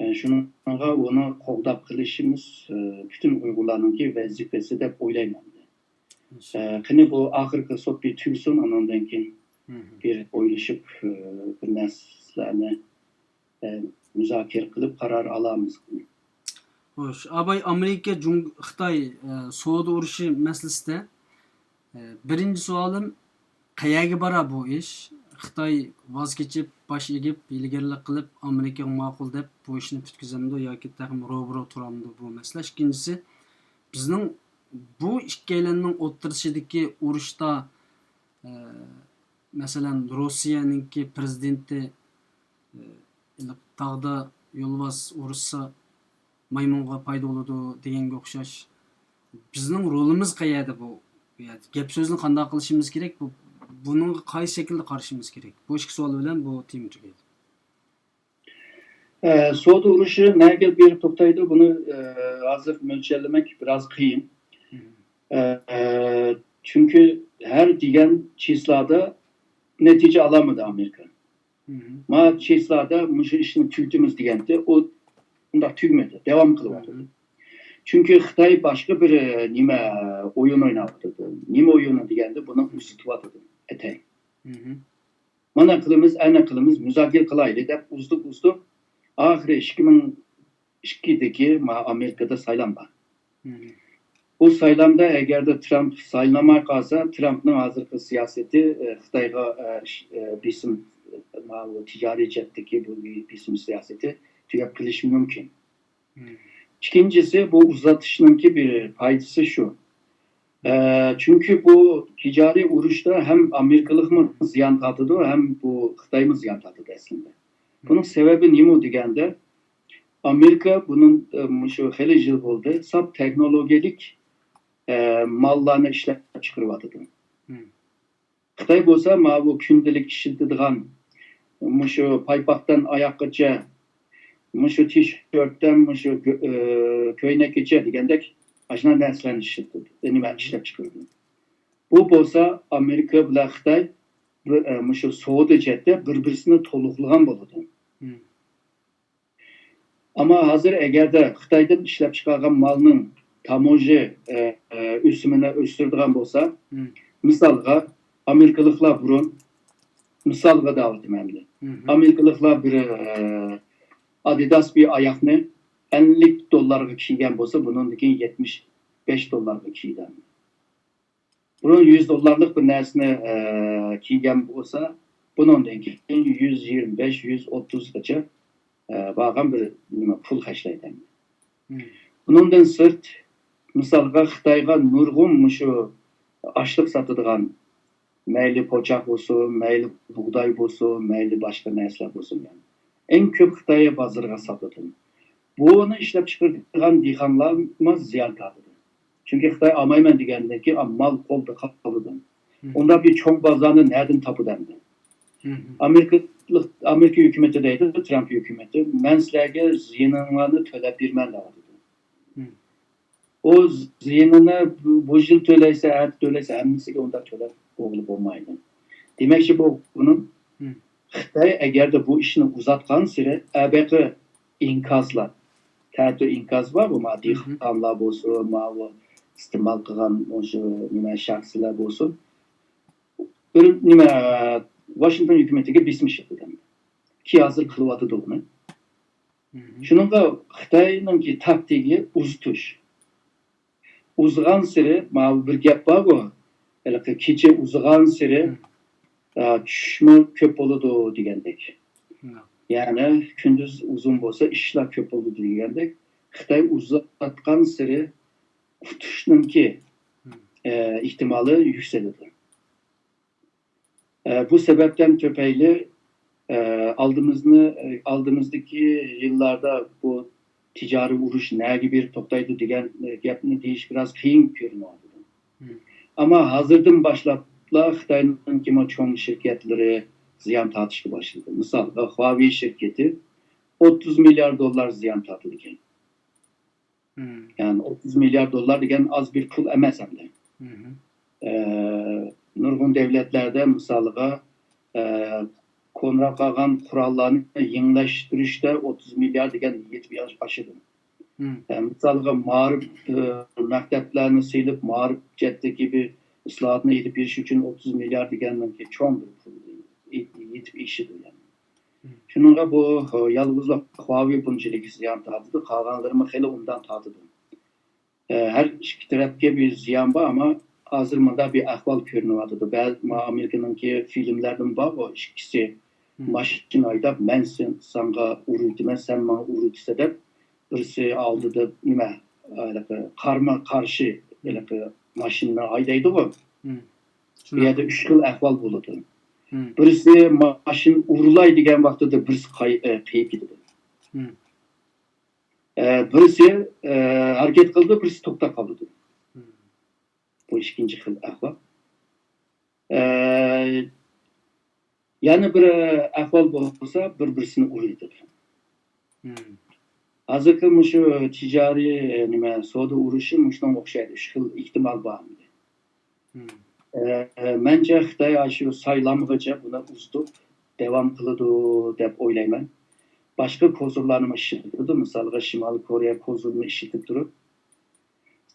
Yani şununla onu koğdap kılışımız bütün Uygurlarınki vazifesi de oylaymadı. Kini bu ahırkı sot bir tülsün onundan ki bir oylaşıp bir neslerini müzakere kılıp karar alamız. Hoş. Abay Amerika, Xitay Soğudu uruşu meselesinde birinci sualım qayaga bara bu iş? Xitay vaz keçip, baş egip, ilgirlik qilib, Amerika ma'qul deb bu ishni tutkizamdi yoki taqim ro'bro turamdi bu mesele. İkincisi, bizning bu ikkalanning o'ttirishidagi urushda masalan Rossiyaninki prezidenti tağda yo'lbos urushsa maymunga payda bo'ladi deganga o'xshash. Bizning rolimiz qayerda bu? Gap so'zni qanday qilishimiz kerak? Bunun qaysi şekilde qarashimiz kerak? Bu ikki savol bilan bu tema tugaydi. Soğudu uruşu nerede bir toktaydı bunu hazır mölçerlemek biraz kıyın. Çünkü her diyen çizlada netice alamadı Amerika. Ma çizlada mışı işini tüytümüz diyende o da tüymedi. Devam kılıvadı. Çünkü Xitay başka bir nime oyun oynadı. Nime oyunu diyende bunu ısıtvadı. Etey. Mana kılımız, ana kılımız müzakere kılaydı da uzduk. Ahire 2002'deki Amerika'da saylam var. Bu saylamda eğer de Trump saylamak kalsa Trump'ın hazırki siyaseti Xitay'a bizim ticari cepteki bu bizim siyaseti tüyap kılışı mümkün. İkincisi bu uzatışınınki bir faydası şu. Çünkü bu ticari uruşta hem Amerikalık mı ziyan tatıdı hem bu Xitay mı ziyan tatıdı aslında. Bunun sebebi nimo degende Amerika bunun şu hele yıl oldu. Sap teknolojik mallarını işlep çıkarıvadı. Xitay bolsa ma bu gündelik işletidigan şu paypaktan ayakkaça şu tişörtten şu köynekçe degandek aşına neslen işletti. Nima işlep çıkardı. Bu bolsa Amerika bilan Xitay şu soğudu cette bir-birisini toluqlagan bo'ladi. Ama hazır eğer de Xitaydan işlep çıkargan malının tamoji üsümüne östürdiğen bolsa, misalga Amerikalıklar burun, misalga davet memli. Amerikalıklar bir Adidas bir ayakını 50 dolarga kiygen bolsa, bunun dikin 75 dolarga kiygen. Bunun 100 dolarlık bir nersini kiygen bolsa, bunun dikin 125-130 gacha bağın bir pul haşlaydı. Bundan sırt, misalga Xitayga nurgun şu açlık satıdığan meyli poçak olsun, meyli buğday olsun, meyli başka nesler olsun yani. en köp Xitay bazarına satıldı. Bunu işlep çıkardıgan dehqonlarımız ziyan tatıdı. Çünkü Xitay almayman degandeki ki mal kolda kalıdı. Onda bir çoğun bazarını nereden tapı dendi. Amerika hükümeti deydi, Trump hükümeti. Men sizlerge ziyanlarını tölep birmen lazım. O ziyanını bu yıl töleyse, eğer töleyse hemmisiga onda tölep oğlu olmaydı. Demek ki bunun Xitay eğer de bu işini uzatkan süre ebeki inkazlar, tertü inkaz var bu maddi kanlar olsun, mavi istimal kılan nime şahsiler olsun. Bir nime Washington hükümetiga bismiş yapıldı. Ki hazır kılıvatı da onu. Şununla Xitay'nınki taktiği uztuş. Uzgan siri, mavi bir gap var bu. Keçe uzgan siri düşme köp oludu degendek. Yani gündüz uzun olsa işler köp oludu degendek. Xitay uzatkan siri tutuşnunki ihtimali yükseldi. Bu sebepten töpeyli aldığımızdaki yıllarda bu ticari uruş ne gibi toktaydı degen gapni deyiş biraz kıyın görünüyordu. Ama hazırdan başlapla Xitay'nın kimi çoğun şirketleri ziyan tartışmaya başladı. Misal Huawei şirketi 30 milyar dolar ziyan tartılırken. Yani 30 milyar dolar degen az bir pul emas hem de. Nurgun devletlerde misalıga konra kalgan kurallarını yenileştirişte 30 milyar degen yetip aşıdı. Misalıga mağrip mekteplerini silip mağrip ceddi gibi ıslahatını yetip iriş için 30 milyar degen ki çoğun bir pul yetip işidir yani. Şununla bu yalnızla Huawei bunçilik ziyan tadıdı. Kalganlarımı hele ondan tadıdı. Her iki tarafta bir ziyan var ama hazırmada bir ahval görünüyordu. Belki Amerika'nınki filmlerden var o ikisi maşinayda ben sana uğruyduğuma sen bana uğruyduğsa da birisi aldı da nime karma karşı maşinler aydaydı o. Ya da 3 yıl ahval buludu. Birisi maşin uğrulay degen vakti da birisi kayıp gidiyor. Birisi hareket kıldı, birisi tokta kaldı. Bu ikinci xil ahval. Yani bir ahval olsa bir-birisini uğraydı. Hazırkı şu ticari nime soda uğruşu muşdan okşaydı. Şu ihtimal var mıydı? Bence Xitay şu saylamıgıca buna ustup devam kılıdı dep oylayman. Başka kozurlarını işittirdi. Mesela Şimal Kore kozurunu işitip durup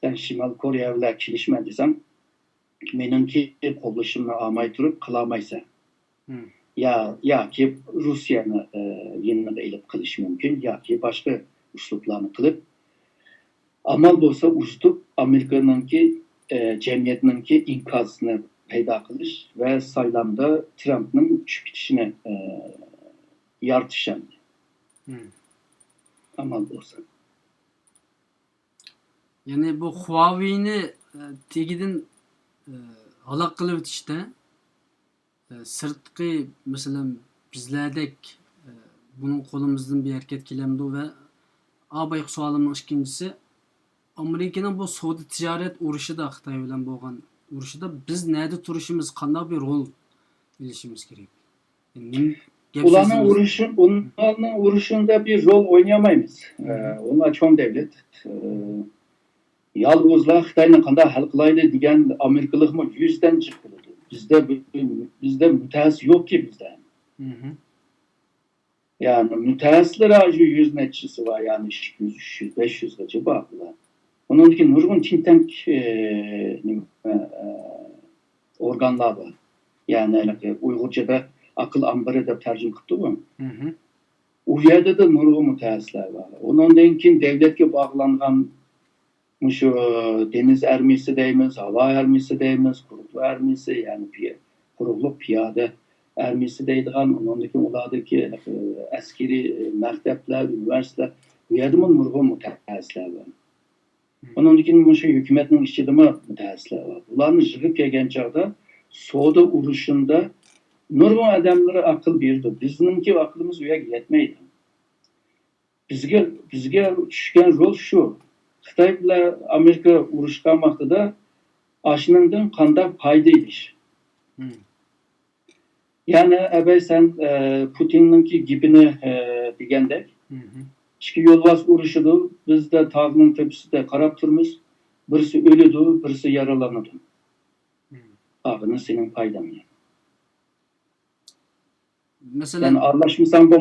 ben Şimal Kore'ye bile kilişme desem menimki kollaşımla amay durup kılamaysa. Ya ki Rusya'nı yeniden eylep kılış mümkün ya ki başka usluplarını kılıp amal olsa ustup Amerika'nınki cemiyetinki inkazını peyda kılış ve saylamda Trump'ın çıkışını yartışan. Amal olsa. Yani bu Huawei'ni tegidin halak kılıp ötüşte sırtkı mesela bizlerdek bunun kolumuzdan bir hareket kilemdi ve abayık sualımın ikincisi Amerika'nın bu soda ticaret uruşu da Xitay bilen bolgan uruşu da biz nerede turuşumuz qanday bir rol bilişimiz gerek. Yani onların uruşunda bir rol oynayamayız. Onlar çoğun devlet. Yalnızla Xitay'ın qanday hal qilaydi degan Amerikalık mı 100'den çıktı. Bizde mütehassıs yok ki bizde. Yani mütehassıslar acı 100 neticesi var yani 200, 500 gacı baktılar. Onun için nurgun think tank organlar var. Yani Uygurca'da akıl ambarı da tercüme kıttı bu. O yerde de nurgun mütehassıslar var. Onun için devletke bağlanan şu deniz ermisi deyimiz, hava ermisi deyimiz, kuruklu ermisi yani kurukluk piyade ermisi deydiğen onundaki oladaki askeri mektepler, üniversiteler bu yerde mi nurgun mütehassıslar var. Onun için şu hükümetin işçiliği mütehassıslar var. Bunların jığıp gelgen çağda soda uruşunda nurgun adamlara akıl birdi. Bizimki aklımız üye yetmeydi. bizga tushgan rol shu. Xitoy bilan Amerika urushgan vaqtida ashuningdan qanday foyda edish. Yani abay sen Putin'ninki gibini degandek ikki yo'lbars urushidi, bizda tog'ning tepasida qarab turmiz, birisi o'ladi, birisi yaralanadi. Abini senin faydan. Mesela Yani anlaşmasan bu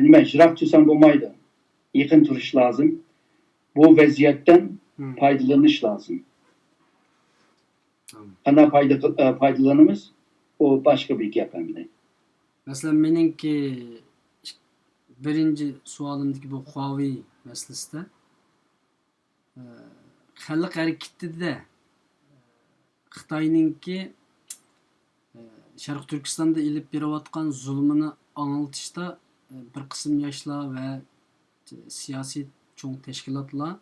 nima jirak tutsan bo'lmaydi. Yaqin turish lazım. Bu vaziyetten faydalanish lazım. Qanday faydalanamiz? O başka bir gap endi. mesela meningki birinchi savolimdagi bu Huawei masalasida xalq harakatida Xitoyninki Sharq Turkistonda ilib berayotgan zulmini anglitishda bir qism yoshlar va siyosiy cho'ng tashkilotlar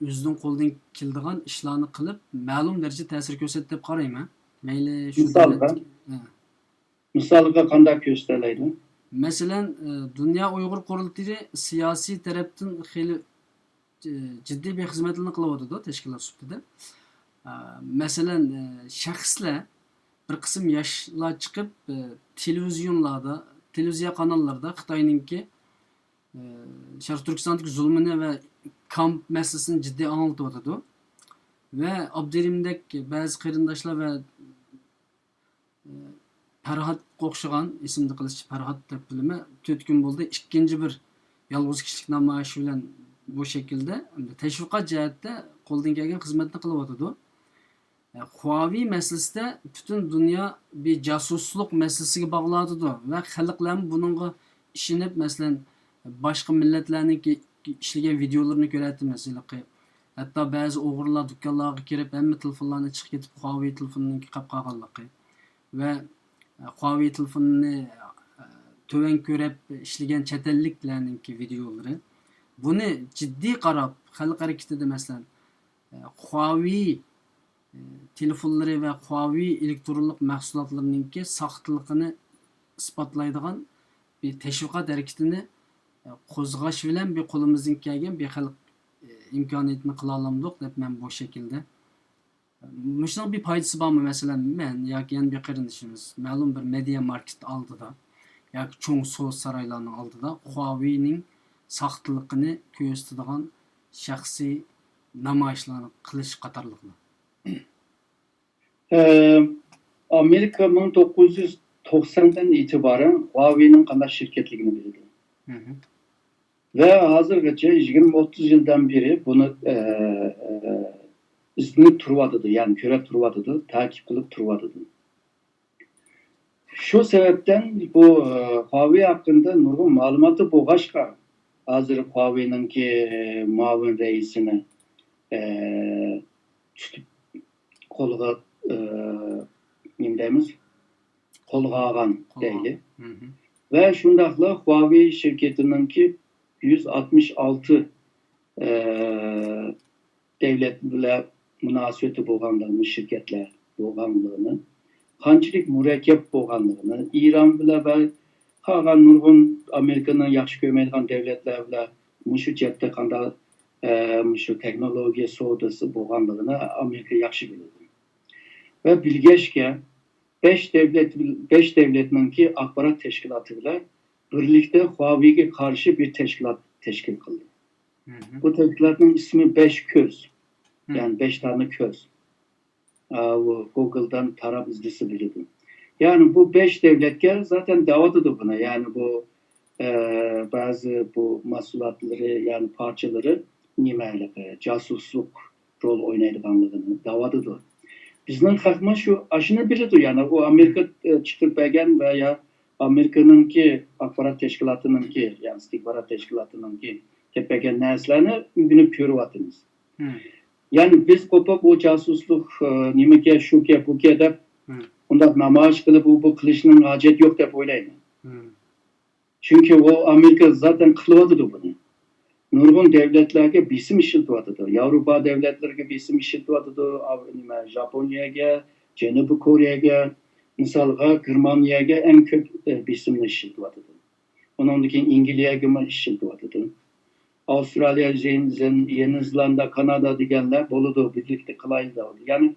o'zining qo'lidan keladigan ishlarni qilib ma'lum darajada ta'sir ko'rsatdi deb qarayman. Mayli shu Misalga qanday ko'rsatiladi? Masalan, Dünya Uyg'ur qurultiyi siyosiy tarafdan xeyli jiddiy bir xizmatlarni qilyapti tashkilot sifatida. Masalan, shaxslar bir qism yoshlar chiqib televizionlarda, televiziya kanallarda Xitoyninki Sharq Turkistondagi zulmini va kamp masalasini jiddiy anlatyapti. Ve Abdurahimdek bazı qarindoshlar va Farhad qo'xshigan ismini qilish Farhad deb bilaman 4 kun bo'ldi. Ikkinchi bir yolg'iz kishilik namoyishi bilan bu şekilde teşviqat jihatda qo'ldan kelgan xizmatni qilyapti. Huawei masalasida butun dunyo bir jasusluk masalasiga bog'ladi va xalqlar buningga ishonib, masalan, boshqa millatlarniki ishlagan videolarini ko'radi masalan. Hatta bazı o'g'irlar do'konlarga kirib, hamma telefonlarni chiqib ketib Huawei telefonini qilib qolganligi va Huawei telefonini töven ko'rib ishlagan chet elliklarningki videolari. Buni jiddiy qarab, xalq harakatida masalan Huawei telefonlari va Huawei elektronlik mahsulotlarininki soxtaligini isbotlaydigan bir tashviqot harakatini qo'zg'ash bilan bir qo'limizdan kelgan bir xalq imkoniyatini qila olamiz deb men bu şekilde. Müşteri bir paydası var mı mesela men yoki yana bir qarindishimiz ma'lum bir media market oldida yoki cho'ng so'z saroylarining oldida Huawei'ning soxtaligini ko'rsatadigan shaxsiy namoyishlarni qilish qatorliqlar. Amerika 1990'dan itibaren Huawei'nin qanday şirketligini bildi. Ve hazırgacha 20-30 yıldan beri bunu izleyip turvadıdı, yani körep turvadıdı, takip kılıp turvadıdı. Şu sebepten bu Huawei hakkında nurgun malumatı boğaşka hazır Huawei'ninki muavin reisini tutup koluğa neyimiz koluğa ağan değil. Ve şundakla Huawei şirketininki 166 devletlerle münasebeti bo'lganligini, şirketler bo'lganligini, qanchalik murakkab bo'lganligini, İran bilan va qolgan nurg'un Amerikaning yaxshi ko'rmaydigan devletlar bilan mushu jihatda qanday mushu texnologiya savdosi bo'lganligini Amerika yaxshi biladi. Ve bilgachga 5 devletninki axborot tashkiloti bilan birlikte Huawei'ye karşı bir teşkilat teşkil kıldı. Bu teşkilatın ismi 5 Köz. Yani 5 tane köz. Google'dan taraf izlisi bildi. Yani bu 5 devletke zaten davet ediyor buna. Yani bu bazı bu mahsulatları yani parçaları nimeyle casusluk rol oynaydıganlığını davet ediyor. Bizden kalkma şu aşını biliyor yani o Amerika çıkıp belgen veya Amerika'nınki akbarat teşkilatınınki yani istihbarat teşkilatınınki tepegen neslerini günüp görüyoruz. Yani biz kopap o casusluk nimeke şuke buke de ondan namaş kılıp bu kılışının acet yok da oynayın. Çünkü o Amerika zaten kılıyordu bunu. Nurgun devletlerge bisim işiltiyordu. Avrupa devletlerge bisim işiltiyordu. Japonya'ya, Cenubi Kore'ye, misalga Germaniyaga en köp bisimni işiltiyordu. Ondan keyin İngiltere'ye mi iş yapıyordu. Avustralya, Yeni Zelanda, Kanada deganlar bo'ladi, birlikte kılaylı da oldu. Yani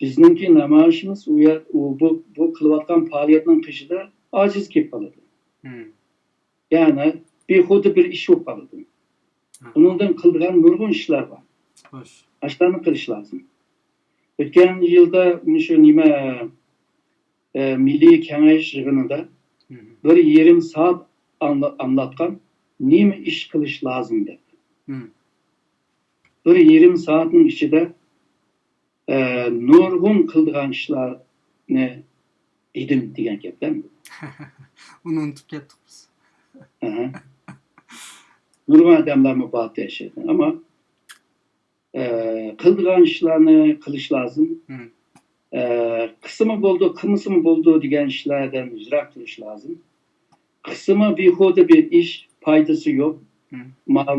bizninki namoyishimiz bu qilayotgan faoliyatning qishida ojiz kelib qoladi. Yani behuda bir ish bo'lib qoladi. Bundan qildigan nurg'un ishlar bor. Xo'sh. Ashlarni qilish lozim. O'tgan yilda shu nima Milliy Kengash yig'inida 1,5 soat anlatgan nima ish qilish lozim deb. 1,5 soatning ichida nurg'un qildigan ishlarni edim degan gapdan. Uni unutib ketdik biz. Nurg'un odamlar mubodo yashaydi, ammo qildigan ishlarni qilish lozim. Qismi bo'ldi, qilmisimi bo'ldi degan ishlardan yiroq turish lozim. Qismi behuda bir ish, foydasi yo'q.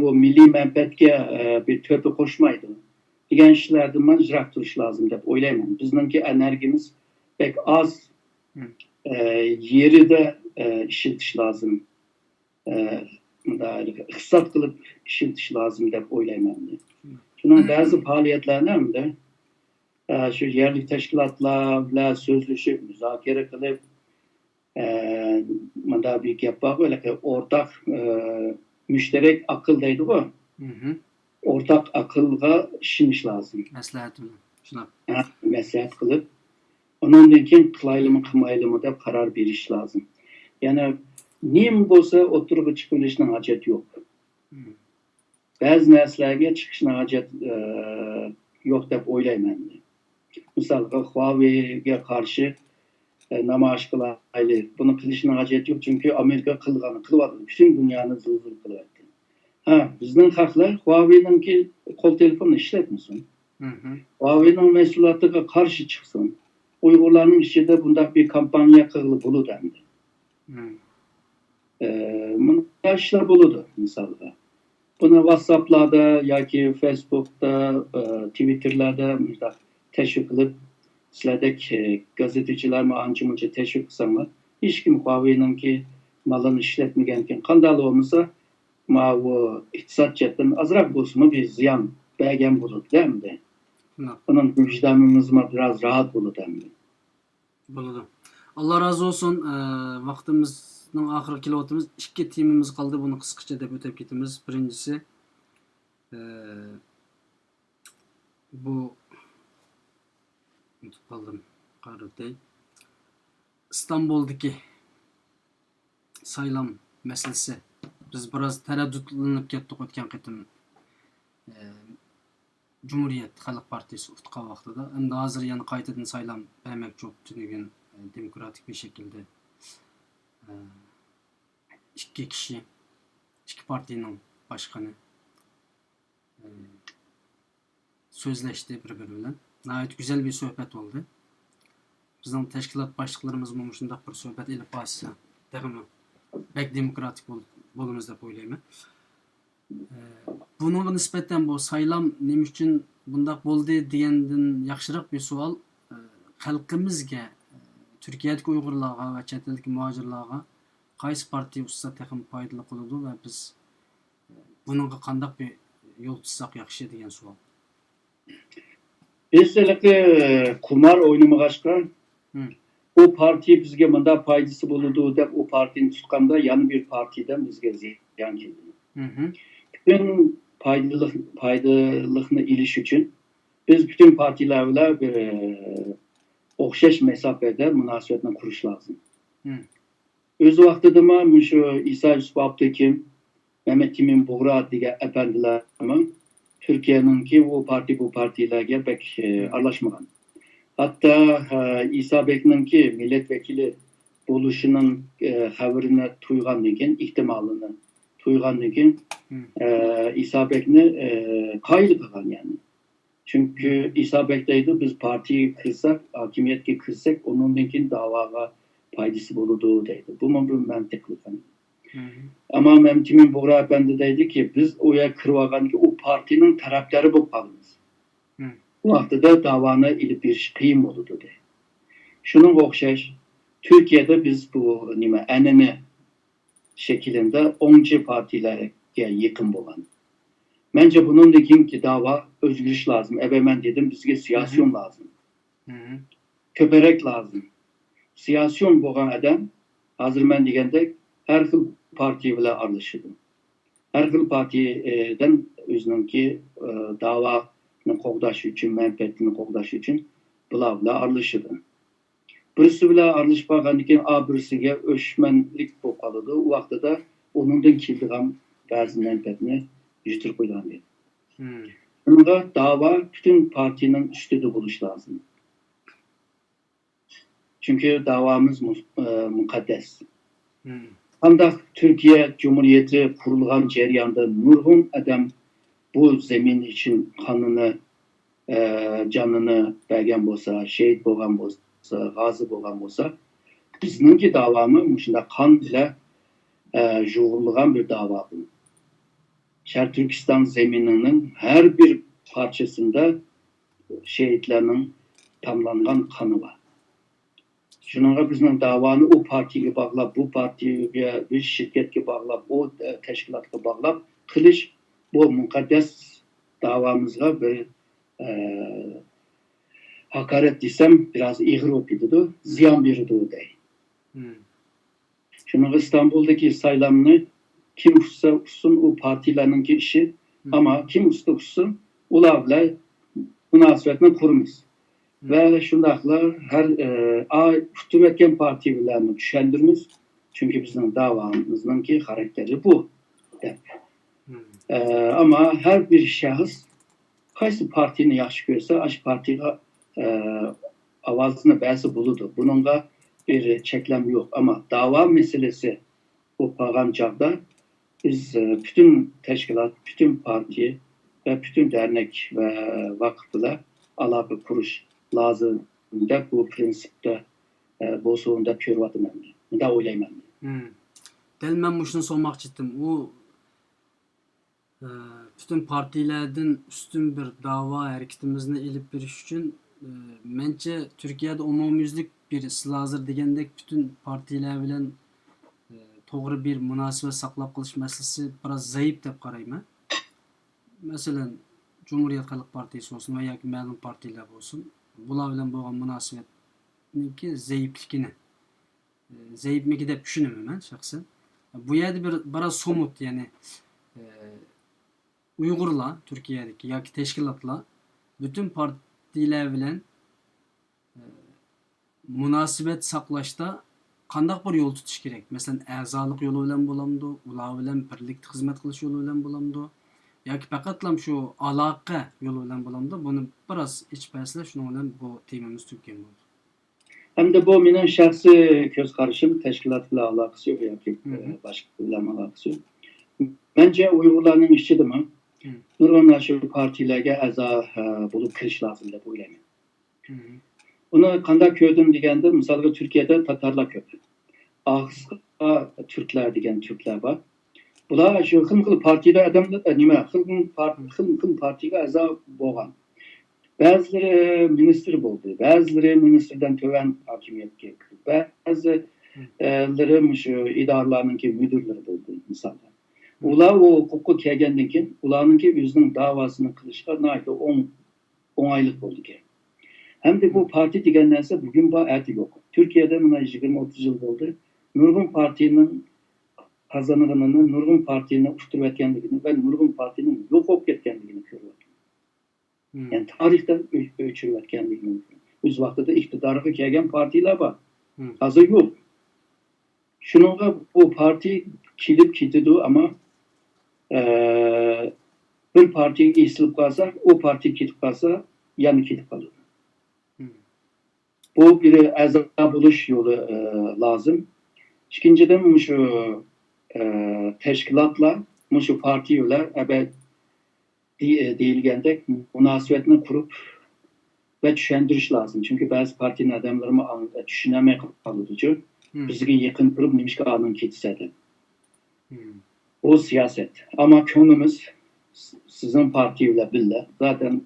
Bu milliy manfaatga bir to'pi qo'shmaydi degan ishlardan man yiroq turish lozim deb o'ylayman. Bizningki energiyamiz pek az yerida ishitish lozim. Hisob qilib ishitish lozim deb o'ylayman. Shuning ba'zi faoliyatlarni hamda shu yerlik tashkilotlar bilan so'zlashib, muzokara qilib, mana bir gap bor, o'rtaq müşterek akıl deydi bu. Ortak akılga işiniş lazım. Maslahat bilan. Shunaq. Maslahat qilib, ondan keyin qilaylimi, qilmaylimi deb qaror berish lazım. Yani nim bo'lsa o'tirib chiqishning hojati yo'q. Ba'zi narsalarga chiqishning hojati yo'q deb o'ylayman. Misol Huawei'ga qarshi namoyish qilaylik. Buni qilishning hojati yo'q, chunki Amerika qilganini qilyapti. Butun dunyoni zilzil qilyapti. Bizning xalqlar Huawei'ninki qo'l telefonini ishlatmasin. Huawei'ning mahsulotiga qarshi chiqsin. Uyg'urlarning ichida bunday bir kampaniya qilib bo'ladi endi. Bunday ishlar bo'ladi misolga. Buni WhatsApp'larda yoki Facebook'da, Twitter'larda bunday teşvik qilib, sizlardek gazeteciler mi anca teşvik qilsanlar, hech kim Huawei'ninki malını ishlatmagankin qanday bo'lmasa, bu iqtisod jihatdan azroq bo'lsa bir ziyon bergan bo'ladi endi. Bunun vicdanımız biraz rahat bo'ladi endi. Bo'ladi. Allah razı olsun. Vaqtimizning oxiriga kelyapmiz. 2 temamiz qoldi. Buni qisqacha deb o'tib ketamiz. Birinchisi bu unutib qoldim. Qarabday. İstanbul'daki saylam meselesi. Biz biraz taraddutlanıp ketdik o'tgan qitim. Cumhuriyet Xalq Partiyasi o'tgan vaqtida. Endi hozir yana qaytadan saylam bermoqchi bo'lgan demokratik bir şekilde 2 kişi, 2 partinin başkanı sözleşti bir-biri bilan. Nəhayət güzel bir söhbət oldu. Bizning təşkilat başlıqlarımız bu şundaq bir söhbət elib başsa, dəğmi bək demokratik bo'lamiz deb o'ylayman. Bununla nisbətən bu saylam nima uchun bundaq bo'ldi degandan yaxshiroq bir savol xalqimizga, Türkiyədəki Uyğurlarga və chet eldagi muhojirlarga qaysi partiya usta texim foydali qiladi va biz buningga qandaq bir yo'l tutsak yaxshi degan savol. Bizleki kumar oynamagachqa o parti bizga bunday foydasi bo'ladi deb o partini tutganda yana bir partidan bizga ziyon keldi. Bütün foydalilikni ilish uchun biz bütün partilar bilan bir o'xshash masofada munosabatni qurish lozim. O'z vaqtida men shu İsa Yusuf Abdukim, Mehmet Emin Buğra degan apandilar Türkiye'ninki bu partilerge pek arlaşmagan. Hatta İsa Bek'ninki milletvekili buluşunun haberini tuygandan keyin, ihtimalini tuygandan keyin İsa Bek'ni qayil qilgan yani. Çünkü İsa Bek deydi biz partiyi kırsak, hakimiyetki kırsak onundan keyin davaga faydası bo'ladi deydi. Bu bir mantıklı. Ama Mehmet Emin Buğra Efendi deydi ki biz oya kırvagan ki o partinin taraftarı bu kalırız. Bu haftada davanı ilip bir kıyım oldu dedi. Şunun okşaş, Türkiye'de biz bu enine şekilinde 10 partilerge yakın olan. Bence bunun da ki dava özgürlük lazım. Ben dedim bizge siyasyon lazım. Köperek lazım. Siyasyon boğan adam hazır ben degende her xil partiye bile aralışıdım. Her xil partiyeden özününki davanın qoğdaşı için, menfaatini qoğdaşı için bile aralışıdım. Birisi bile aralışmağından keyin birisiga öşmenlik bo'lib qoladi. U vaqtida onundan keldigan ba'zi menfaatini yuturib qo'ygan edi. Bunga dava bütün partinin üstüde buluş lazım. Çünkü davamız mukaddes. Ancak Türkiye Cumhuriyeti kurulgan cereyanda nurgun adam bu zemin için kanını, canını bergen bolsa, şehit bolgan bolsa, gazi bolgan bolsa, bizninki davamı şunda kan ile juğurluğan bir dava bu. Şer Türkistan zemininin her bir parçasında şehitlerinin tamlangan kanı var. Şununla bizning davani o partiga bağlab, bu partiga, bir şirketga bağlab, o teşkilatga bağlab qilish bu muqaddas davamızga bir hakaret desem biraz ig'ir bo'lib ketadi, ziyon beradi dey. Şununla İstanbul'daki saylamını kim uçsun o partilerninki işi ama kim uçsun ular bilan münasebetini kurmayız. Ve şundakla her tutum etken partilerini düşendirmiz. Çünkü bizim davamızınki karakteri bu. Ama her bir şahıs kaysi partini yaxşı görse aş partiye avazını bəzi buludu. Bununla bir çeklem yok. Ama dava meselesi o pagan çağda biz bütün teşkilat, bütün parti ve bütün dernek ve vakıfla alakalı kuruş lazım da bu prensipte bozuğunda körvatım ben. Da oylayman. Del ben şunu sormak istedim. O bütün partilerden üstün bir dava hareketimizini elip bir iş için bence Türkiye'de umumyüzlük bir hazır degendek bütün partiler bilen doğru bir münasebet saklap kılış meselesi biraz zayıf dep qarayman. Mesela Cumhuriyet Halk Partisi olsun veya ki ma'lum partiler olsun. Bular bilen bo'lgan munosabatniki zaifmiki deb tushunaman men shaxsan. Bu yerda biraz somut yani Uyg'urlar Türkiye'deki yoki teşkilatlar bütün partiler bilen münasebet saqlashda qanday bir yo'l tutish kerak? Mesela a'zolik yo'li bilan bo'lamdi, ular bilan birlikda xizmat qilish yo'li bilan bo'lamdi. Yoki faqatlam shu aloqa yo'li bilan bo'lamdi. Buni biraz iç payasla shuning bilan bu temamiz tugagan bo'ldi. Hem de bu mening shaxsiy ko'z qarashim tashkilot bilan aloqasi yo'q yoki boshqa bilan aloqasi yo'q. Bence Uyg'urlarning ishchidimi? Nurg'un shu partiyalarga a'zo bo'lib kirish lozim deb o'ylayman. Uni qanday ko'rdim deganda, misolga Turkiyada tatarlar ko'p. Ağızga Türkler degan Türkler var. Bular shu xil partiyalar odamlar nima xil partiyaga a'zo bo'lgan. Ba'zilari ministr bo'ldi, ba'zilari ministerdan to'g'an hokimiyatga kirdi, ba'zilari shu idoralarning müdürleri bo'ldi misolda. Ular o huquqqa kelgandan keyin ularning o'zining davosini qilishga nayda o'ng'aylik bo'ldi ki. Hem de bu parti degan narsa bugun bor, erta yo'q. Turkiyada mana 20-30 yil bo'ldi. Nurg'un partining qazanganini, nurg'un partiyani ushtirayotganligini va nurg'un partining yo'q bo'lib ketganligini ko'ryapman. Yani tarixda o'chirayotganligini. O'z vaqtida iqtidorga kelgan partiyalar bor. Hozir yo'q. Shuningga bu parti kelib ketadi ama bir partiga esilib qolsa, o parti ketib qolsa, yana ketib qoladi. Bu bir a'zo bo'lish yo'li lazım. İkinciden şu teşkilatlar, şu partiler deyilgende münasebetini kurup ve düşündürüş lazım. Çünkü bazı partinin adamlarımı düşünemeye kalıcı. Bizge yakın kurup neymişki anın ketişedi. O siyaset. Ama konumuz sizin partiyle birle zaten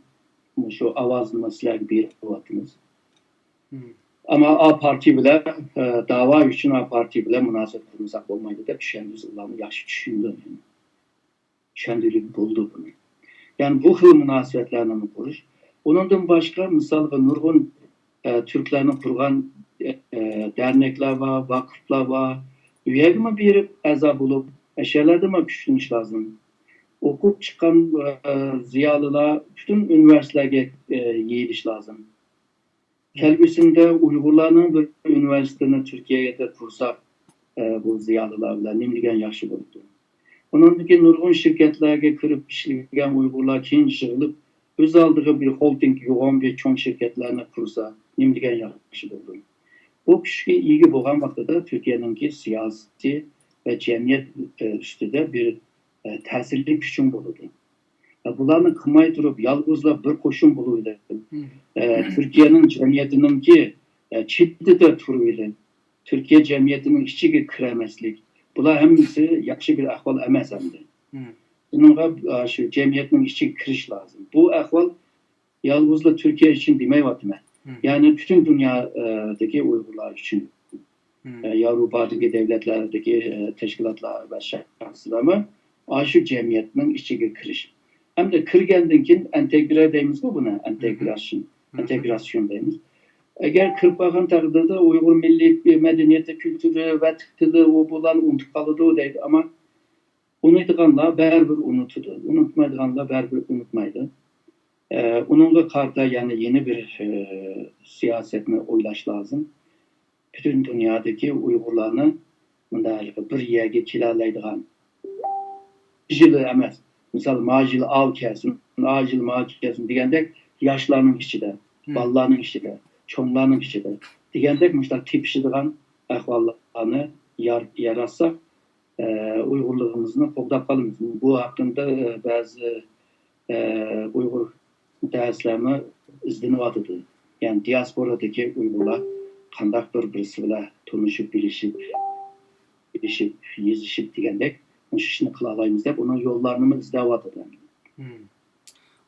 şu avazını sizler bir vaktiniz. Ama A parti bile dava üçün A parti bile münasebet kurmasak olmaydı da düşenimiz ulanı yaxşı düşündü. Yani. Düşündürüp buldu bunu. Yani bu xil münasebetlerini kuruş. Onundan başka misalga nurgun Türklerin kurgan dernekler var, vakıflar var. Üyege mi bir eza bulup, şeylerde mi güçleniş lazım? Okup çıkan ziyalılar bütün üniversitelere yiyiliş lazım. Kelbisinde Uygurlarının bir üniversitesini Türkiye'ye de kursak bu ziyalılarla nimligen yaxşı buldu. Onundaki nurgun şirketlerge kırıp işleyen Uygurlar keyin çıkılıp öz aldığı bir holding yoğun bir çoğun şirketlerine kursa nimligen yaxşı buldu. Bu kişiye ilgi boğan vaxtıda Türkiye'ninki siyasi ve cemiyet üstüde bir təsirli küçün buludu. Bunlarını kımay durup yalgızla bir koşun buluydu. Türkiye'nin cemiyetininki çitti de turuydu. Türkiye cemiyetinin içi kiremeslik. Bunlar hemisi yaxşı bir ahval emas emdi. Bununla şu cemiyetinin içi kiriş lazım. Bu ahval yalgızla Türkiye için demey vatime. Yani bütün dünyadaki Uygurlar için. Avrupa'daki devletlerdeki teşkilatlar ve şahsılarımı aşı cemiyetinin içi kiriş. Hem de kırgendinkin entegre deyimiz bu buna entegrasyon deyimiz. Eğer kırpağın takdirde Uygur milli medeniyeti, kültürü ve tıkılı o bulan unutkalıdı deydi ama unutkanlar berber unutudu. Unutmaydıganlar berber unutmaydı. Onunla karta yani yeni bir siyasetine oylaş lazım. Bütün dünyadaki Uygurlarını bir yerge kiralaydıgan jili emas. Misal macil av kesin, acil mal kesin degende yaşlarının içinde, ballarının içinde, çoğunlarının içinde. Degende müştak tipişidigan ahvallarını yaratsak Uygurluğumuzu qoqdab qalımız. Bu hakkında bazı Uygur mütehassislerine izlenip atıdı. Yani diasporadaki Uygurlar kandak birisi bile tanışıp, bilişip, yazışıp degende şu işini kıla alayımız dep onun yollarını izlep atıdı.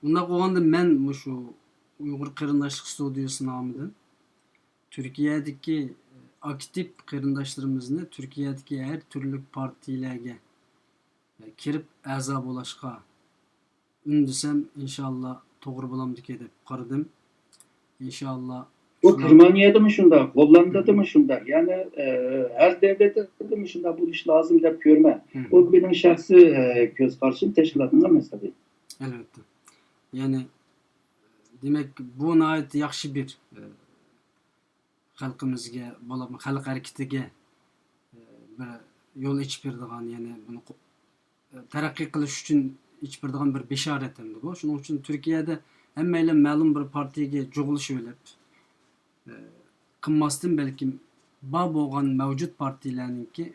Unda qoğanda men şu Uygur Kırındaşlık Studiyası namıdan Türkiye'deki aktif kırındaşlarımızın Türkiye'deki her türlü partilerge kirip a'za bolaşqa ündüsem inşallah toğru bulamdık edip qaradım. İnşallah bu Kırmanya'da mı şunda, Hollanda'da mı şunda? Yani her devlette mi şunda bu iş lazım dep görme. O benim şahsi göz karşım teşkilatında mesela. Elbette. Yani demek bu nayet yaxşı bir halkımızga, halk hareketiga bir yol iç berdigan, yani bunu taraqqiy qilish uchun iç berdigan bir besharat endi bu. Shuning uchun Turkiyada hammaylar ma'lum bir partiyaga jo'g'ilishib olib, qilmasdan balkim bor bo'lgan mavjud partiyalarningki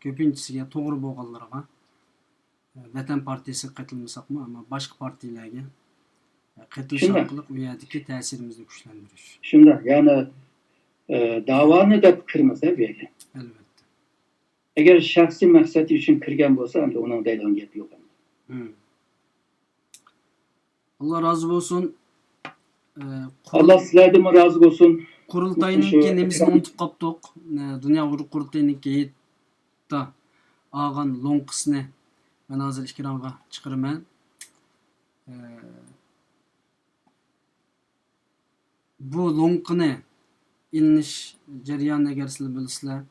ko'pinchisiga to'g'ri bo'lganlarga Vatan Partisi qatilmasaqmi, ammo boshqa partiyalarga qatilish orqali u yerdagi ta'sirimizni kuchlantirish. Shunda, ya'ni davani deb kirmasa bu yerga. Albatta. Agar shaxsiy maqsadi uchun kirgan bo'lsa, endi uning deydigan gapi yo'q. Allah razı olsun. Allah sizlardan razı olsun. Qurultayninki nemisini unutib qoldik. Dünya Uyghur Qurultayninki da algan lo'nqisini men hozir ekranga chiqaraman. Bu lo'nqini ilinish jarayonini agar sizlar bilsizlar,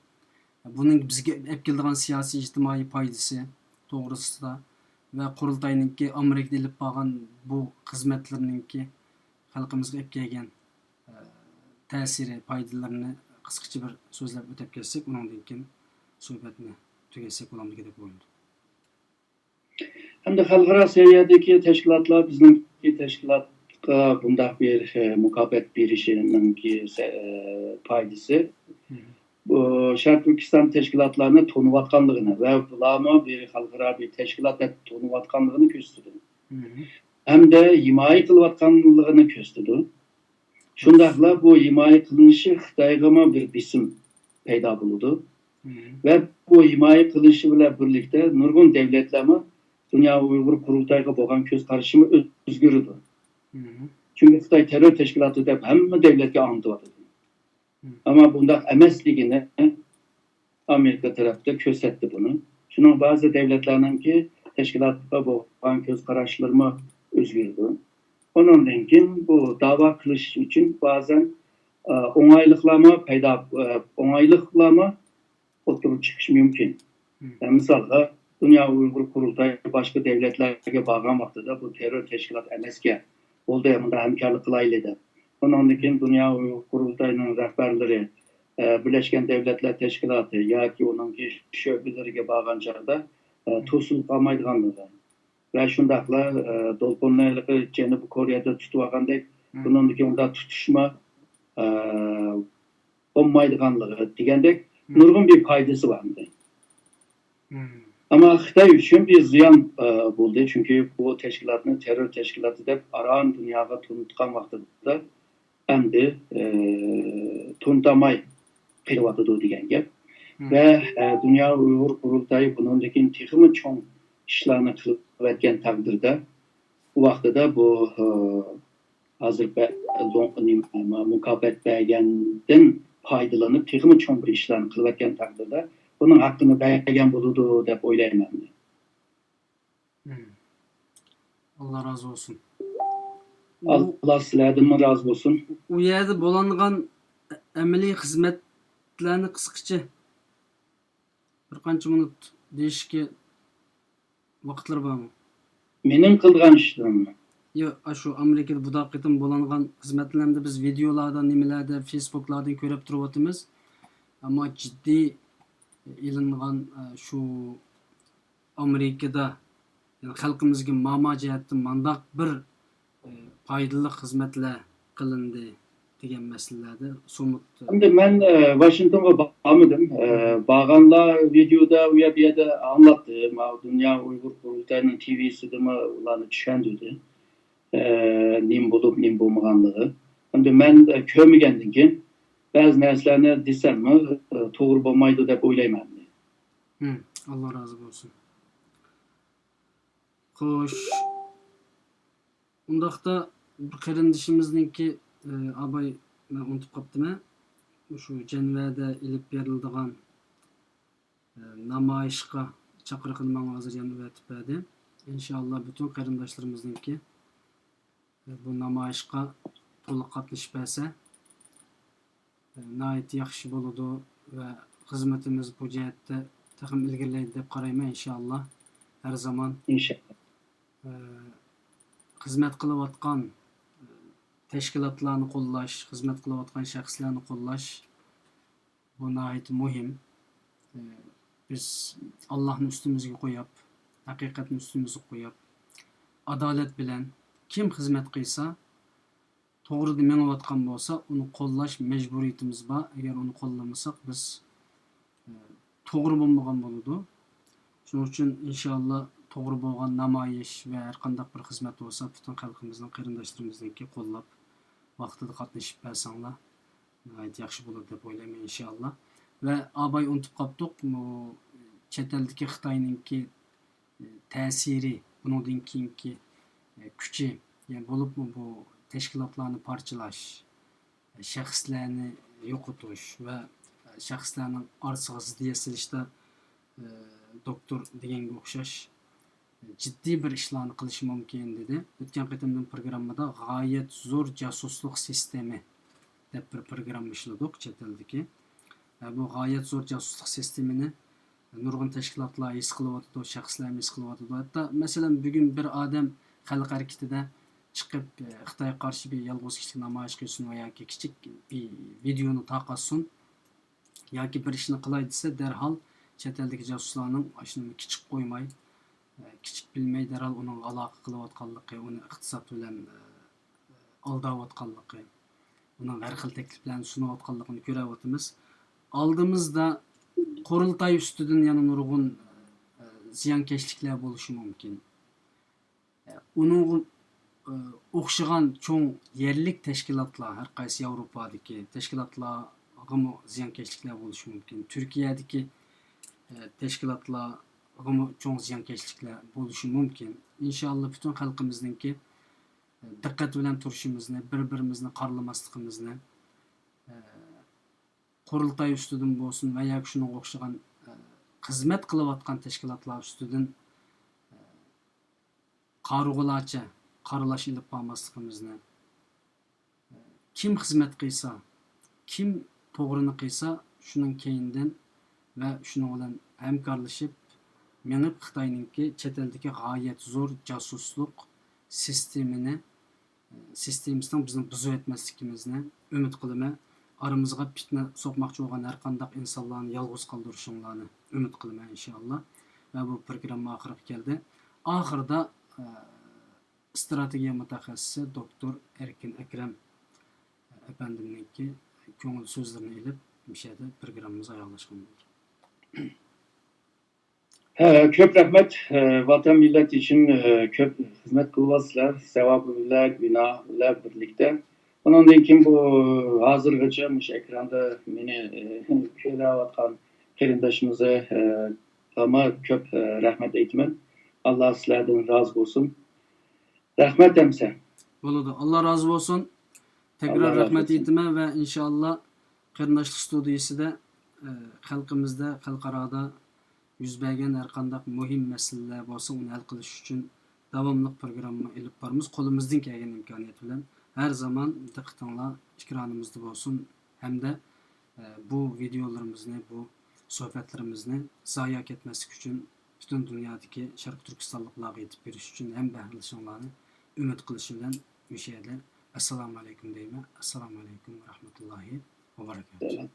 buning bizga olib keladigan siyosiy ijtimoiy foydasi to'g'risida va Qurultayninki Amerikada ilib borgan bu xizmatlarninki xalqimizga olib kelgan ta'siri, foydalarini qisqacha bir so'zlab o'tib ketsak, undan keyin suhbatni tugatsak bo'lamdi deb o'yladim. Hem de xalqaro seviyedeki teşkilatlar bizimki teşkilatga bundaq bir mukabet berişininki faydası bu Şark Türkistan teşkilatlarını tonuvatkanlığını ve bulama bir xalqaro bir teşkilat deb tonuvatkanlığını gösterdi. Hem de himaye kılvatkanlığını gösterdi. Şundaqla bu himaye kılınışı Xitayga bir bisim peyda buldu. Ve bu himaye kılınışı ile birlikte nurgun devletlerimi Dünya Uygur Kurultayga bo'lgan ko'z qarashimi o'zgardi. Çünkü Xitoy terör teşkilatı deb hamma devletga antiyotirdi. Ama bunda emesligini Amerika tarafta kösetdi bunu. Şunun bazı devletlerninki teşkilatla boğan göz kararlarımı özgürdü. Onundan keyin bu dava kılış için bazen oңайлыклама oturup çıkış mümkün. Yani misalda Dünya Uygur Kurultayı başka devletlerge bağlan vaxtıda bu terör teşkilat emesge oldu ya bunda hemkarlık kılaylıdı. Ondan keyin Dünya Uygur Kurultayının rehberleri Birleşken Devletler Teşkilatı yoki onunki şöbeleriga bağlan çağda to'silib qolmaydiganligi va shundaqla dolqunlarligi Janubiy Koreyada tutib olgandek bundan keyin unda tutuşma olmaydiganligi degandek nurg'un bir foydasi var. Ama Xitoy uchun bir ziyon bo'ldi, chunki bu tashkilotni terror tashkiloti deb aran dunyoga tunutgan vaqtida endi tunutamay qilyotidi degan gap. Ve Dünya Uygur Kurultayı bundan keyin texmi cho'ng ishlarni qilayotgan taqdirda bu vaqtida bu hozir mukofot bergandan foydalanib texmi cho'ng bir ishlarni qilayotgan taqdirda bunun hakkını bergen buludu dep o'ylayman. Allah razı olsun. Allah sizlerden razı olsun. U yerde bo'langan amaliy xizmatlarni qisqacha bir qancha minut deyishga vaqtlar bormi? Mening qilgan ishlarimni. Yo, shu Amerikada bu daqiqadan bo'langan xizmatlarni biz videolarda, nimalarda, Facebook'lardan ko'rib turibmiz. Ammo jiddiy ilingan şu Amerika'da yani xalqimizga ma'ma jihatdan mandaq bir foydali xizmatlar qilindi degan masalalarda somut. Şimdi ben Washington'a bağladım. Bağanlar videoda bu yerda anlattı. Dünya Uygur Kurultayının TV'sida ularni tushundirdi. Nim bulup nim bo'lmaganligi. Şimdi ben ko'rmagandan keyin ba'zi narsalarni desammi to'g'ri bo'lmaydi deb o'ylayman. Allah razı olsun. Xo'sh. Undaqda bir qarindishimizningki abay men unutib qopdimmi? Shu Janvada ilib berildigan namoyishga chaqiriqni menga hozir yana aytib berdi. İnşallah bütün qarindoshlarimizninki bu namoyishga to'liq qatnashib bersa nihoyat yaxshi bo'ladi va xizmatimiz bu jihatda taxim ilgirlaydi deb qarayman inshaalloh. Her zaman İnşallah. Xizmat qilayotgan tashkilotlarni qo'llash, xizmat qilayotgan shaxslarni qo'llash bu nihoyat muhim. Biz Allohni ustimizga qo'yib, haqiqatni ustimizga qo'yib, adolat bilan kim xizmat qilsa, to'g'ri menayotgan bo'lsa, uni qo'llash majburiyatimiz bor. Agar uni qo'llamasak, biz to'g'ri bo'lmagan bo'ladi. Shuning uchun inshaalloh to'g'ri bo'lgan namoyish va har qanday bir xizmat bo'lsa, butun xalqimizning qarindoshlarimizninki qo'llab, vaqtida qatnashib bersanglar, nihoyat yaxshi bo'ladi deb o'ylayman inshaalloh. Va abay unutib qopdik, bu chet eldagi Xitoyninki ta'siri, bundan keyingi kuchi, yani bo'libmi bu tashkilotlarni parchalash, shaxslarni yo'qotish va shaxslarning orasiga ziddiya silishda doktor deganga o'xshash ciddi bir ishlarni qilish mumkin dedi. O'tgan qitimdan programmada g'oyat zo'r jasuslik sistemi deb bir programma ishladik chet eldagi. Bu g'oyat zo'r jasuslik sistemini nurg'un tashkilotlar his qilyapti, shaxslar his qilyapti. Hatto masalan bugun bir odam xalq harakatida chiqib Xitoyga qarshi bir yolg'iz kichik namoyish qilsin yoki kichik bir videoni tarqatsin yoki bir ishni qilay desa darhol chet eldagi jasuslarning shuni kichik qo'ymay, kichik bilmay darhol uning aloqa qilayotganligi, uni iqtisod bilan aldayotganligi, uning har xil takliflarni sunayotganligini ko'ryapmiz. Oldimizda qurultay ustidan yana nurg'un ziyonkashliklar bo'lishi mumkin. Uning o'xshagan cho'ng yerlik tashkilotlar, har qaysi Yevropadagi tashkilotlarga ziyonkashliklar bo'lishi mumkin. Turkiyadagi tashkilotlarga cho'ng ziyonkashliklar bo'lishi mumkin. İnşallah bütün xalqimizningki diqqat bilan turishimizni, bir-birimizni qarlamasligimizni qurultay üstüdün bolsun we ýa-da şuna okşagan hizmet kılıp atkan teşkilatlar üstüdün qarugulaça qaralaş ilip barmasligimizni, kim hizmet kıysa, kim toğrunu kıysa şunun keyinden ve şunun bilen hemkarlaşıp meňip Xitaynyňki çet eldeki gaýet zor jasusluk sistemini sistemisiň bizni buzup etmesligimizni ümit kılıma, aramızga fitne sokmakçı olan her kandak insanlarını yalğız kaldırışınlarını ümit kılıma inşallah. Ve bu programma ahırıp geldi. Ahırda stratejiya mutaxassisi Doktor Erkin Ekrem efendimninki köňül sözlerini ilip müşahede programımızı ayarlaşkan boldu. Köp rahmet. Vatan millet için köp hizmet kılvaslar, sevabı bilen, günah bilen birlikte. Ondan kim bu hazırgacha muş ekranda meni köýläwatkan kelindaşymyza ama köp rahmet eytmen. Allah sizlerden razı bolsun. Rahmet emse. Boludu. Allah razı olsun. Tekrar Allah razı rahmet olsun. etime ve inşallah Kırnaşlık Studiyası da halkımızda, halkarada yüz bergen her kandak muhim meseleler bolsun onu hal kılış üçün davamlıq programma elip barımız. Kolumuzdan kelgen imkaniyet bilen her zaman diqqatinizde ikranımızda bolsun. Hem de bu videolarımızı, bu sohbetlerimizni zayi etmeslik üçün bütün dünyadaki Şarkı Türkistanlıklarga yetip beriş üçün hem behrilişinlerini ümit kılışı bilen müşahede. Esselamu aleyküm deyme. Esselamu aleyküm ve rahmetullahi ve berekatuhu.